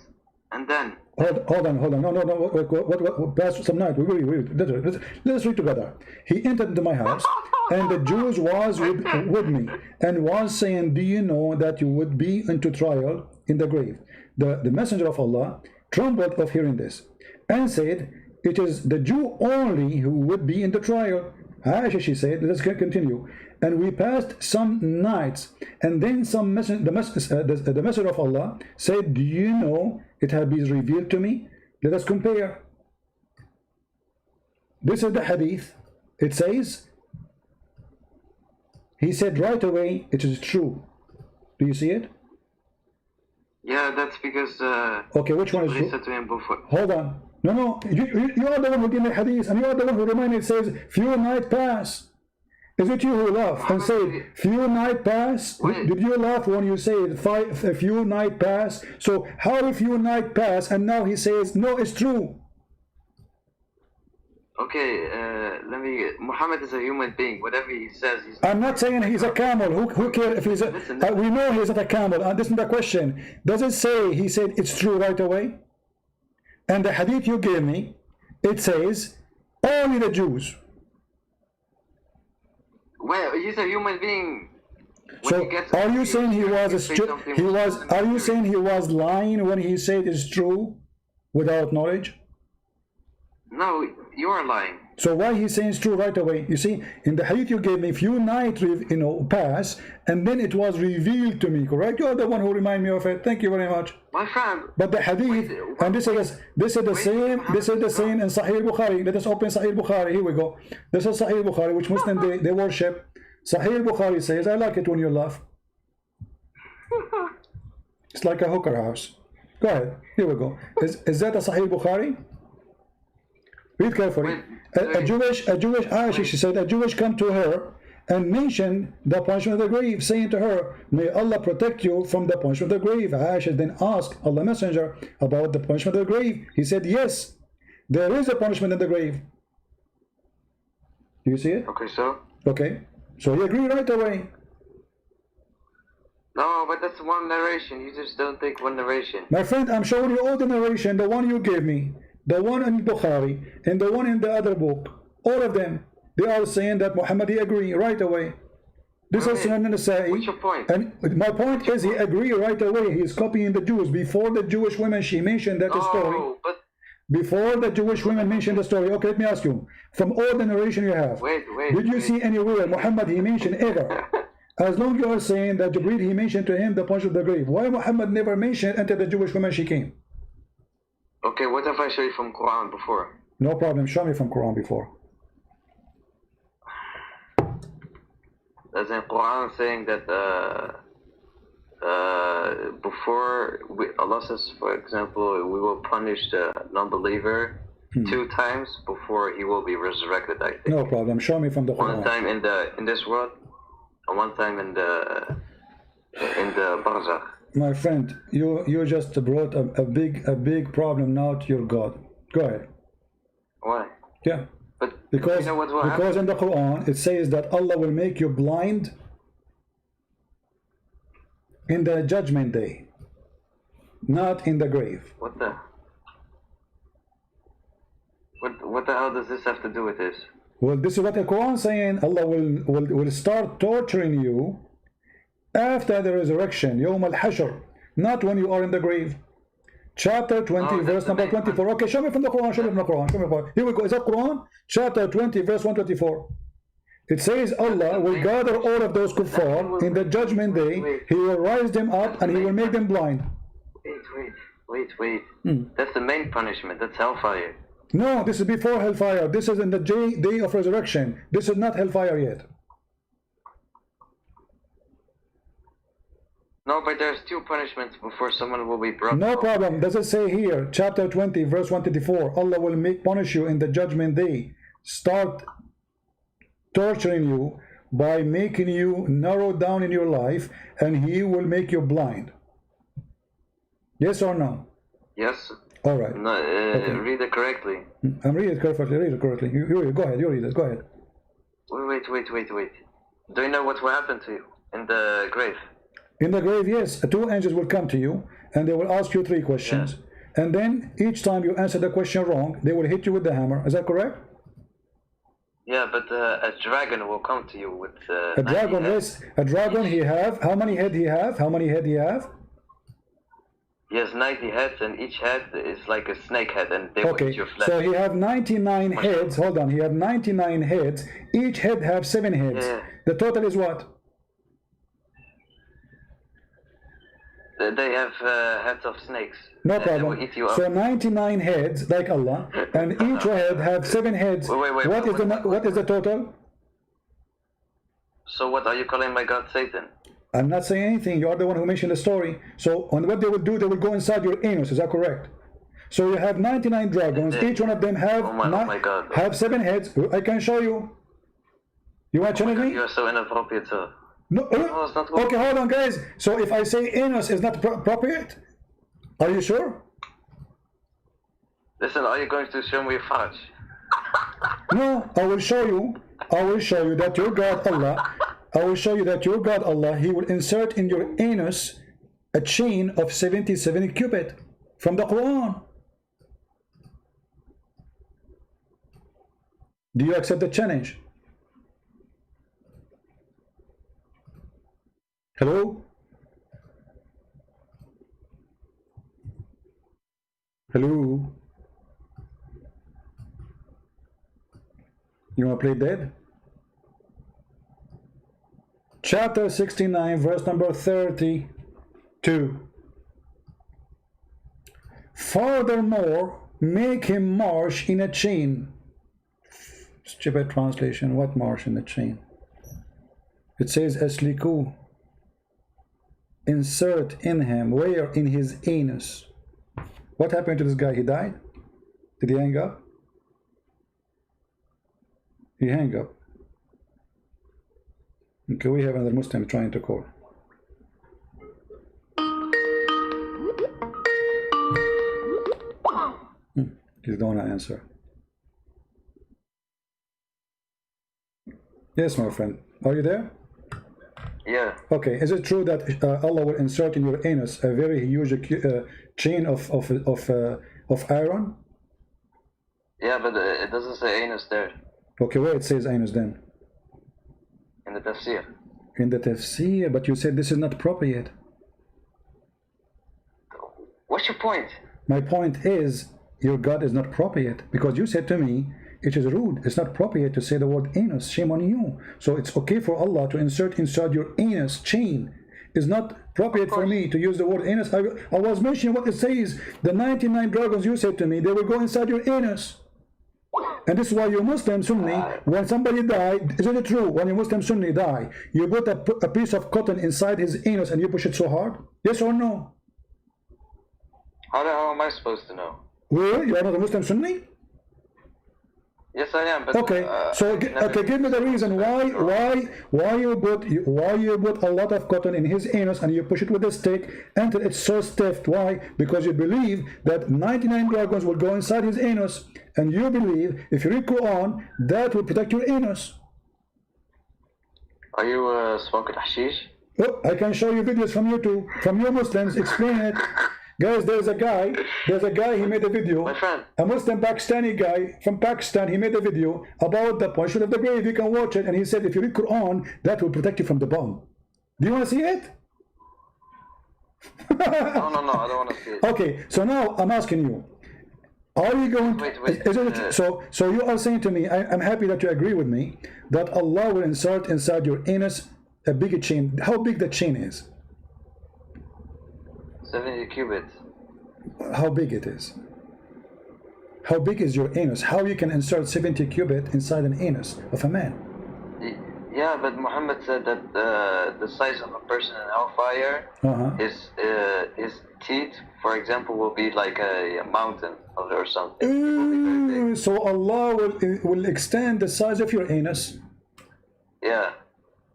And then... Hold on. No. What passed some night? Let's read together. He entered into my house, and the Jews was with me, and was saying, do you know that you would be into trial in the grave? The messenger of Allah trembled of hearing this, and said, it is the Jew only who would be in the trial. Aisha, she said, let's continue. And we passed some nights, and then the messenger of Allah said, do you know it had been revealed to me? Let us compare. This is the hadith. It says, he said right away, it is true. Do you see it? Yeah, that's because okay, which one is true? Said to him before. Hold on. No, you are the one who gave me hadith, and you are the one who reminded me. It says, few nights pass. Is it you who laugh and say, few nights pass? Did you laugh when you say a few nights pass? So how a few nights pass, and now he says, no, it's true. Okay, Muhammad is a human being. Whatever he says, I'm not saying he's a camel. Who cares if he's a... we know he's not a camel. And this is the question. Does it say he said it's true right away? And the hadith you gave me, it says only the Jews. Well, he's a human being. So are you saying he was are you saying he was lying when he said it's true without knowledge? No, you are lying. So why he's saying it's true right away? You see, in the hadith you gave me, few nights pass, and then it was revealed to me, correct? You're the one who reminded me of it. Thank you very much. My friend. But the hadith, and this is the same in Sahih Bukhari. Let us open Sahih Bukhari. Here we go. This is Sahih Bukhari, which Muslims they worship. Sahih Bukhari says, I like it when you laugh. It's like a hooker house. Go ahead. Here we go. Is that a Sahih Bukhari? Read carefully. A Jewish Aisha, she said, a Jewish come to her and mentioned the punishment of the grave, saying to her, may Allah protect you from the punishment of the grave. Aisha then asked Allah Messenger about the punishment of the grave. He said, yes, there is a punishment in the grave. Do you see it? Okay, so? Okay. So he agreed right away. No, but that's one narration. You just don't take one narration. My friend, I'm showing you all the narration, the one you gave me, the one in Bukhari, and the one in the other book. All of them. They are saying that Muhammad, he agreed right away. This is Sunan Nasa'i. What's your point? And my point is he agreed right away. He is copying the Jews. Before the Jewish women, she mentioned that story. But before the Jewish women mentioned the story. Okay, let me ask you. From all the narration you have, did you see anywhere Muhammad he mentioned ever? As long as you are saying that Jibreel he mentioned to him the punishment of the grave, why Muhammad never mentioned until the Jewish woman she came? Okay, what if I show you from Quran before? No problem. Show me from Quran before. As in Quran saying that before Allah says, for example, we will punish the non-believer 2 times before he will be resurrected. I think. No problem. Show me from the Quran. One time in this world, and one time in the barzakh. My friend, you just brought a big problem now to your God. Go ahead. Why? Yeah. But because you know because in the Quran it says that Allah will make you blind in the judgment day, not in the grave. What the hell does this have to do with this? Well, this is what the Quran is saying. Allah will start torturing you after the resurrection, Yawm al-Hashr, not when you are in the grave. Chapter 20, No, verse number 24. Okay, show me from the Quran. Show me from the Quran. Show me from the Quran. Here we go. Is that Quran? Chapter 20, verse 124. It says Allah will gather all of those kuffar in the judgment day. He will rise them up and he will make them blind. Wait. That's the main punishment. That's hellfire. No, this is before hellfire. This is in the day of resurrection. This is not hellfire yet. No, but there's two punishments before someone will be brought. No problem. Does it say here, chapter 20, verse 124, Allah will punish you in the judgment day. Start torturing you by making you narrow down in your life, and He will make you blind. Yes or no? Yes. All right. No, Okay. Read it correctly. I'm reading it correctly. Read it correctly. You go ahead. You read it. Go ahead. Wait. Do you know what will happen to you in the grave? In the grave, yes, two angels will come to you and they will ask you 3 questions. Yeah. And then each time you answer the question wrong, they will hit you with the hammer. Is that correct? Yeah, but a dragon will come to you with A dragon, yes. A dragon he have. How many head he have? How many head he have? He has 90 heads, and each head is like a snake head, and they will Okay, eat your flesh. so he have 99 heads. Hold on, he have 99 heads. Each head have 7 heads. Yeah. The total is what? They have heads of snakes. No and They will problem. eat you up. So 99 heads, like Allah, and each head have 7 heads. Wait, What is the total? So what are you calling my God Satan? I'm not saying anything. You are the one who mentioned the story. So on what they will do, they will go inside your anus. Is that correct? So you have 99 dragons. Each one of them have Oh my God. have 7 heads. I can show you. You want to challenge me? You are so inappropriate, sir. No. No, it's not good. Okay, hold on, guys. So if I say anus is not appropriate, are you sure? Listen, are you going to show me fudge? No, I will show you. I will show you that your God Allah. I will show you that your God Allah, He will insert in your anus a chain of 77 cubits from the Quran. Do you accept the challenge? Hello? Hello? You want to play dead? Chapter 69, verse number 32. Furthermore, make him march in a chain. Stupid translation. What march in a chain? It says asliku. Insert in him. Where? In his anus. What happened to this guy? He died? Did he hang up? He hang up. Okay, we have another Muslim trying to call. He don't want to answer. Yes, my friend. Are you there? Yeah. Okay. Is it true that Allah will insert in your anus a very huge chain of iron? Yeah, but it doesn't say anus there Okay, where it says anus then? in the tafsir. In the tafsir, but you said this is not appropriate. What's your point? My point is, your God is not appropriate, because you said to me, it is rude, it's not appropriate to say the word anus, shame on you. So it's okay for Allah to insert inside your anus chain. It's not appropriate for me to use the word anus. I was mentioning what it says. The 99 dragons you said to me, they will go inside your anus. And this is why you Muslim Sunni, when somebody died, isn't it true? When you Muslim Sunni die, you put a piece of cotton inside his anus and you push it so hard? Yes or no? How am I supposed to know? Well, you are not a Muslim Sunni? Yes, I am. But Okay, so okay, give me the reason why you put a lot of cotton in his anus and you push it with a stick until it's so stiff. Why? Because you believe that 99 dragons will go inside his anus, and you believe if you read Quran that will protect your anus. Are you smoking hashish? Oh, I can show you videos from YouTube, from your Muslims, explain it. Guys, there's a guy, he made a video, My friend. a Muslim Pakistani guy from Pakistan, he made a video about the punishment of the grave. You can watch it, and he said if you read Quran, that will protect you from the bomb. Do you want to see it? No, I don't want to see it. Okay, so now I'm asking you, are you going to, so you are saying to me, I'm happy that you agree with me, that Allah will insert inside your anus a big chain. How big the chain is? 70 cubits. How big it is? How big is your anus? How you can insert 70 cubit inside an anus of a man? Yeah, but Muhammad said that the size of a person in hellfire, his teeth, for example, will be like a mountain or something. So Allah will extend the size of your anus. Yeah.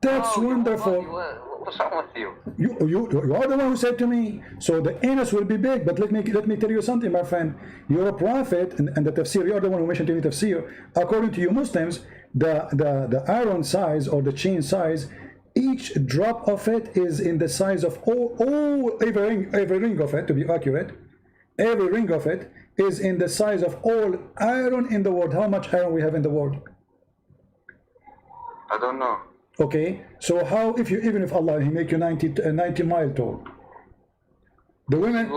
That's wonderful. What's wrong with you? You are the one who said to me, so the anus will be big. But let me tell you something, my friend. You're a prophet, and the tafsir, you're the one who mentioned to me tafsir. According to you Muslims, the iron size or the chain size, each drop of it is in the size of every ring of it, to be accurate. Every ring of it is in the size of all iron in the world. How much iron we have in the world? I don't know. Okay, so how even if Allah He make you 90 mile tall, the women,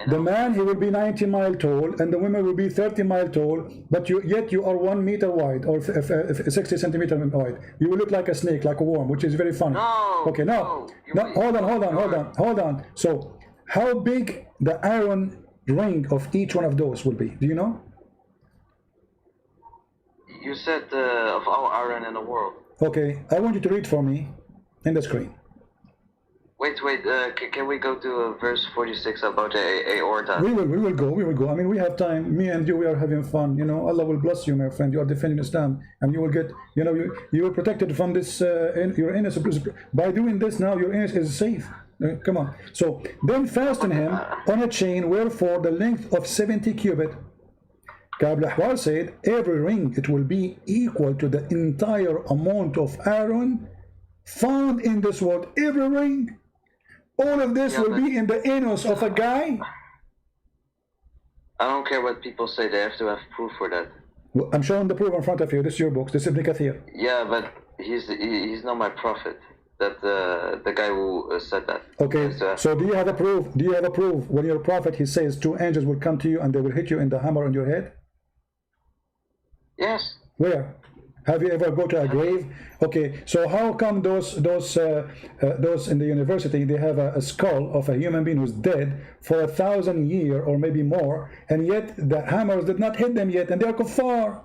the man he will be 90 mile tall, and the women will be 30 mile tall, but yet you are 1 meter wide or 60 centimeter wide. You will look like a snake, like a worm, which is very funny. No, okay, now hold on. So how big the iron ring of each one of those will be? Do you know? You said of all iron in the world. Okay, I want you to read for me in the screen. Wait, can we go to verse 46 about aorta? We will go. I mean, we have time. Me and you, we are having fun. You know, Allah will bless you, my friend. You are defending Islam, and you will get, you know, you are protected from this, your anus. By doing this now, your anus is safe. Come on. So, then fasten him on a chain, wherefore the length of 70 cubit. Ka'b al-Ahbar said, every ring, it will be equal to the entire amount of iron found in this world. Every ring. All of this will be in the anus of a guy. I don't care what people say. They have to have proof for that. Well, I'm showing the proof in front of you. This is your books. This is Ibn Kathir. Yeah, but he's not my prophet. That the guy who said that. Okay. So do you have a proof? Do you have a proof when your prophet he says 2 angels will come to you and they will hit you in the hammer on your head? Yes. Where? Have you ever go to a grave? Okay, so how come those in the university they have a skull of a human being who's dead for 1,000 years or maybe more, and yet the hammers did not hit them yet, and they are kuffar?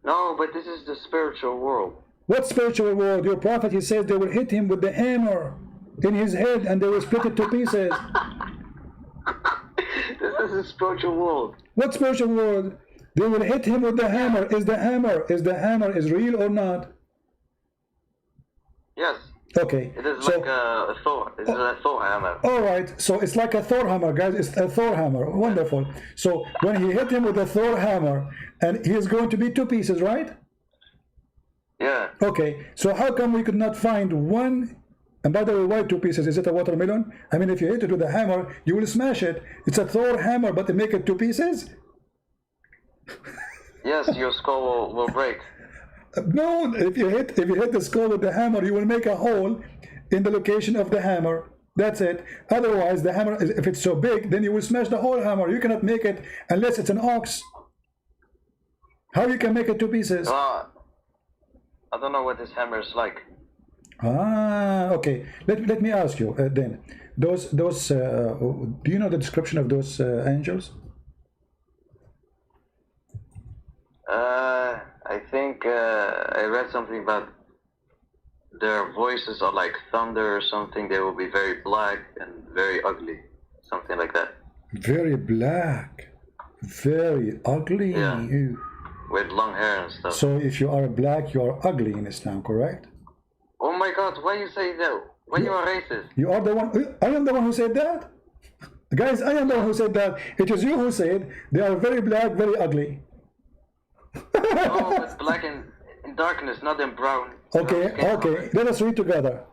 No, but this is the spiritual world. What spiritual world? Your prophet he says they will hit him with the hammer in his head and they will split it to pieces. This is the spiritual world. What spiritual world? They will hit him with the hammer. Is the hammer is real or not? Yes. Okay. It is like a Thor. It is a Thor hammer. All right. So it's like a Thor hammer, guys. It's a Thor hammer. Wonderful. So when he hit him with a Thor hammer, and he is going to be 2 pieces, right? Yeah. Okay. So how come we could not find one? And by the way, why 2 pieces? Is it a watermelon? I mean, if you hit it with a hammer, you will smash it. It's a Thor hammer, but they make it 2 pieces. Yes, your skull will break. No, if you hit the skull with the hammer, you will make a hole in the location of the hammer. That's it. Otherwise, the hammer, if it's so big, then you will smash the whole hammer. You cannot make it unless it's an ox. How you can make it 2 pieces? I don't know what this hammer is like. Okay. Let me ask you then. Those do you know the description of those angels? I think I read something about their voices are like thunder or something. They will be very black and very ugly, something like that. Very black, very ugly. Yeah. With long hair and stuff. So if you are black, you are ugly in Islam, correct? Oh my God! Why you say that? Why you are racist? You are the one. I am the one who said that. Guys, I am the one who said that. It is you who said they are very black, very ugly. No, it's black and in darkness, not in brown. Okay. Let us read together.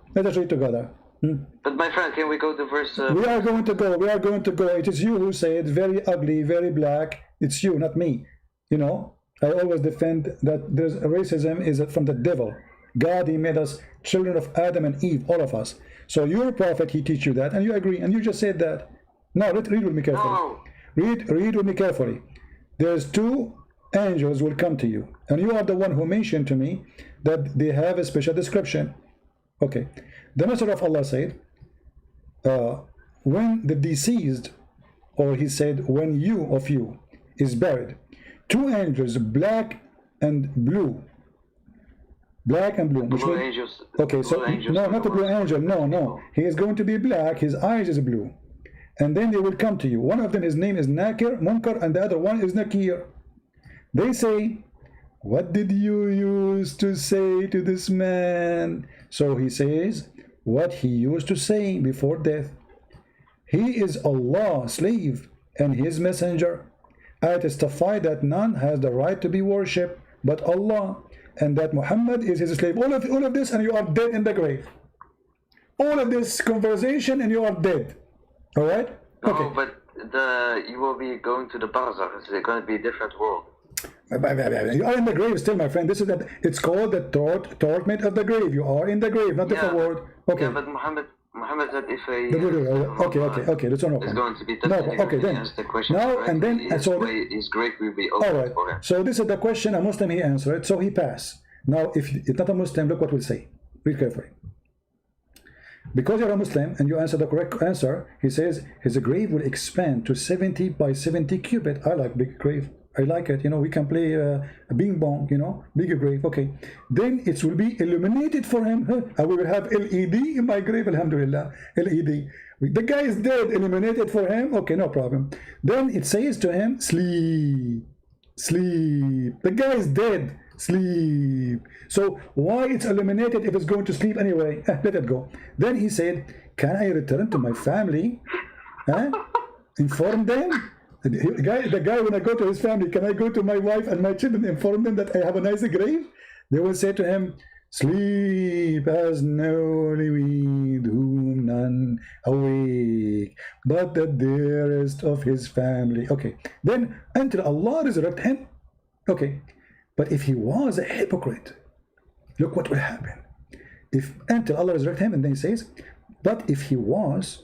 But my friend, can we go to verse? We are going to go. It is you who said very ugly, very black. It's you, not me. You know, I always defend that racism is from the devil. God, he made us children of Adam and Eve, all of us. So your prophet, he teach you that, and you agree, and you just said that. Now, read with me carefully. No. Read with me carefully. There's two angels will come to you, and you are the one who mentioned to me that they have a special description. Okay. The Messenger of Allah said, when the deceased, or he said, when you is buried, two angels, black and blue. Black and blue. Blue angels. Okay, so no, not the blue angel. No. He is going to be black. His eyes is blue, and then they will come to you. One of them, his name is Nakir, Munkar, and the other one is Nakir. They say, "What did you use to say to this man?" So he says, what he used to say before death. He is Allah's slave and his messenger. I testify that none has the right to be worshipped but Allah, and that Muhammad is his slave. All of this, and you are dead in the grave. All of this conversation, and you are dead. All right? Okay. No, but you will be going to the barzakh. It's going to be a different world. You are in the grave still, my friend. This is that. It's called the torment of the grave. You are in the grave, not different word. Okay. Yeah, but Muhammad said if okay. That's no it's going to be okay, then the question now and then his grave will be open. All right. For him. So this is the question. A Muslim, he answered, so he passed. Now, if it's not a Muslim, look what we'll say. Read carefully. Because you're a Muslim and you answer the correct answer, he says his grave will expand to 70 by 70 cubit. I like big grave. I like it. You know, we can play a bing bong, you know, bigger grave. Okay. Then it will be illuminated for him. I will have LED in my grave. Alhamdulillah. LED. The guy is dead. Illuminated for him. Okay, no problem. Then it says to him, sleep. Sleep. The guy is dead. Sleep. So why it's illuminated if it's going to sleep anyway? Let it go. Then he said, can I return to my family? Inform them. The guy, when I go to his family, can I go to my wife and my children, inform them that I have a nice grave? They will say to him, sleep as no with whom none awake, but the dearest of his family. Okay, then until Allah resurrect him. Okay, but if he was a hypocrite, look what will happen. If until Allah resurrect him, and then he says, but if he was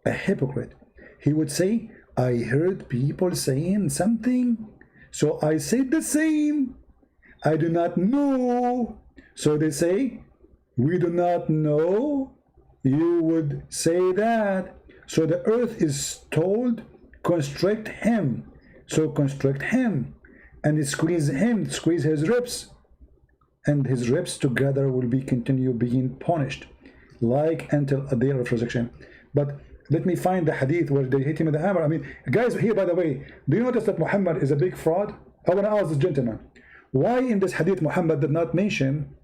a hypocrite, he would say, I heard people saying something, so I said the same. I do not know. So they say, we do not know. You would say that. So the earth is told, constrict him. So constrict him. And squeeze him, squeeze his ribs. And his ribs together will be continue being punished, like until a day of resurrection. But let me find the hadith where they hit him with the hammer. I mean, guys, here, by the way, do you notice that Muhammad is a big fraud? I want to ask this gentleman, why in this hadith Muhammad did not mention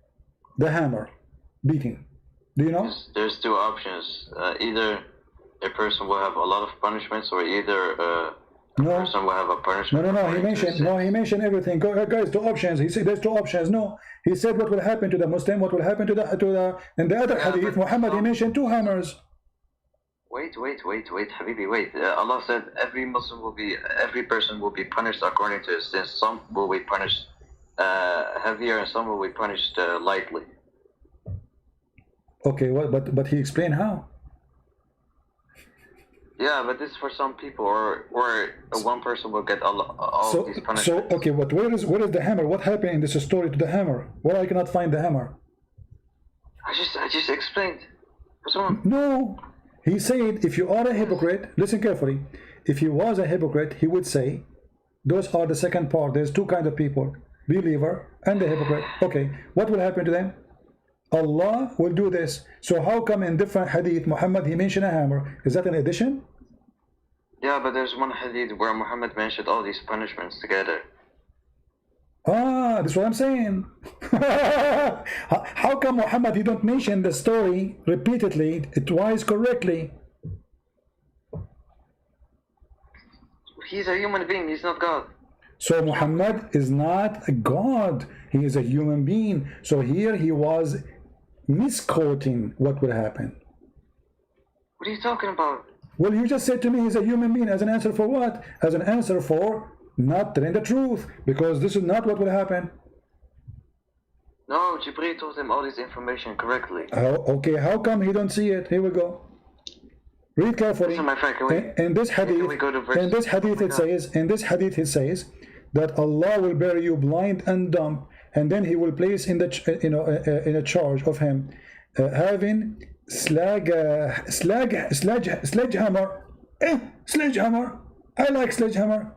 the hammer beating? Do you know? There's two options. Either a person will have a lot of punishments, or either a person will have a punishment. No. He mentioned everything. Guys, two options. He said there's two options. No, he said what will happen to the Muslim, what will happen to the in the other hadith. Muhammad, he mentioned two hammers. Wait, Habibi, wait. Allah said every person will be punished according to his sins. Some will be punished heavier, and some will be punished lightly. Okay, well, but he explained how. Yeah, but this is for some people, or one person will get all these punishments. So okay, but where is the hammer? What happened in this story to the hammer? Where I cannot find the hammer? I just explained. What's wrong? No. He said, if you are a hypocrite, listen carefully. If he was a hypocrite, he would say, those are the second part. There's two kinds of people, believer and the hypocrite. Okay, what will happen to them? Allah will do this. So how come in different hadith, Muhammad, he mentioned a hammer? Is that an addition? Yeah, but there's one hadith where Muhammad mentioned all these punishments together. Ah, that's what I'm saying. How come Muhammad, he don't mention the story repeatedly, twice correctly? He's a human being, he's not God. So Muhammad is not a God, he is a human being. So here he was misquoting what will happen. What are you talking about? Well, you just said to me he's a human being. As an answer for what? As an answer for not telling the truth, because this is not what will happen. No, Jibreel told him all this information correctly. Okay, how come he don't see it? Here we go. Read carefully. Listen, my friend, In this hadith, in this hadith it says that Allah will bury you blind and dumb, and then He will place in the in a charge of him having sledgehammer. Sledgehammer. I like sledgehammer.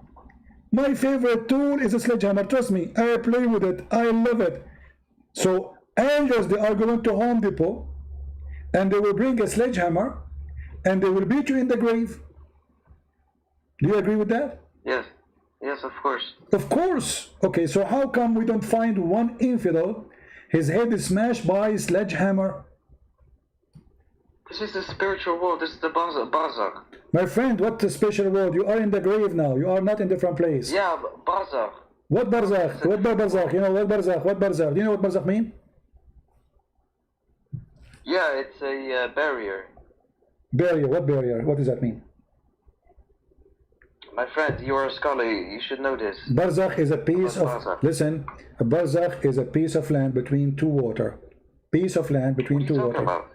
My favorite tool is a sledgehammer. Trust me, I play with it. I love it. So angels, they are going to Home Depot, and they will bring a sledgehammer, and they will beat you in the grave. Do you agree with that? Yes. Yes, of course. Of course. Okay, so how come we don't find one infidel, his head is smashed by a sledgehammer? This is the spiritual world. This is the barzakh. My friend, what the special world? You are in the grave now. You are not in different place. Yeah, barzakh. What barzakh? What barzakh? You know what barzakh? What barzakh? Do you know what barzakh mean? Yeah, it's a barrier. Barrier. What barrier? What does that mean? My friend, you are a scholar. You should know this. Barzakh is a piece of... Listen, a barzakh is a piece of land between two water. Piece of land between two water. About?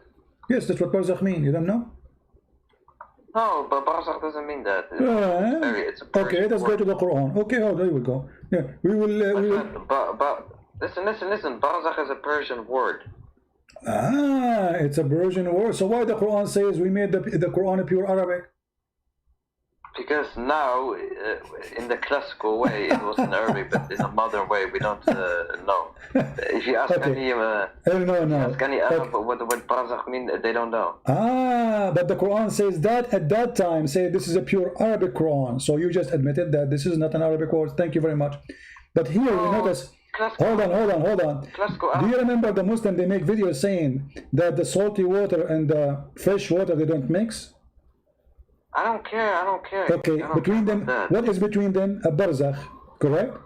Yes, that's what barzakh mean. You don't know? No, but barzakh doesn't mean that. It's a okay, let's go to the Quran. Okay, oh, there we go. Yeah, we will... Listen. Barzakh is a Persian word. Ah, it's a Persian word. So why the Quran says we made the Quran pure Arabic? Because now, in the classical way, it was in Arabic, but in a modern way, we don't know. If you ask any Arab what barzakh mean, they don't know. Ah, but the Quran says that at that time, say this is a pure Arabic Quran. So you just admitted that this is not an Arabic word. Thank you very much. But here we notice. Hold on. Do you remember the Muslim, they make videos saying that the salty water and the fresh water, they don't mix? I don't care. Okay, between them, what is between them? A barzakh, correct?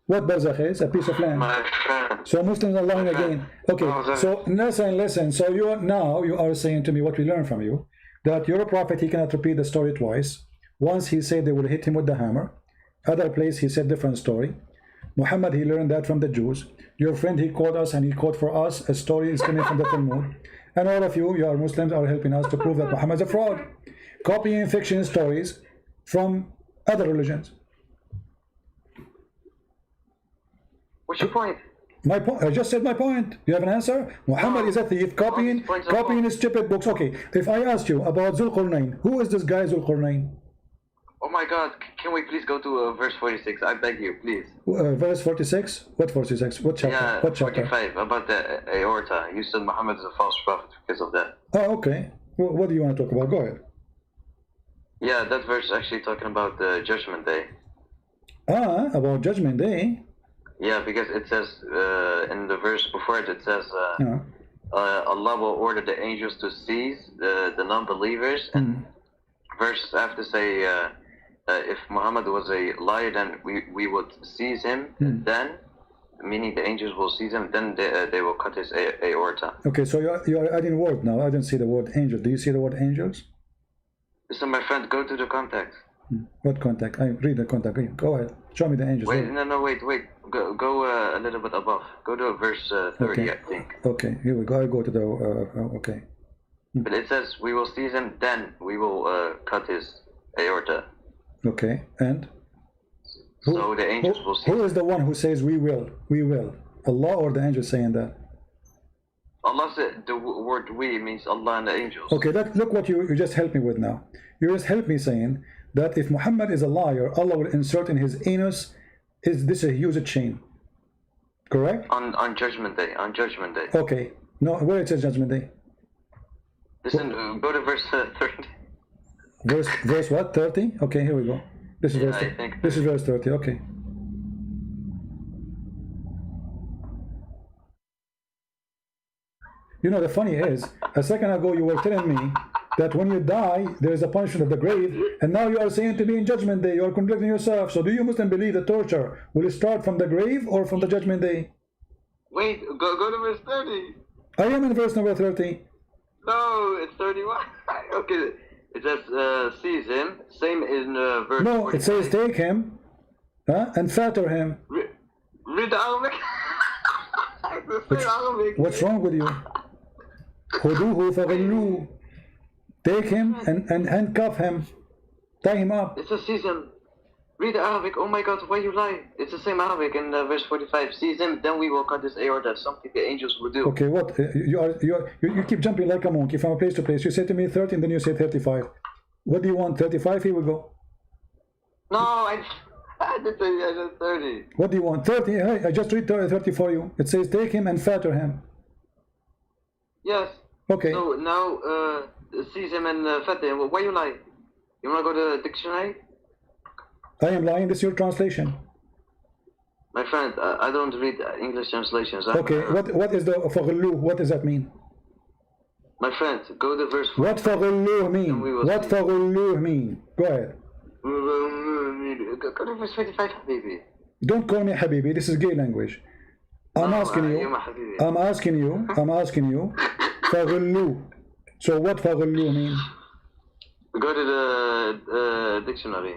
What barzakh is? A piece of land. My friend. So Muslims are lying again. Okay, so listen. So you are saying to me what we learned from you, that you're a prophet, he cannot repeat the story twice. Once he said they will hit him with the hammer. Other place he said different story. Muhammad, he learned that from the Jews. Your friend, he called us and he quote for us a story is coming from the Talmud. And all of you are Muslims, are helping us to prove that Muhammad is a fraud. Copying fiction stories from other religions. What's your point? My point. I just said my point. You have an answer? Muhammad is a thief, copying stupid books. Okay, if I asked you about Zulqarnain, who is this guy Zulqarnain? Oh my God, can we please go to verse 46? I beg you, please. Verse 46? What 46? What chapter? Yeah, what chapter? 45, about the aorta. You said Muhammad is a false prophet because of that. Oh, okay. What do you want to talk about? Go ahead. Yeah, that verse is actually talking about the Judgment Day. Ah, about Judgment Day? Yeah, because it says, in the verse before it, says, Allah will order the angels to seize the non-believers, and verses after say, if Muhammad was a liar, then we would seize him, then, meaning the angels will seize him, then they will cut his aorta. Okay, so you are adding word now. I didn't see the word angel. Do you see the word angels? Listen, my friend, go to the context. What context? I read the context. Go ahead. Show me the angels. Wait. Go a little bit above. Go to verse 30, okay. I think. Okay, here we go. I go to the, okay. But it says, we will seize him, then we will cut his aorta. Okay, and? So the angels will seize him. Who is the one who says we will? We will. Allah or the angels saying that? Allah said the word we means Allah and the angels. Okay, look what you just helped me with now. You just helped me saying that if Muhammad is a liar, Allah will insert in his anus, is this a huge chain? Correct? On Judgment Day. On Judgment Day. Okay. No, where it says Judgment Day? Listen, go to verse 30. Verse what? 30? Okay, here we go. This is this is verse 30. Okay. You know, the funny is, a second ago you were telling me that when you die, there is a punishment of the grave, and now you are saying to me in Judgment Day, you are contradicting yourself. So do you Muslim believe the torture will start from the grave or from the Judgment Day? Wait, go to verse 30. I am in verse number 30. No, it's 31. Okay, it says, seize him. Same in verse No, 45. it says take him and fatter him. Read the Arabic. What's wrong with you? خذوه فغلوه. Take him and handcuff him. Tie him up. It's a season. Read Arabic. Oh my God, why you lie? It's the same Arabic in verse 45. Seize him, then we will cut his aorta. Something the angels will do. Okay, what? You keep jumping like a monkey from place to place. You say to me 30, and then you say 35. What do you want? 35? Here we go. No, I did 30. What do you want? 30? Hey, I just read 30 for you. It says take him and fatter him. Yes. Okay. So now, seize him and fatter him. Why you lie? You want to go to the dictionary? I am lying. This is your translation. My friend, I don't read English translations. Okay. What is the فغلوه? What does that mean? My friend, go to verse 4. What فغلوه mean? What فغلوه mean? Go ahead. Go to verse 45, Habibi. Don't call me Habibi. This is gay language. I'm asking you. فغلوه. So what فغلوه mean? Go to the dictionary.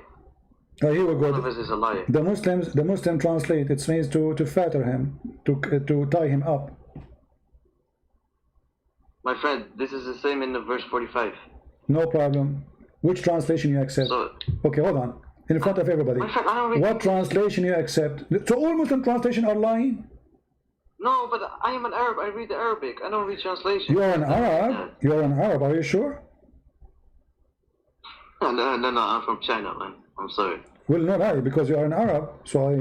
Oh, here we go. One of us is a liar. The Muslim translate. It means to fatter him, to tie him up. My friend, this is the same in the verse 45. No problem. Which translation you accept? So, Okay, hold on. In front of everybody. my friend, I don't read What translation you accept? So all Muslim translation are lying? No, but I am an Arab. I read the Arabic. I don't read translation. You are an Arab? You are an Arab, are you sure? No, I'm from China, man. I'm sorry. Well, not I, because you are an Arab. So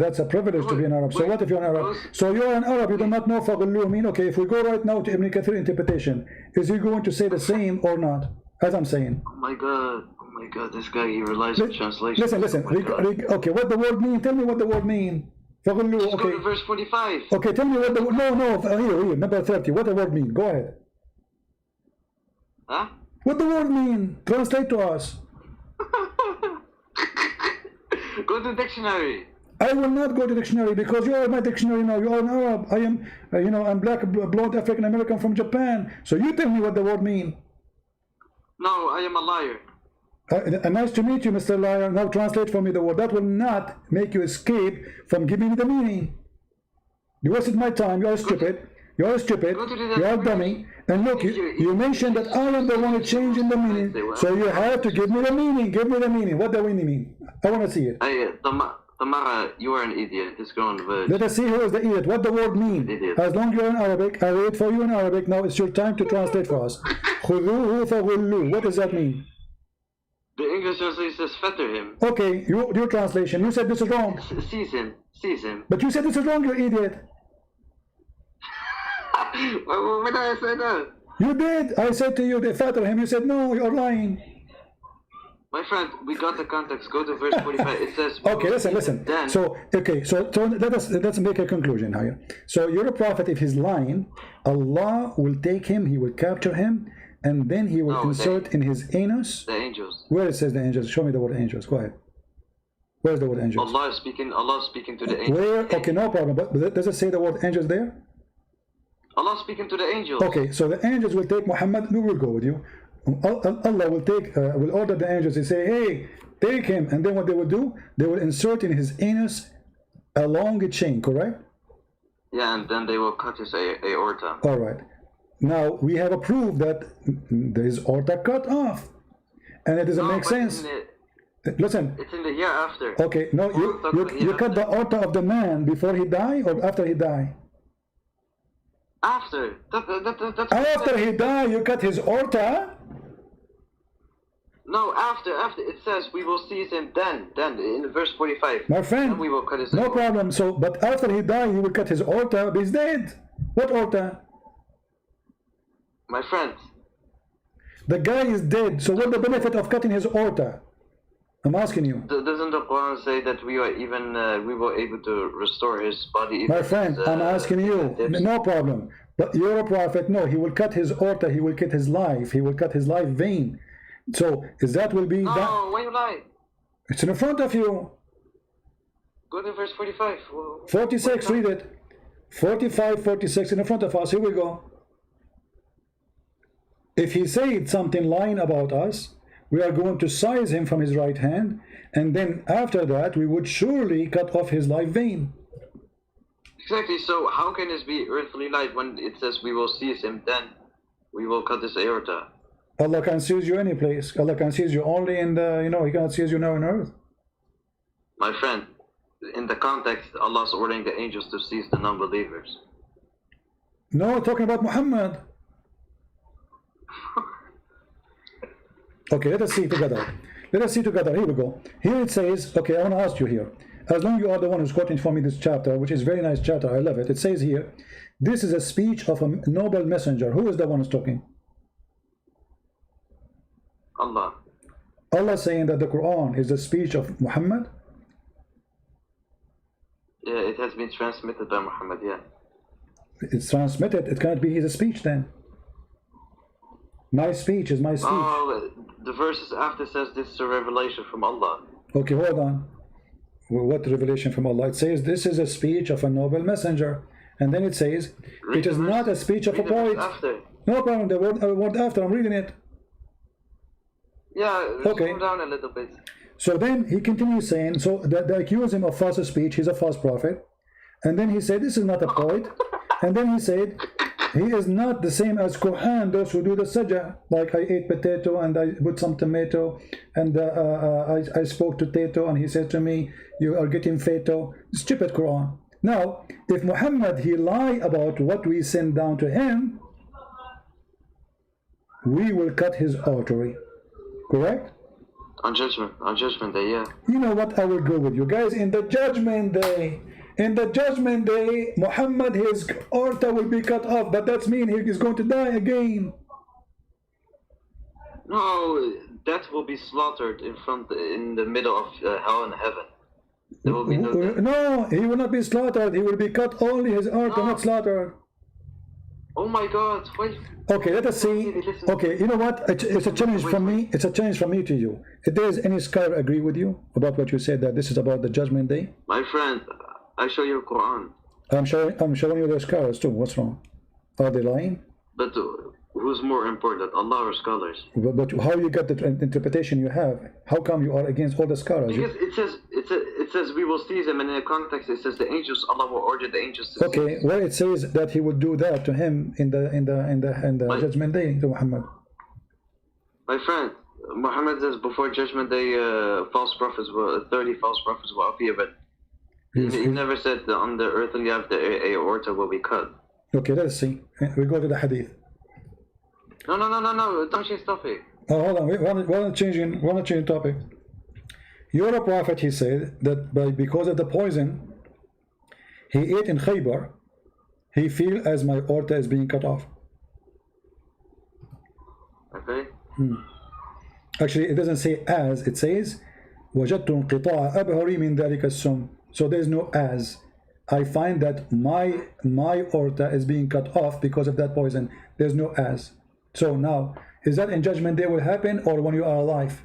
that's a privilege to be an Arab. So what if you're an Arab? So you're an Arab, you do not know فغلوه mean. Okay, if we go right now to Ibn Kathir interpretation, is he going to say the same or not? As I'm saying. Oh my God, this guy, he relies on translation. Listen. Oh Okay, what the word mean? Tell me what the word mean. فغلوه. Just go Okay. to verse 45. Okay, tell me what the here, number 30. What the word mean? Go ahead. Huh? What the word mean? Translate to us. Go to the dictionary. I will not go to dictionary because you are my dictionary now. You are an Arab. I am, I'm black, blonde, African American from Japan. So you tell me what the word mean. No, I am a liar. Nice to meet you, Mr. Liar. Now translate for me the word. That will not make you escape from giving me the meaning. You wasted my time. You are stupid. You are stupid. You are dummy. And look, you mentioned that I am the one changing the meaning. So you have to give me the meaning. Give me the meaning. What the meaning mean? I want to see it. Hey, Tamara, you are an idiot. Just go on the verse. Let us see who is the idiot. What the word mean? Idiot. As long as you're in Arabic, I wait for you in Arabic. Now it's your time to translate for us. خذوه فغلوه. What does that mean? The English translation says fetter him. Okay, your translation. You said this is wrong. Seize him. But you said this is wrong, you idiot. When did I say that? You did. I said to you, they fatter him. You said, no, you're lying. My friend, we got the context. Go to verse 45. It says. Okay, listen. Then, So let's make a conclusion here. So you're a prophet. If he's lying, Allah will take him. He will capture him, and then he will insert in his anus. The angels. Where it says the angels? Show me the word angels. Go ahead. Where's the word angels? Allah is speaking to the angels. Where? Okay, no problem. But does it say the word angels there? Allah speaking to the angels. Okay, so the angels will take Muhammad. We will go with you. Allah will order the angels. They say, hey, take him. And then what they will do? They will insert in his anus a long chain, correct? Yeah, and then they will cut his aorta. All right. Now, we have a proof that there is aorta cut off. And it doesn't make sense. Listen. It's in the year after. Okay, no, you cut the aorta of the man before he die or after he die? After. That's after he died, you cut his aorta? No, after. It says we will seize him then in verse 45. My friend, then we will cut his no aorta. problem. So, but after he died, he will cut his aorta, but he's dead. What aorta? My friend. The guy is dead. So what's the benefit of cutting his aorta? I'm asking you. Doesn't the Quran say that we were able to restore his body? My friend, I'm asking you. No problem. But you're a prophet. No, he will cut his aorta. He will cut his life. He will cut his life vein. So is that will be? No, that? why you lie? It's in front of you. Go to verse 45. 46. Read it. 45, 46 in front of us. Here we go. If he said something lying about us, we are going to seize him from his right hand, and then after that we would surely cut off his life vein. Exactly. So how can this be earthly light when it says we will seize him, then we will cut his aorta? Allah can seize you any place. Allah can seize you only in the, you know, He cannot seize you now on earth. My friend, in the context, Allah's ordering the angels to seize the non-believers. No, talking about Muhammad. Okay, let us see together. Let us see together. Here we go. Here it says, okay, I want to ask you here. As long as you are the one who's quoting for me this chapter, which is a very nice chapter, I love it. It says here, this is a speech of a noble messenger. Who is the one who's talking? Allah. Allah saying that the Quran is the speech of Muhammad? Yeah, it has been transmitted by Muhammad, yeah. It's transmitted. It cannot be his speech then. My speech is my speech. Oh, the verses after says this is a revelation from Allah. Okay, hold on. What revelation from Allah? It says this is a speech of a noble messenger. And then it says, it is not a speech of a poet. No problem, the word after, I'm reading it. Yeah, okay. Slow down a little bit. So then he continues saying, so they accuse him of false speech, he's a false prophet. And then he said, this is not a poet. And then he said, he is not the same as Quran, those who do the sajah. Like I ate potato and I put some tomato and I spoke to Tato and he said to me, you are getting fato. Stupid Quran. Now, if Muhammad, he lie about what we send down to him, we will cut his artery. Correct? On judgment day, yeah. You know what? I will go with you guys in the judgment day. In the judgment day, Muhammad, his aorta will be cut off, but that means he is going to die again. No, death will be slaughtered in the middle of hell and heaven. There will be no death. No, he will not be slaughtered. He will be cut only his aorta, not slaughtered. Oh my God! Wait. Okay, let us see. Okay, you know what? It's a challenge from me. It's a challenge from me to you. If there is any scholar agree with you about what you said, that this is about the judgment day, my friend, I show you Quran. I'm showing you the scholars too. What's wrong? Are they lying? But who's more important, Allah or scholars? But how you get the interpretation you have? How come you are against all the scholars? Because it says we will seize him, and in the context it says the angels, Allah will order the angels to okay, seize. well, it says that he would do that to him in the judgment day to Muhammad. My friend, Muhammad says before judgment day, 30 false prophets will appear, but he never said that on the earthly life the aorta will be cut. Okay, let's see. We go to the hadith. No, don't change topic. Oh, hold on, we want to change topic. You're a prophet, he said, that because of the poison he ate in Khaybar, he feel as my aorta is being cut off. Okay. Actually, it doesn't say as, it says وجدت انقطاع أبهري من ذلك السم. So there's no as. I find that my aorta is being cut off because of that poison. There's no as. So now, is that in judgment day will happen or when you are alive?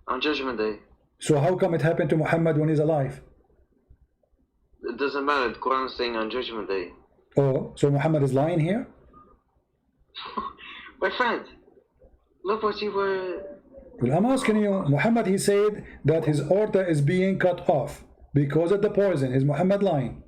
On judgment day. So how come it happened to Muhammad when he's alive? It doesn't matter. The Quran is saying on judgment day. Oh, so Muhammad is lying here? My friend, look what you were... Well, I'm asking you, Muhammad, he said that his aorta is being cut off because of the poison. Is Muhammad lying?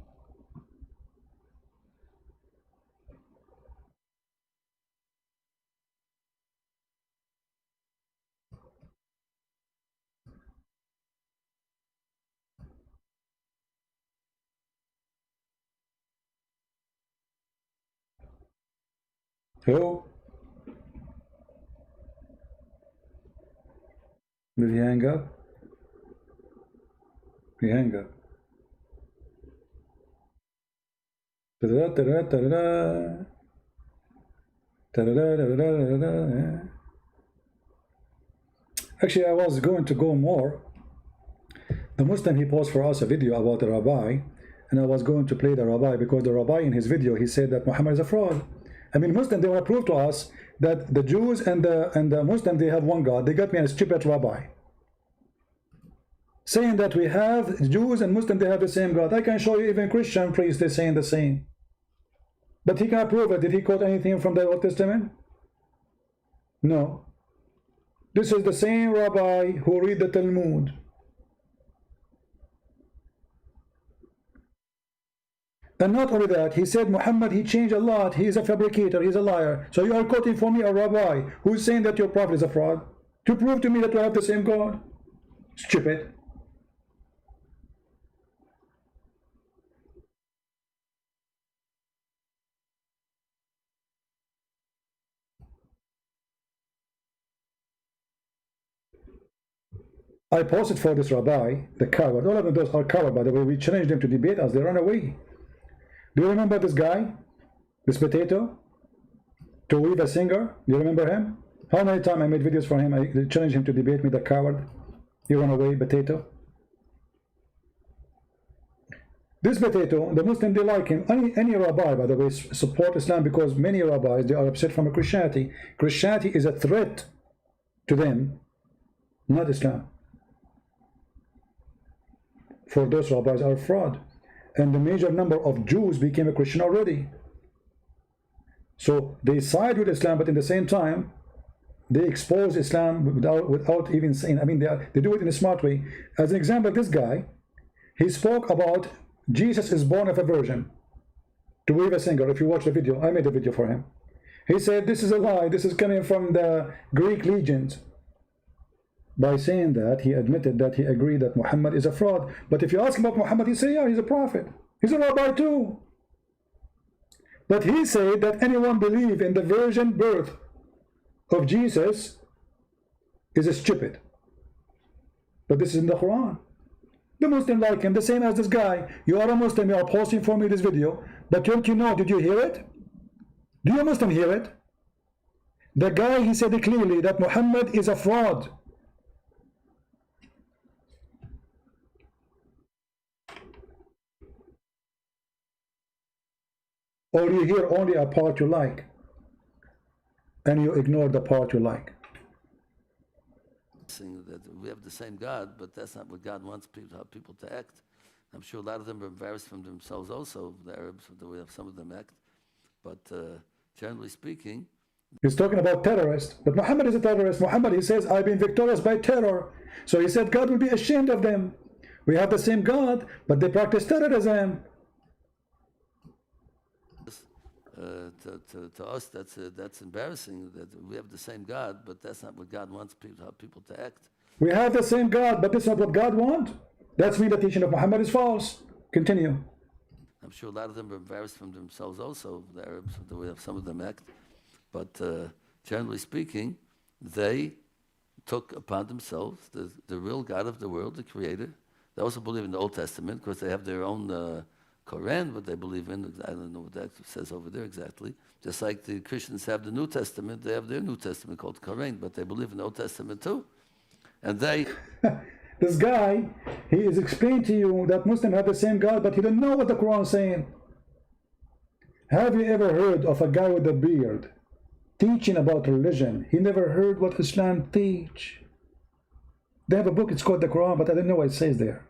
Who? Did he hang up? He hang up. Actually, I was going to go more. The Muslim, he posed for us a video about the rabbi, and I was going to play the rabbi because the rabbi in his video, he said that Muhammad is a fraud. I mean, Muslim, they want to prove to us that the Jews and the Muslims, they have one God. They got me a stupid rabbi saying that we have Jews and Muslims, they have the same God. I can show you even Christian priests, they're saying the same. But he can't prove it. Did he quote anything from the Old Testament? No. This is the same rabbi who read the Talmud. And not only that, he said Muhammad, he changed a lot, he is a fabricator, he is a liar. So you are quoting for me a rabbi who's saying that your prophet is a fraud to prove to me that we have the same God? Stupid. I posted for this rabbi, the coward. All of them, those are coward, by the way. We challenged them to debate us. They run away. Do you remember this guy? This potato? To weave a singer? Do you remember him? How many times I made videos for him? I challenged him to debate me, the coward. He ran away, potato. This potato, the Muslim, they like him. Any rabbi, by the way, support Islam because many rabbis, they are upset from Christianity. Christianity is a threat to them, not Islam. For those rabbis are fraud. And the major number of Jews became a Christian already. So they side with Islam, but in the same time, they expose Islam without even saying, I mean, they do it in a smart way. As an example, this guy, he spoke about Jesus is born of a virgin. To weave a singer, if you watch the video, I made a video for him. He said, this is a lie, this is coming from the Greek legends. By saying that, he admitted that he agreed that Muhammad is a fraud. But if you ask him about Muhammad, he say, yeah, he's a prophet. He's a rabbi too. But he said that anyone believe in the virgin birth of Jesus is a stupid. But this is in the Quran. The Muslim like him, the same as this guy. You are a Muslim, you are posting for me this video. But don't you know, did you hear it? Do you Muslim hear it? The guy, he said clearly that Muhammad is a fraud. Or you hear only a part you like, and you ignore the part you like. That we have the same God, but that's not what God wants people to act. I'm sure a lot of them are embarrassed from themselves also, the Arabs, the way some of them act. But generally speaking... He's talking about terrorists, but Muhammad is a terrorist. Muhammad, he says, I've been victorious by terror. So he said God will be ashamed of them. We have the same God, but they practice terrorism. To us, that's embarrassing that we have the same God, but that's not what God wants people to act. We have the same God, but that's not what God wants. That's mean the teaching of Muhammad is false. Continue. I'm sure a lot of them are embarrassed from themselves also, the Arabs, the way some of them act. But generally speaking, they took upon themselves the real God of the world, the Creator. They also believe in the Old Testament because they have their own Quran, what they believe in. I don't know what that says over there exactly. Just like the Christians have the New Testament, they have their New Testament called Quran, but they believe in the Old Testament too. And they... This guy, he is explaining to you that Muslims have the same God, but he don't know what the Quran is saying. Have you ever heard of a guy with a beard teaching about religion? He never heard what Islam teach. They have a book, it's called the Quran, but I don't know what it says there.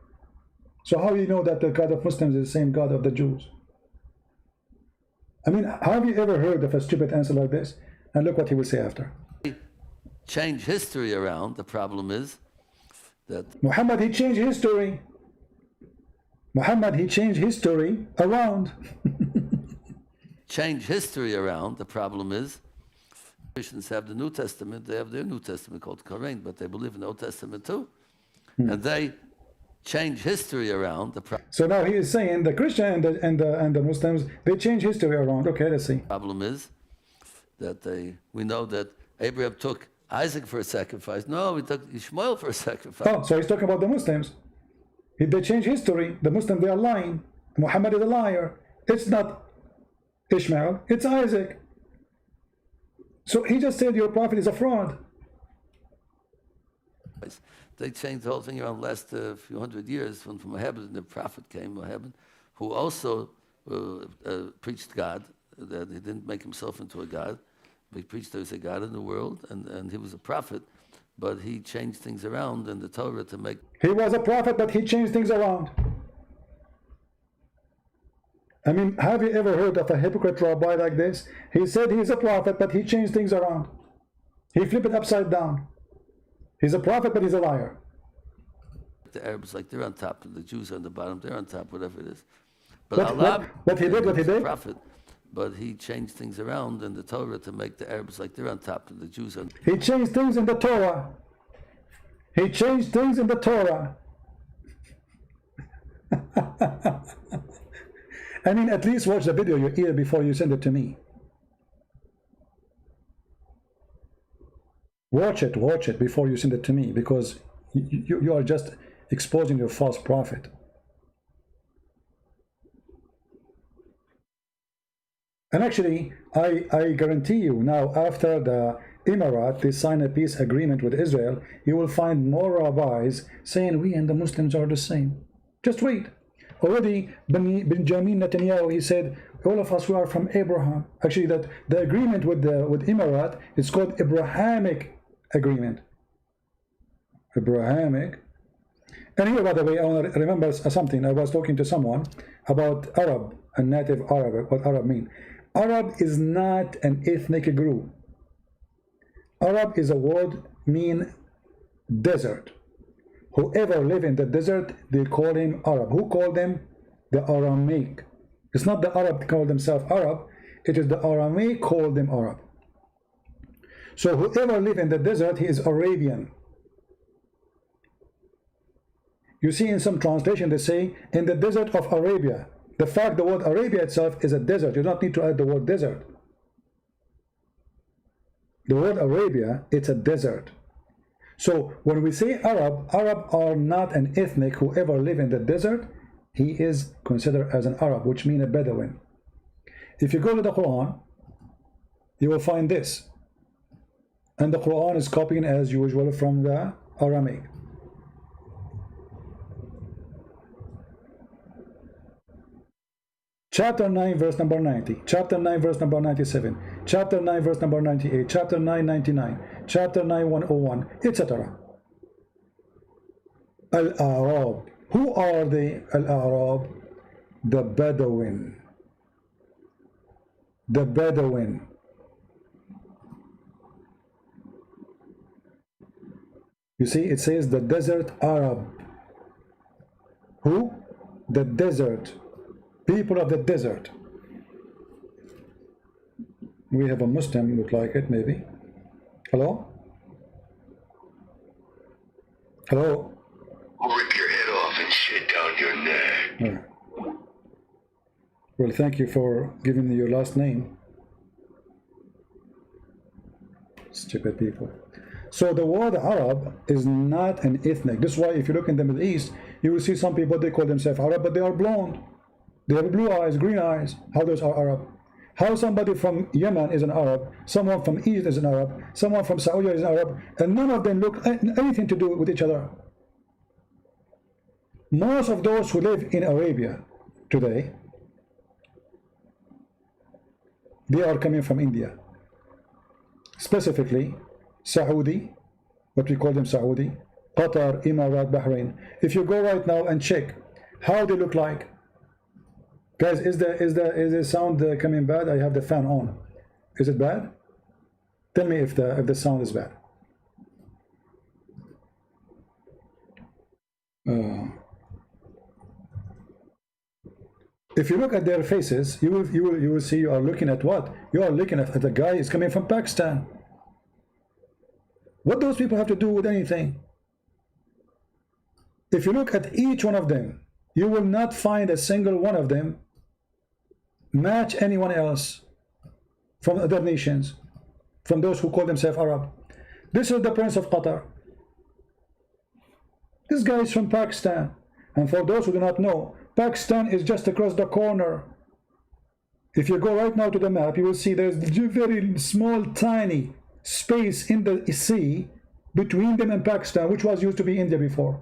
So how do you know that the God of Muslims is the same God of the Jews? I mean, have you ever heard of a stupid answer like this? And look what he will say after. Change history around. The problem is that Muhammad, he changed history. Muhammad, he changed history around. Change history around. The problem is Christians have the New Testament. They have their New Testament called Quran, but they believe in the Old Testament too. And they change history around. So now he is saying the Christian and the Muslims, they change history around. Okay, let's see. Problem is that we know that Abraham took Isaac for a sacrifice. No, he took Ishmael for a sacrifice. Oh, so he's talking about the Muslims. They change history. The Muslims, they are lying. Muhammad is a liar. It's not Ishmael, it's Isaac. So he just said your prophet is a fraud. They changed the whole thing around the last few hundred years when from Mohammedan the prophet came, Mohammedan, who also preached God, that he didn't make himself into a God, but he preached there was a God in the world, and he was a prophet, but he changed things around in the Torah to make... He was a prophet, but he changed things around. I mean, have you ever heard of a hypocrite rabbi like this? He said he's a prophet, but he changed things around. He flipped it upside down. He's a prophet, but he's a liar. The Arabs, like, they're on top, and the Jews are on the bottom, they're on top, whatever it is. But Allah, what he did, prophet, but he changed things around in the Torah to make the Arabs like they're on top and the Jews on. He changed things in the Torah. He changed things in the Torah. I mean, at least watch the video you hear before you send it to me. Watch it before you send it to me, because you are just exposing your false prophet. And actually, I guarantee you now, after the Emirate, they sign a peace agreement with Israel, you will find more rabbis saying we and the Muslims are the same. Just wait. Already, Benjamin Netanyahu, he said, all of us, we are from Abraham. Actually, that the agreement with Emirate, it's called Abrahamic agreement. Abrahamic. And here, by the way, I want to remember something. I was talking to someone about Arab and native Arab, what Arab mean. Arab is not an ethnic group. Arab is a word mean desert. Whoever live in the desert, they call him Arab. Who called them? The Aramaic. It's not the Arab call themselves Arab. It is the Aramaic called them Arab. So whoever live in the desert, he is Arabian. You see in some translation they say in the desert of Arabia. The fact the word Arabia itself is a desert. You don't need to add the word desert. The word Arabia, it's a desert. So when we say Arab, Arab are not an ethnic. Whoever live in the desert, he is considered as an Arab, which means a Bedouin. If you go to the Quran, you will find this. And the Quran is copying as usual from the Aramaic. Chapter 9, verse number 90. Chapter 9, verse number 97. Chapter 9, verse number 98. Chapter 9, 99. Chapter 9, 101, etc. Al-Arab. Who are the Al-Arab? The Bedouin. The Bedouin. You see, it says the desert Arab. Who? The desert. People of the desert. We have a Muslim, look like it, maybe. Hello? Hello? I'll rip your head off and shit down your neck. Well, thank you for giving me your last name. Stupid people. So the word Arab is not an ethnic. This is why if you look in the Middle East, you will see some people, they call themselves Arab, but they are blonde. They have blue eyes, green eyes. How those are Arab? How somebody from Yemen is an Arab, someone from Egypt is an Arab, someone from Saudi is an Arab, and none of them look anything to do with each other. Most of those who live in Arabia today, they are coming from India. Specifically, Saudi, what we call them Saudi, Qatar, Emirat, Bahrain. If you go right now and check how they look like, guys, is the sound coming bad? I have the fan on. Is it bad? Tell me if the sound is bad. If you look at their faces, you will see you are looking at what? You are looking at the guy is coming from Pakistan. What those people have to do with anything? If you look at each one of them, you will not find a single one of them match anyone else from other nations, from those who call themselves Arab. This is the Prince of Qatar. This guy is from Pakistan. And for those who do not know, Pakistan is just across the corner. If you go right now to the map, you will see there's a very small, tiny space in the sea between them and Pakistan, which was used to be India before.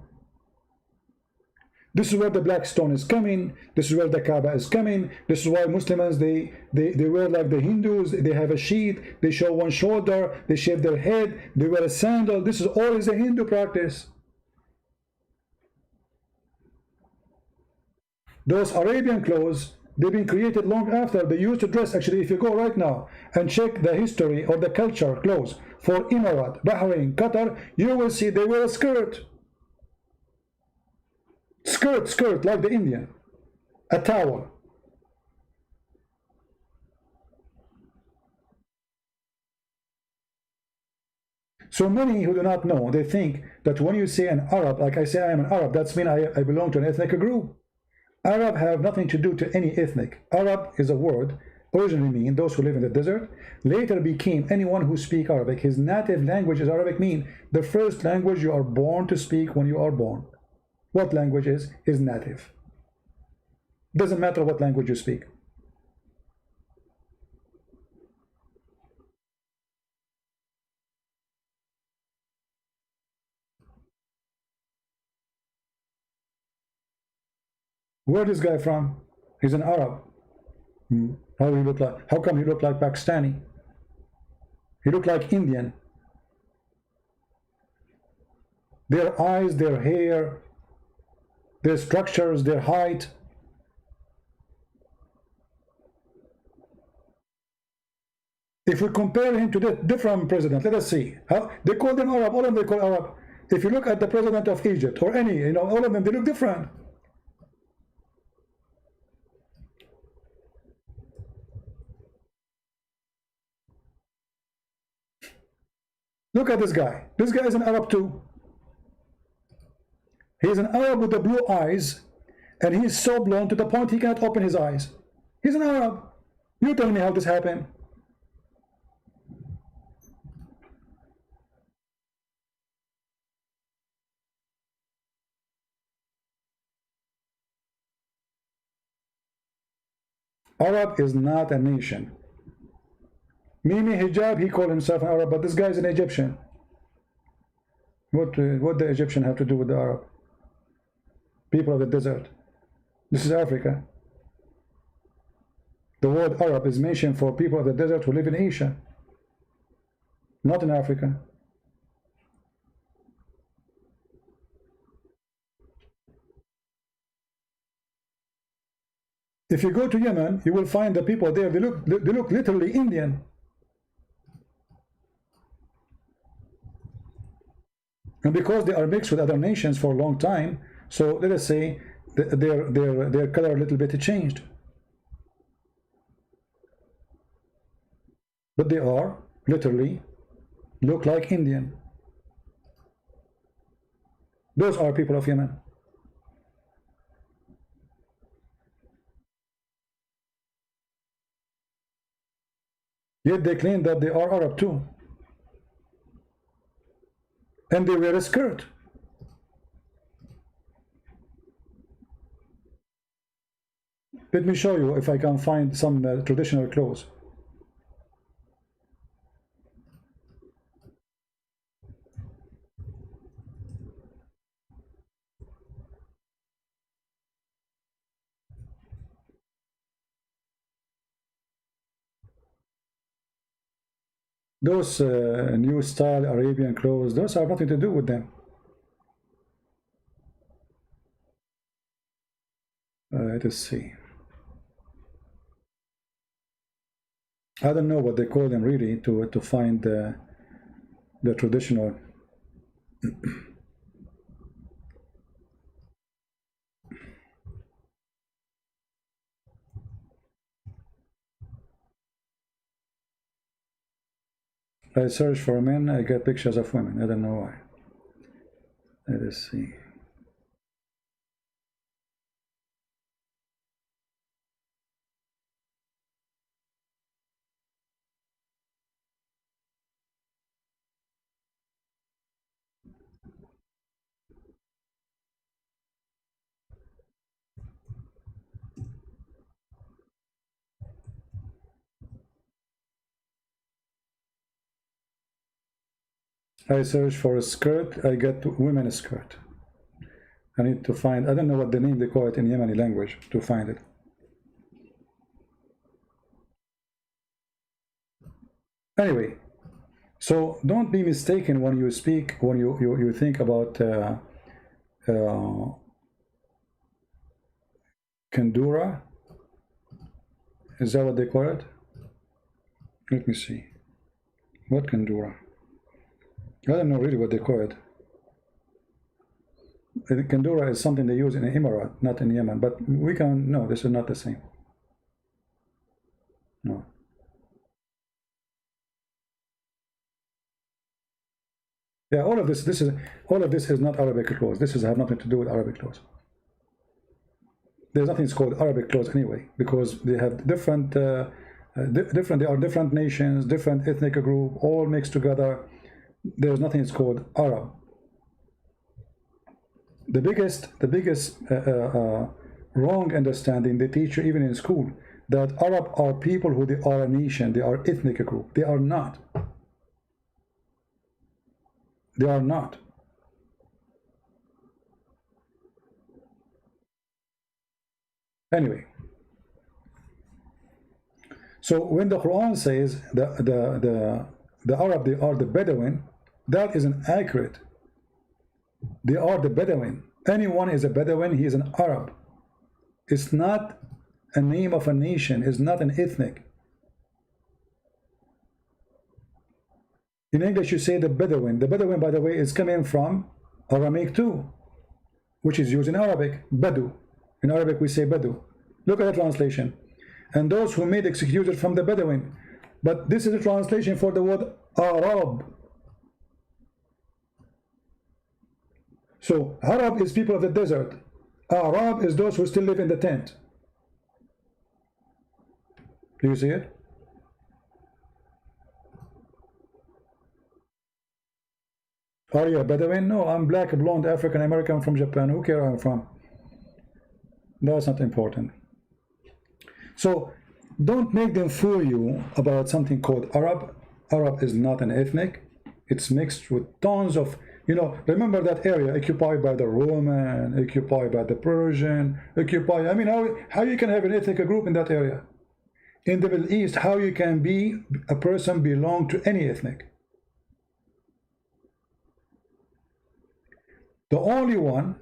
This is where the black stone is coming. This is where the Kaaba is coming. This is why Muslims, they wear like the Hindus. They have a sheet. They show one shoulder. They shave their head. They wear a sandal. This is always a Hindu practice. Those Arabian clothes, they've been created long after. They used to dress, actually, if you go right now and check the history or the culture clothes for Emirat, Bahrain, Qatar, you will see they wear a skirt. Skirt, like the Indian. A towel. So many who do not know, they think that when you say an Arab, like I say I am an Arab, that's mean I belong to an ethnic group. Arab have nothing to do to any ethnic. Arab is a word originally mean those who live in the desert, later became anyone who speak Arabic. His native language is Arabic, mean the first language you are born to speak when you are born. What language is native. Doesn't matter what language you speak. Where is this guy from? He's an Arab. How he look like? How come he look like Pakistani? He look like Indian. Their eyes, their hair, their structures, their height. If we compare him to the different president, let us see. How they call them Arab, all of them they call Arab. If you look at the president of Egypt or any, you know, all of them, they look different. Look at this guy. This guy is an Arab too. He's an Arab with the blue eyes, and he's so blonde to the point he cannot open his eyes. He's an Arab. You tell me how this happened. Arab is not a nation. Mimi Hijab, he called himself an Arab, but this guy is an Egyptian. What the Egyptian have to do with the Arab? People of the desert. This is Africa. The word Arab is mentioned for people of the desert who live in Asia, not in Africa. If you go to Yemen, you will find the people there, they look literally Indian. And because they are mixed with other nations for a long time, so let us say their color a little bit changed. But they are literally look like Indian. Those are people of Yemen. Yet they claim that they are Arab too. And they wear a skirt. Let me show you if I can find some traditional clothes. Those new style Arabian clothes, those have nothing to do with them. Let us see. I don't know what they call them really to find the traditional. I search for men, I get pictures of women. I don't know why. Let us see. I search for a skirt, I get women skirt. I need to find, I don't know what the name they call it in Yemeni language to find it. Anyway, so don't be mistaken when you speak, when you think about Kandura. Is that what they call it? Let me see. What Kandura? I don't know really what they call it. Kandura is something they use in the Emirat, not in Yemen. But we can, no, this is not the same. No. Yeah, all of this is not Arabic laws. This have nothing to do with Arabic laws. There's nothing called Arabic laws anyway, because they have different, they are different nations, different ethnic group, all mixed together. There's nothing called Arab. The biggest wrong understanding they teach you even in school, that Arab are people who they are a nation, they are ethnic group. They are not. They are not. Anyway, so when the Quran says the Arab, they are the Bedouin, that is inaccurate. They are the Bedouin. Anyone is a Bedouin, he is an Arab. It's not a name of a nation, it's not an ethnic. In English you say the Bedouin. The Bedouin, by the way, is coming from Aramaic too, which is used in Arabic, Badu. In Arabic we say Badu. Look at the translation. And those who made executed from the Bedouin. But this is a translation for the word Arab. So Arab is people of the desert. Arab is those who still live in the tent. Do you see it? Are you a Bedouin? No, I'm black, blonde, African American from Japan. Who cares where I'm from? That's not important. So don't make them fool you about something called Arab. Arab is not an ethnic. It's mixed with tons of, you know, remember that area occupied by the Roman, occupied by the Persian, occupied, I mean, how you can have an ethnic group in that area? In the Middle East, how you can be a person belong to any ethnic? The only one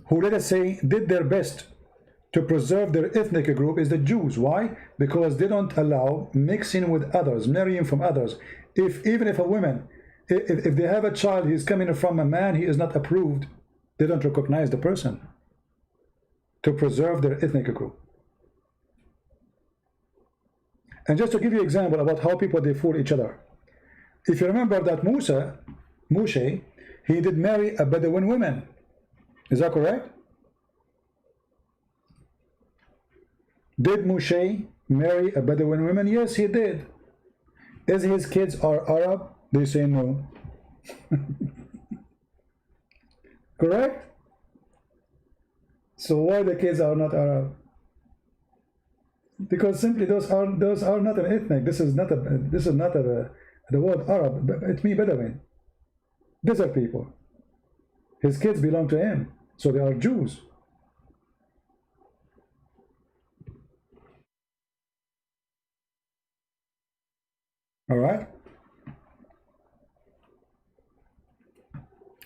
who, let us say, did their best to preserve their ethnic group is the Jews. Why? Because they don't allow mixing with others, marrying from others. Even if a woman, if they have a child, he's coming from a man, he is not approved, they don't recognize the person to preserve their ethnic group. And just to give you an example about how people, they fool each other. If you remember that Moshe, he did marry a Bedouin woman. Is that correct? Did Moshe marry a Bedouin woman? Yes, he did. Is his kids are Arab? They say no. Correct? So why the kids are not Arab? Because simply those are not an ethnic. This is not the word Arab. It means Bedouin. Desert people. His kids belong to him, so they are Jews. All right?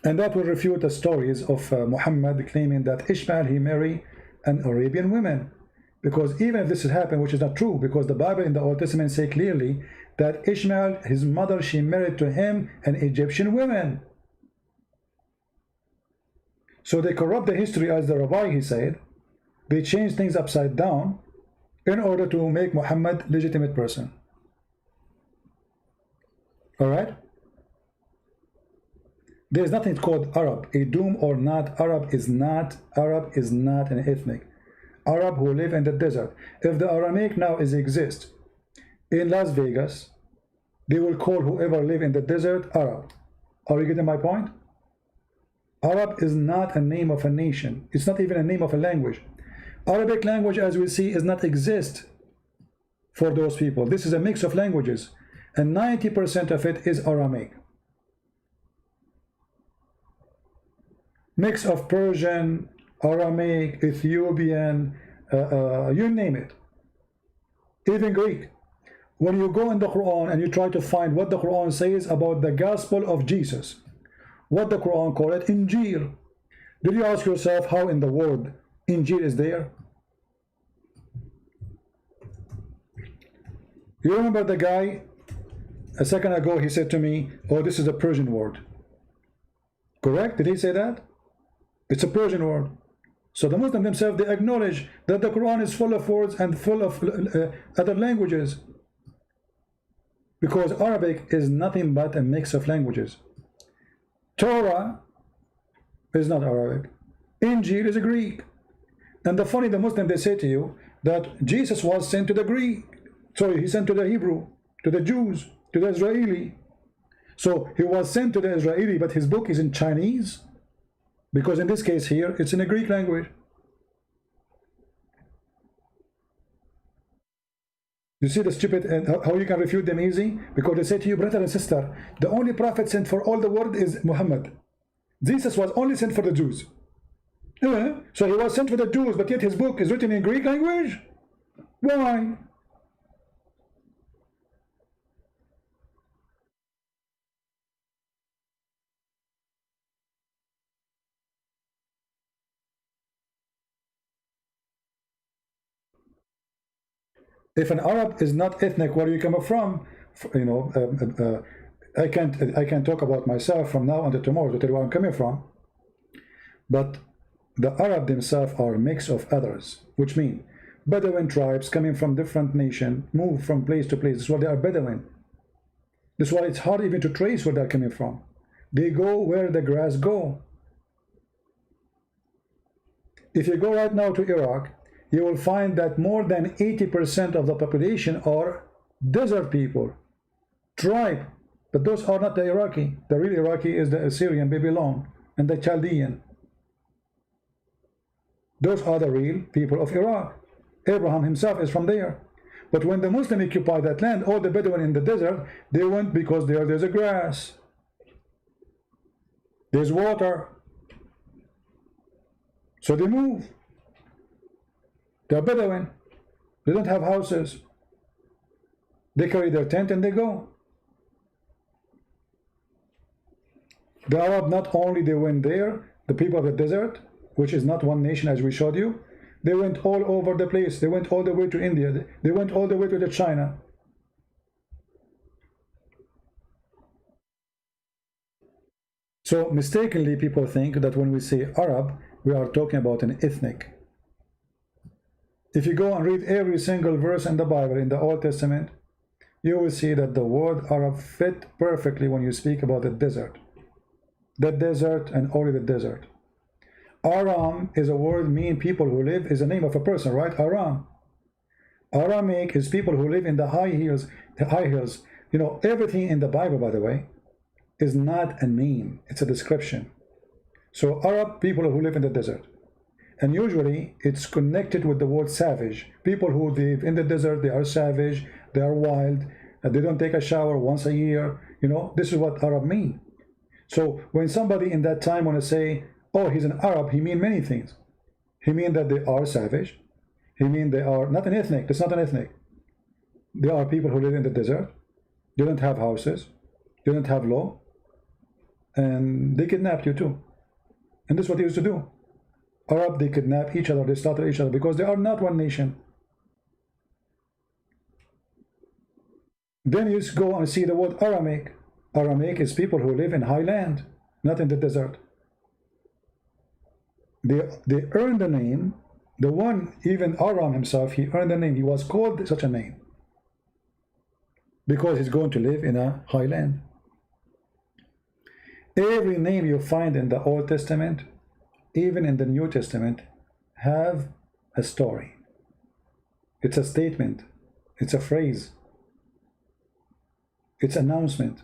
And that will refute the stories of Muhammad claiming that Ishmael, he married an Arabian woman. Because even if this has happened, which is not true, because the Bible in the Old Testament say clearly that Ishmael, his mother, she married to him an Egyptian woman. So they corrupt the history, as the rabbi, he said. They change things upside down in order to make Muhammad legitimate person. All right? There is nothing called Arab. Edom or not, Arab is not an ethnic. Arab who live in the desert. If the Aramaic now exists in Las Vegas, they will call whoever live in the desert Arab. Are you getting my point? Arab is not a name of a nation. It's not even a name of a language. Arabic language, as we see, does not exist for those people. This is a mix of languages, and 90% of it is Aramaic. Mix of Persian, Aramaic, Ethiopian, you name it. Even Greek. When you go in the Quran and you try to find what the Quran says about the gospel of Jesus, what the Quran call it, Injil. Did you ask yourself how in the word Injil is there? You remember the guy a second ago, he said to me, oh, this is a Persian word. Correct? Did he say that? It's a Persian word. So the Muslims themselves, they acknowledge that the Quran is full of words and full of other languages. Because Arabic is nothing but a mix of languages. Torah is not Arabic. Injil is Greek. And the funny, the Muslim, they say to you that Jesus was sent to the Greek. Sorry, he sent to the Hebrew, to the Jews, to the Israeli. So he was sent to the Israeli, but his book is in Chinese, because in this case here, it's in a Greek language. You see the stupid, and how you can refute them easy? Because they say to you, brother and sister, the only prophet sent for all the world is Muhammad. Jesus was only sent for the Jews. So he was sent for the Jews, but yet his book is written in Greek language? Why? If an Arab is not ethnic, where you come from, you know, I can't talk about myself from now until tomorrow to tell you where I'm coming from. But the Arab themselves are a mix of others, which mean Bedouin tribes coming from different nations, move from place to place. That's why they are Bedouin. That's why it's hard even to trace where they're coming from. They go where the grass go. If you go right now to Iraq, you will find that more than 80% of the population are desert people, tribe. But those are not the Iraqi. The real Iraqi is the Assyrian, Babylon, and the Chaldean. Those are the real people of Iraq. Abraham himself is from there. But when the Muslims occupied that land, all the Bedouin in the desert, they went because there's a grass, there's water. So they move. They're Bedouin. They don't have houses. They carry their tent and they go. The Arab, not only they went there, the people of the desert, which is not one nation as we showed you, they went all over the place. They went all the way to India. They went all the way to China. So mistakenly people think that when we say Arab, we are talking about an ethnic. If you go and read every single verse in the Bible, in the Old Testament, you will see that the word Arab fit perfectly when you speak about the desert. The desert and only the desert. Aram is a word mean people who live, is a name of a person, right? Aram. Aramic is people who live in the high hills. You know, everything in the Bible, by the way, is not a name, it's a description. So Arab, people who live in the desert. And usually it's connected with the word savage. People who live in the desert, they are savage, they are wild, and they don't take a shower once a year. You know, this is what Arab mean. So when somebody in that time want to say, oh, he's an Arab, he mean many things. He mean that they are savage. He mean they are not an ethnic. That's not an ethnic. They are people who live in the desert. They don't have houses. They don't have law. And they kidnapped you too. And this is what they used to do. Arab, they kidnap each other, they slaughter each other because they are not one nation. Then you go and see the word Aramic. Aramic is people who live in high land, not in the desert. They earn the name. The one, even Aram himself, he earned the name. He was called such a name because he's going to live in a high land. Every name you find in the Old Testament, even in the New Testament, have a story. It's a statement. It's a phrase. It's an announcement.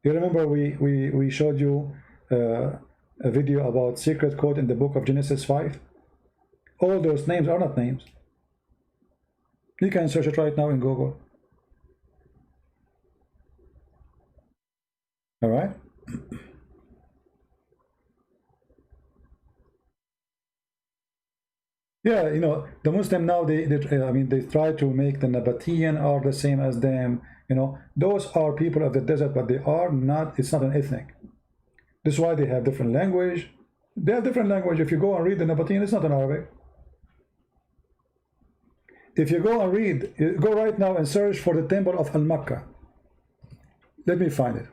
You remember we showed you a video about secret code in the book of Genesis 5? All those names are not names. You can search it right now in Google. All right? Yeah, you know, the Muslim now, they try to make the Nabatean are the same as them. You know, those are people of the desert, but they are not, it's not an ethnic. This is why they have different language. They have different language. If you go and read the Nabatean, it's not an Arabic. If you go and read, go right now and search for the temple of Al-Makkah. Let me find it.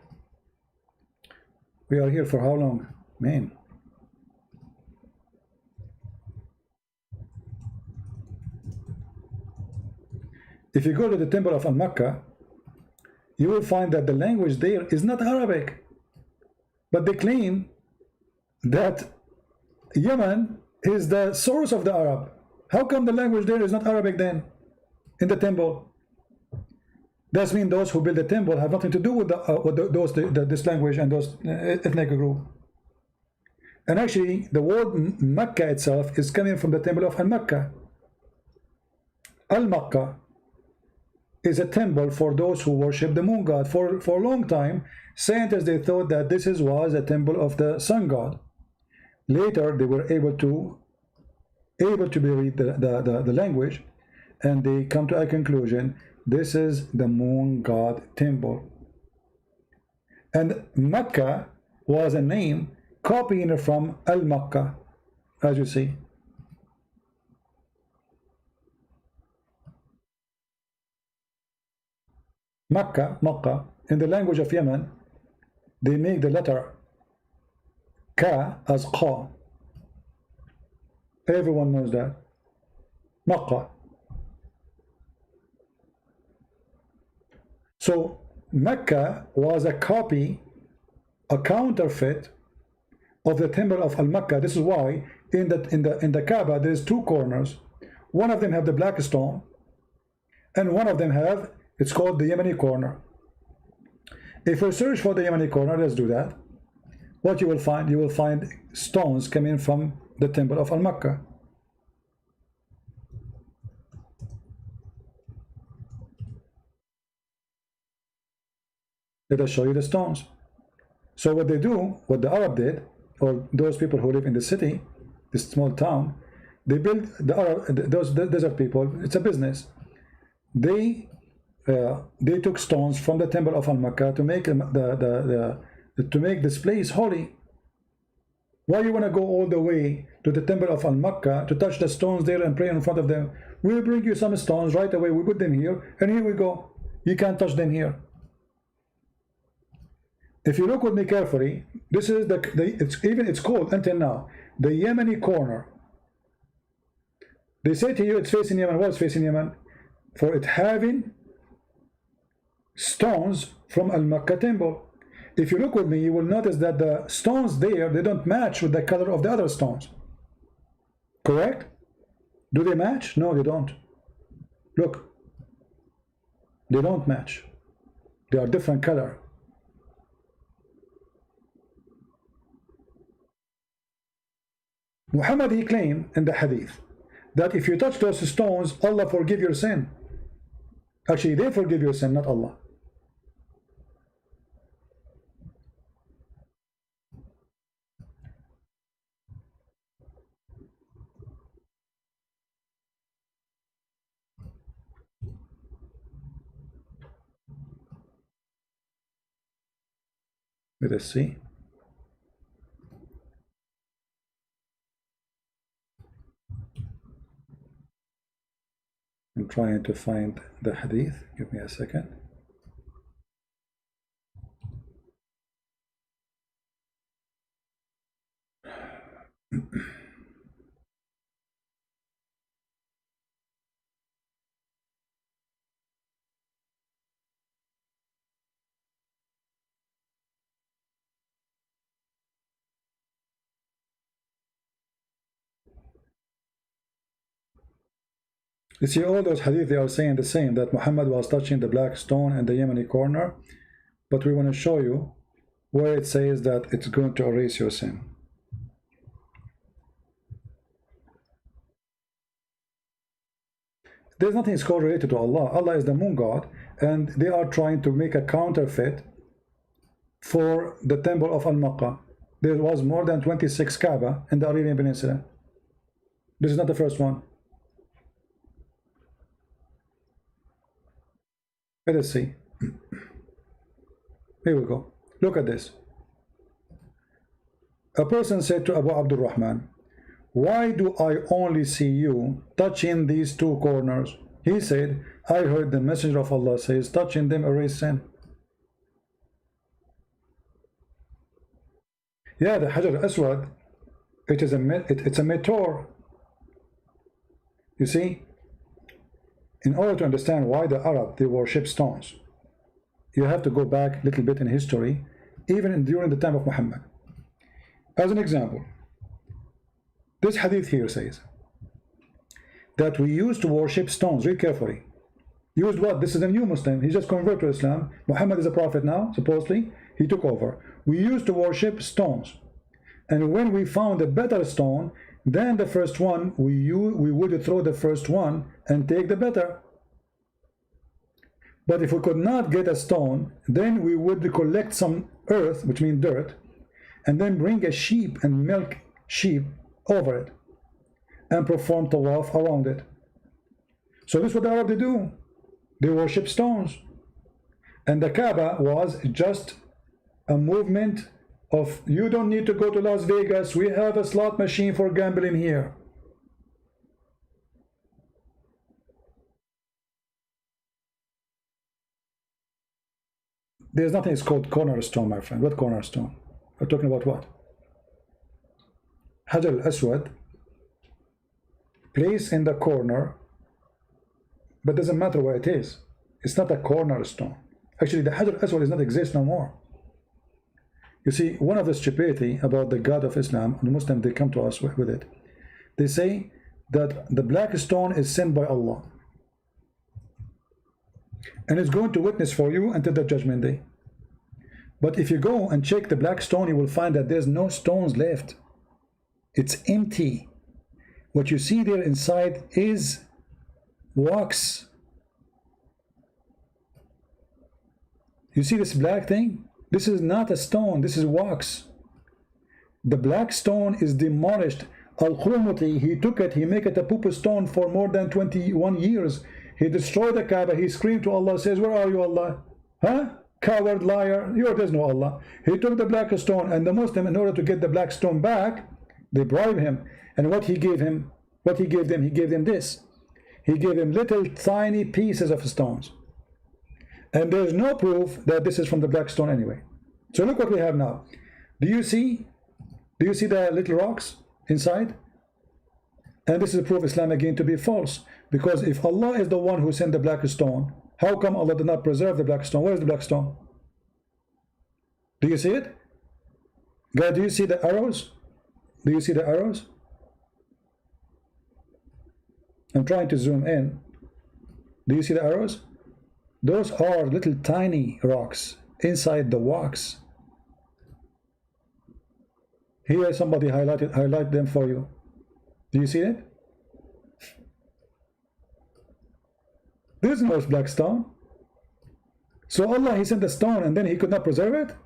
We are here for how long? Man. If you go to the temple of Al-Makkah, you will find that the language there is not Arabic. but they claim that Yemen is the source of the Arab. How come the language there is not Arabic then in the temple? That means those who build the temple have nothing to do with this language and those ethnic group. And actually, the word Mecca itself is coming from the temple of Al-Makkah. Al-Makkah is a temple for those who worship the moon god. For a long time, scientists, they thought that this was a temple of the sun god. Later, they were able to read the language, and they come to a conclusion: this is the moon god temple. And Mecca was a name copying from Al-Makkah, as you see. Makkah, in the language of Yemen, they make the letter Ka as Qa. Everyone knows that. Makkah. So Mecca was a copy, a counterfeit of the temple of Al-Makkah. This is why in the Kaaba there is two corners. One of them have the black stone, and one of them have, it's called the Yemeni corner. If we search for the Yemeni corner, let's do that. What you will find? You will find stones coming from the temple of Al-Makkah. Let us show you the stones. So what they do, what the Arab did, or those people who live in the city, this small town, they build those desert people. It's a business. They took stones from the temple of Al-Makkah to make to make this place holy. Why you want to go all the way to the temple of Al-Makkah to touch the stones there and pray in front of them? We'll bring you some stones right away. We put them here, and here we go. You can't touch them here. If you look with me carefully, this is it's called until now the Yemeni corner. They say to you it's facing Yemen. What's facing Yemen? For it having stones from Al-Makkah temple. If you look with me, you will notice that the stones there, they don't match with the color of the other stones. Correct? Do they match? No, they don't. Look. They don't match. They are different color. Muhammad, he claimed in the hadith that if you touch those stones, Allah forgive your sin. Actually, they forgive your sin, not Allah. Let us see. I'm trying to find the hadith. Give me a second. You see, all those hadith, they are saying the same, that Muhammad was touching the black stone in the Yemeni corner, but we want to show you where it says that it's going to erase your sin. There's nothing called related to Allah. Allah is the moon god, and they are trying to make a counterfeit for the temple of Al-Makkah. There was more than 26 Kaaba in the Arabian Peninsula. This is not the first one. Let us see. Here we go. Look at this. A person said to Abu Abdul Rahman, "Why do I only see you touching these two corners?" He said, "I heard the Messenger of Allah says, touching them erase sin." Yeah, the Hajar al-Aswad, it's a meteor. You see? In order to understand why the Arab, they worship stones, you have to go back a little bit in history even during the time of Muhammad. As an example, this hadith here says that we used to worship stones. Read carefully. Used what? This is a new Muslim. He just converted to Islam. Muhammad is a prophet now, supposedly. He took over. We used to worship stones. And when we found a better stone than the first one, we would throw the first one and take the better. But if we could not get a stone, then we would collect some earth, which means dirt, and then bring a sheep and milk sheep over it and perform tawaf around it. So this is what the Arabs do. They worship stones. And the Kaaba was just a movement of, you don't need to go to Las Vegas, we have a slot machine for gambling here. There's nothing, it's called cornerstone, my friend. What cornerstone? We're talking about what? Hajar al-Aswad, place in the corner, but doesn't matter where it is. It's not a cornerstone. Actually, the Hajar al-Aswad does not exist no more. You see, one of the stupidity about the God of Islam, the Muslims, they come to us with it. They say that the black stone is sent by Allah, and it's going to witness for you until the judgment day. But if you go and check the black stone, you will find that there's no stones left. It's empty. What you see there inside is wax. You see this black thing? This is not a stone, this is wax. The black stone is demolished. Al-Qurmuti, he took it, he made it a poop stone for more than 21 years. He destroyed the Kaaba, he screamed to Allah, says, where are you, Allah? Huh? Coward, liar, there's no Allah. He took the black stone, and the Muslim, in order to get the black stone back, they bribed him. And what he gave him, he gave them this. He gave them little tiny pieces of stones. And there's no proof that this is from the black stone anyway. So look what we have now. Do you see the little rocks inside? And this is a proof of Islam again to be false. Because if Allah is the one who sent the black stone, how come Allah did not preserve the black stone? Where is the black stone? Do you see it? God, do you see the arrows? Do you see the arrows? I'm trying to zoom in. Do you see the arrows? Those are little tiny rocks inside the wax. Here somebody highlight them for you. Do you see it? There's no black stone. So Allah, he sent the stone and then he could not preserve it.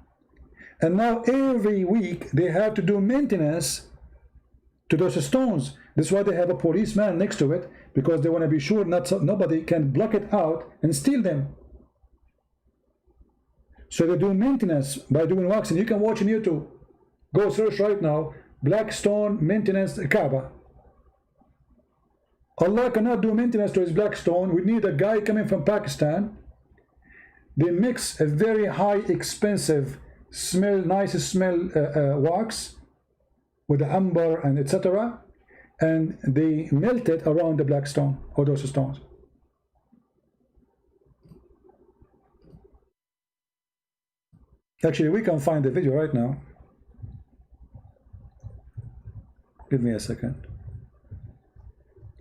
And now every week they have to do maintenance to those stones. This is why they have a policeman next to it, because they want to be sure nobody can block it out and steal them. So they do maintenance by doing waxing. You can watch on YouTube. Go search right now, black stone maintenance Kaaba. Allah cannot do maintenance to his black stone. We need a guy coming from Pakistan. They mix a very high expensive smell, nice smell wax with the amber and etc. And they melt it around the black stone or those stones. Actually, we can find the video right now. Give me a second.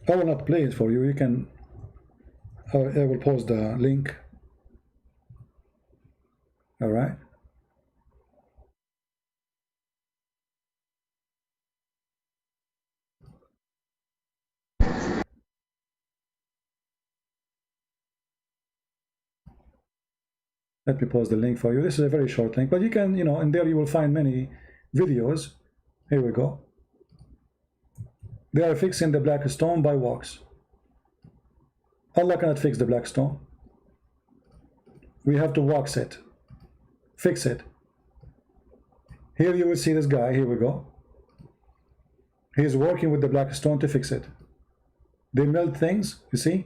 I will not play it for you. You can. I will post the link. All right. Let me post the link for you. This is a very short link, but you can, in there you will find many videos. Here we go. They are fixing the black stone by wax. Allah cannot fix the black stone. We have to wax it, fix it. Here you will see this guy. Here we go. He is working with the black stone to fix it. They melt things, you see.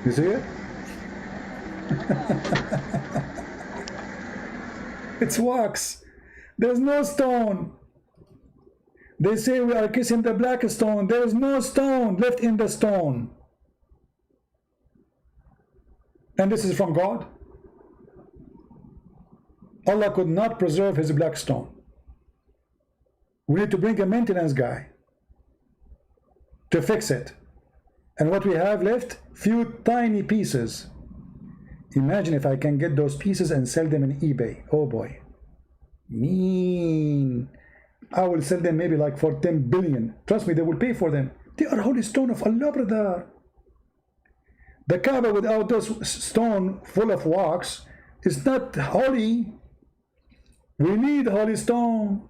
You see it? It's wax. There's no stone. They say we are kissing the black stone. There is no stone left in the stone. And this is from God. Allah could not preserve his black stone. We need to bring a maintenance guy to fix it. And what we have left, few tiny pieces. Imagine if I can get those pieces and sell them in eBay. Oh boy. Mean. I will sell them maybe like for 10 billion. Trust me, they will pay for them. They are holy stone of Allah, brother. The Kaaba without those stone full of wax is not holy. We need holy stone.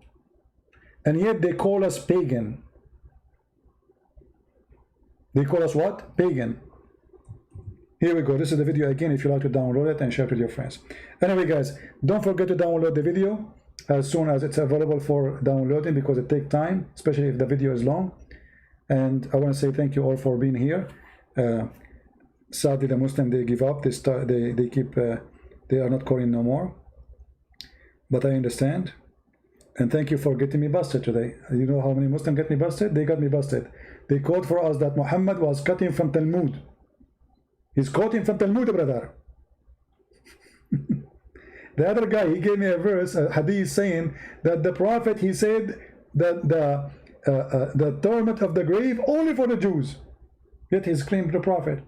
And yet they call us pagan. They call us what? Pagan. Here we go. This is the video again. If you like to download it and share it with your friends. Anyway, guys, don't forget to download the video as soon as it's available for downloading, because it takes time, especially if the video is long. And I want to say thank you all for being here. Sadly, the Muslim, they give up. They keep. They are not calling no more. But I understand. And thank you for getting me busted today. You know how many Muslims get me busted? They got me busted. They quote for us that Muhammad was cutting from Talmud. He's quoting from Talmud, brother. The other guy, he gave me a verse, a hadith, saying that the Prophet, he said that the torment of the grave only for the Jews. Yet he's claimed the Prophet.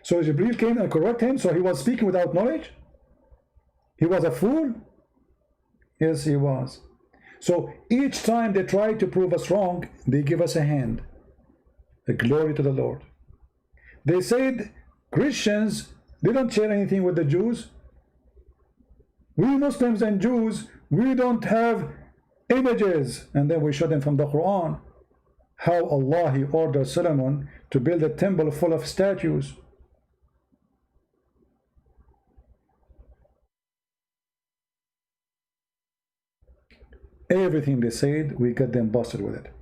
So Jibreel came and corrected him, so he was speaking without knowledge? He was a fool? Yes, he was. So each time they try to prove us wrong, they give us a hand. A glory to the Lord. They said Christians, they don't share anything with the Jews. We Muslims and Jews, we don't have images. And then we show them from the Quran how Allah, he ordered Solomon to build a temple full of statues. Everything they said, we got them busted with it.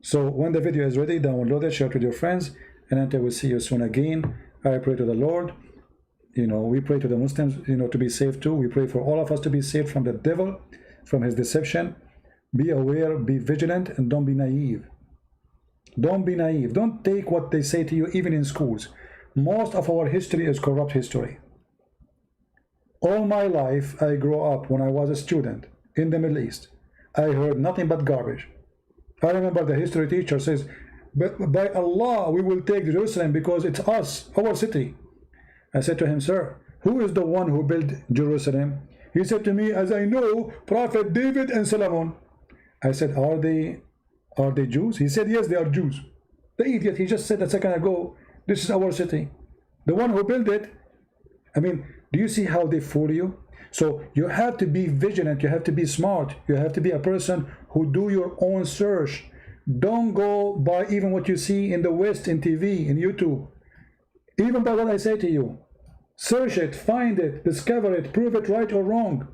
So when the video is ready, download it, share it with your friends, and until we see you soon again, I pray to the Lord. You know, we pray to the Muslims, you know, to be saved too. We pray for all of us to be saved from the devil, from his deception. Be aware, be vigilant, and don't be naive. Don't be naive. Don't take what they say to you, even in schools. Most of our history is corrupt history. All my life, I grew up when I was a student in the Middle East. I heard nothing but garbage. I remember the history teacher says, but by Allah, we will take Jerusalem because it's us, our city. I said to him, sir, who is the one who built Jerusalem? He said to me, as I know, Prophet David and Solomon. I said, are they Jews? He said, yes, they are Jews. The idiot, he just said a second ago, this is our city. The one who built it. I mean, do you see how they fool you? So you have to be vigilant, you have to be smart, you have to be a person who do your own search. Don't go by even what you see in the West, in TV, in YouTube. Even by what I say to you. Search it, find it, discover it, prove it right or wrong.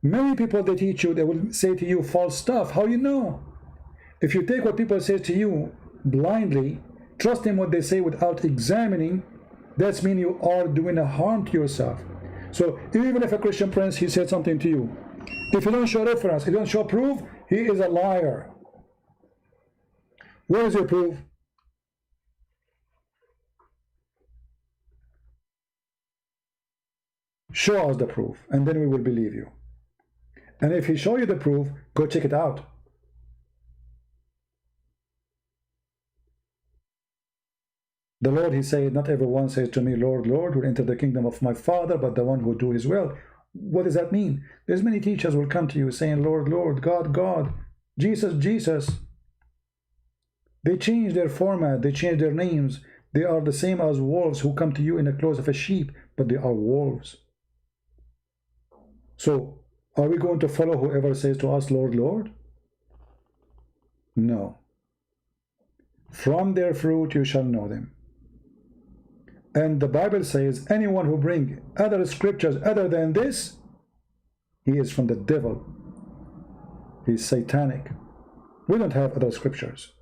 Many people, they teach you, they will say to you false stuff. How you know? If you take what people say to you blindly, trust in what they say without examining, that means you are doing a harm to yourself. So even if a Christian prince, he said something to you, if you don't show reference, if you don't show proof, he is a liar. Where is your proof? Show us the proof, and then we will believe you. And if he show you the proof, go check it out. The Lord, he said, not everyone says to me, Lord, Lord, will enter the kingdom of my Father, but the one who do his will. What does that mean? There's many teachers will come to you saying, Lord, Lord, God, God, Jesus, Jesus. They change their format, they change their names. They are the same as wolves who come to you in the clothes of a sheep, but they are wolves. So, are we going to follow whoever says to us, Lord, Lord? No. From their fruit you shall know them. And the Bible says, anyone who brings other scriptures other than this, he is from the devil. He's satanic. We don't have other scriptures.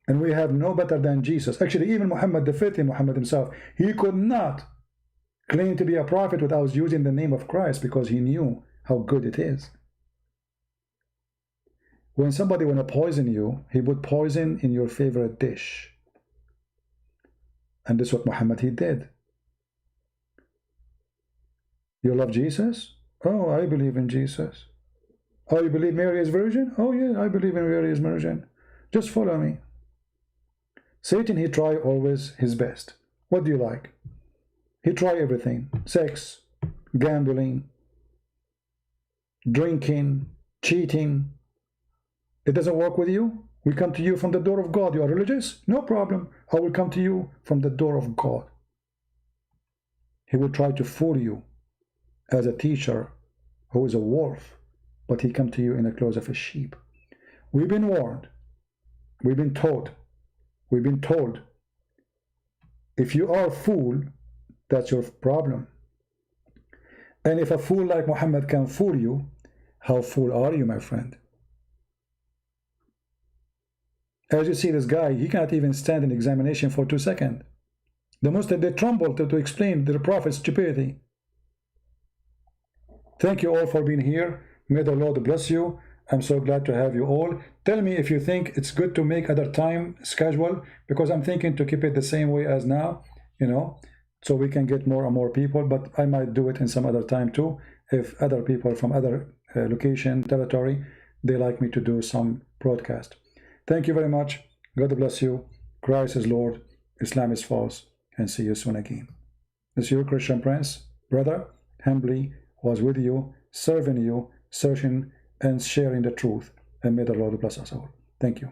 And we have no better than Jesus. Actually, even Muhammad, the faithful Muhammad himself, he could not claim to be a prophet without using the name of Christ, because he knew how good it is. When somebody want to poison you, he put poison in your favorite dish. And this is what Muhammad he did. You love Jesus? Oh, I believe in Jesus. Oh, you believe Mary is virgin? Oh yeah, I believe in Mary is virgin. Just follow me. Satan, he try always his best. What do you like? He try everything. Sex, gambling, drinking, cheating. It doesn't work with you? We come to you from the door of God. You are religious? No problem. I will come to you from the door of God. He will try to fool you as a teacher who is a wolf, but he come to you in the clothes of a sheep. We've been warned. We've been taught. We've been told. If you are a fool, that's your problem. And if a fool like Muhammad can fool you, how fool are you, my friend? As you see, this guy, he cannot even stand an examination for 2 seconds. The Muslims, they tremble to explain the Prophet's stupidity. Thank you all for being here. May the Lord bless you. I'm so glad to have you all. Tell me if you think it's good to make other time schedule, because I'm thinking to keep it the same way as now, you know, so we can get more and more people, but I might do it in some other time too, if other people from other location, territory, they like me to do some broadcast. Thank you very much. God bless you. Christ is Lord. Islam is false. And see you soon again. This is your Christian Prince, brother, humbly was with you, serving you, searching and sharing the truth. And may the Lord bless us all. Thank you.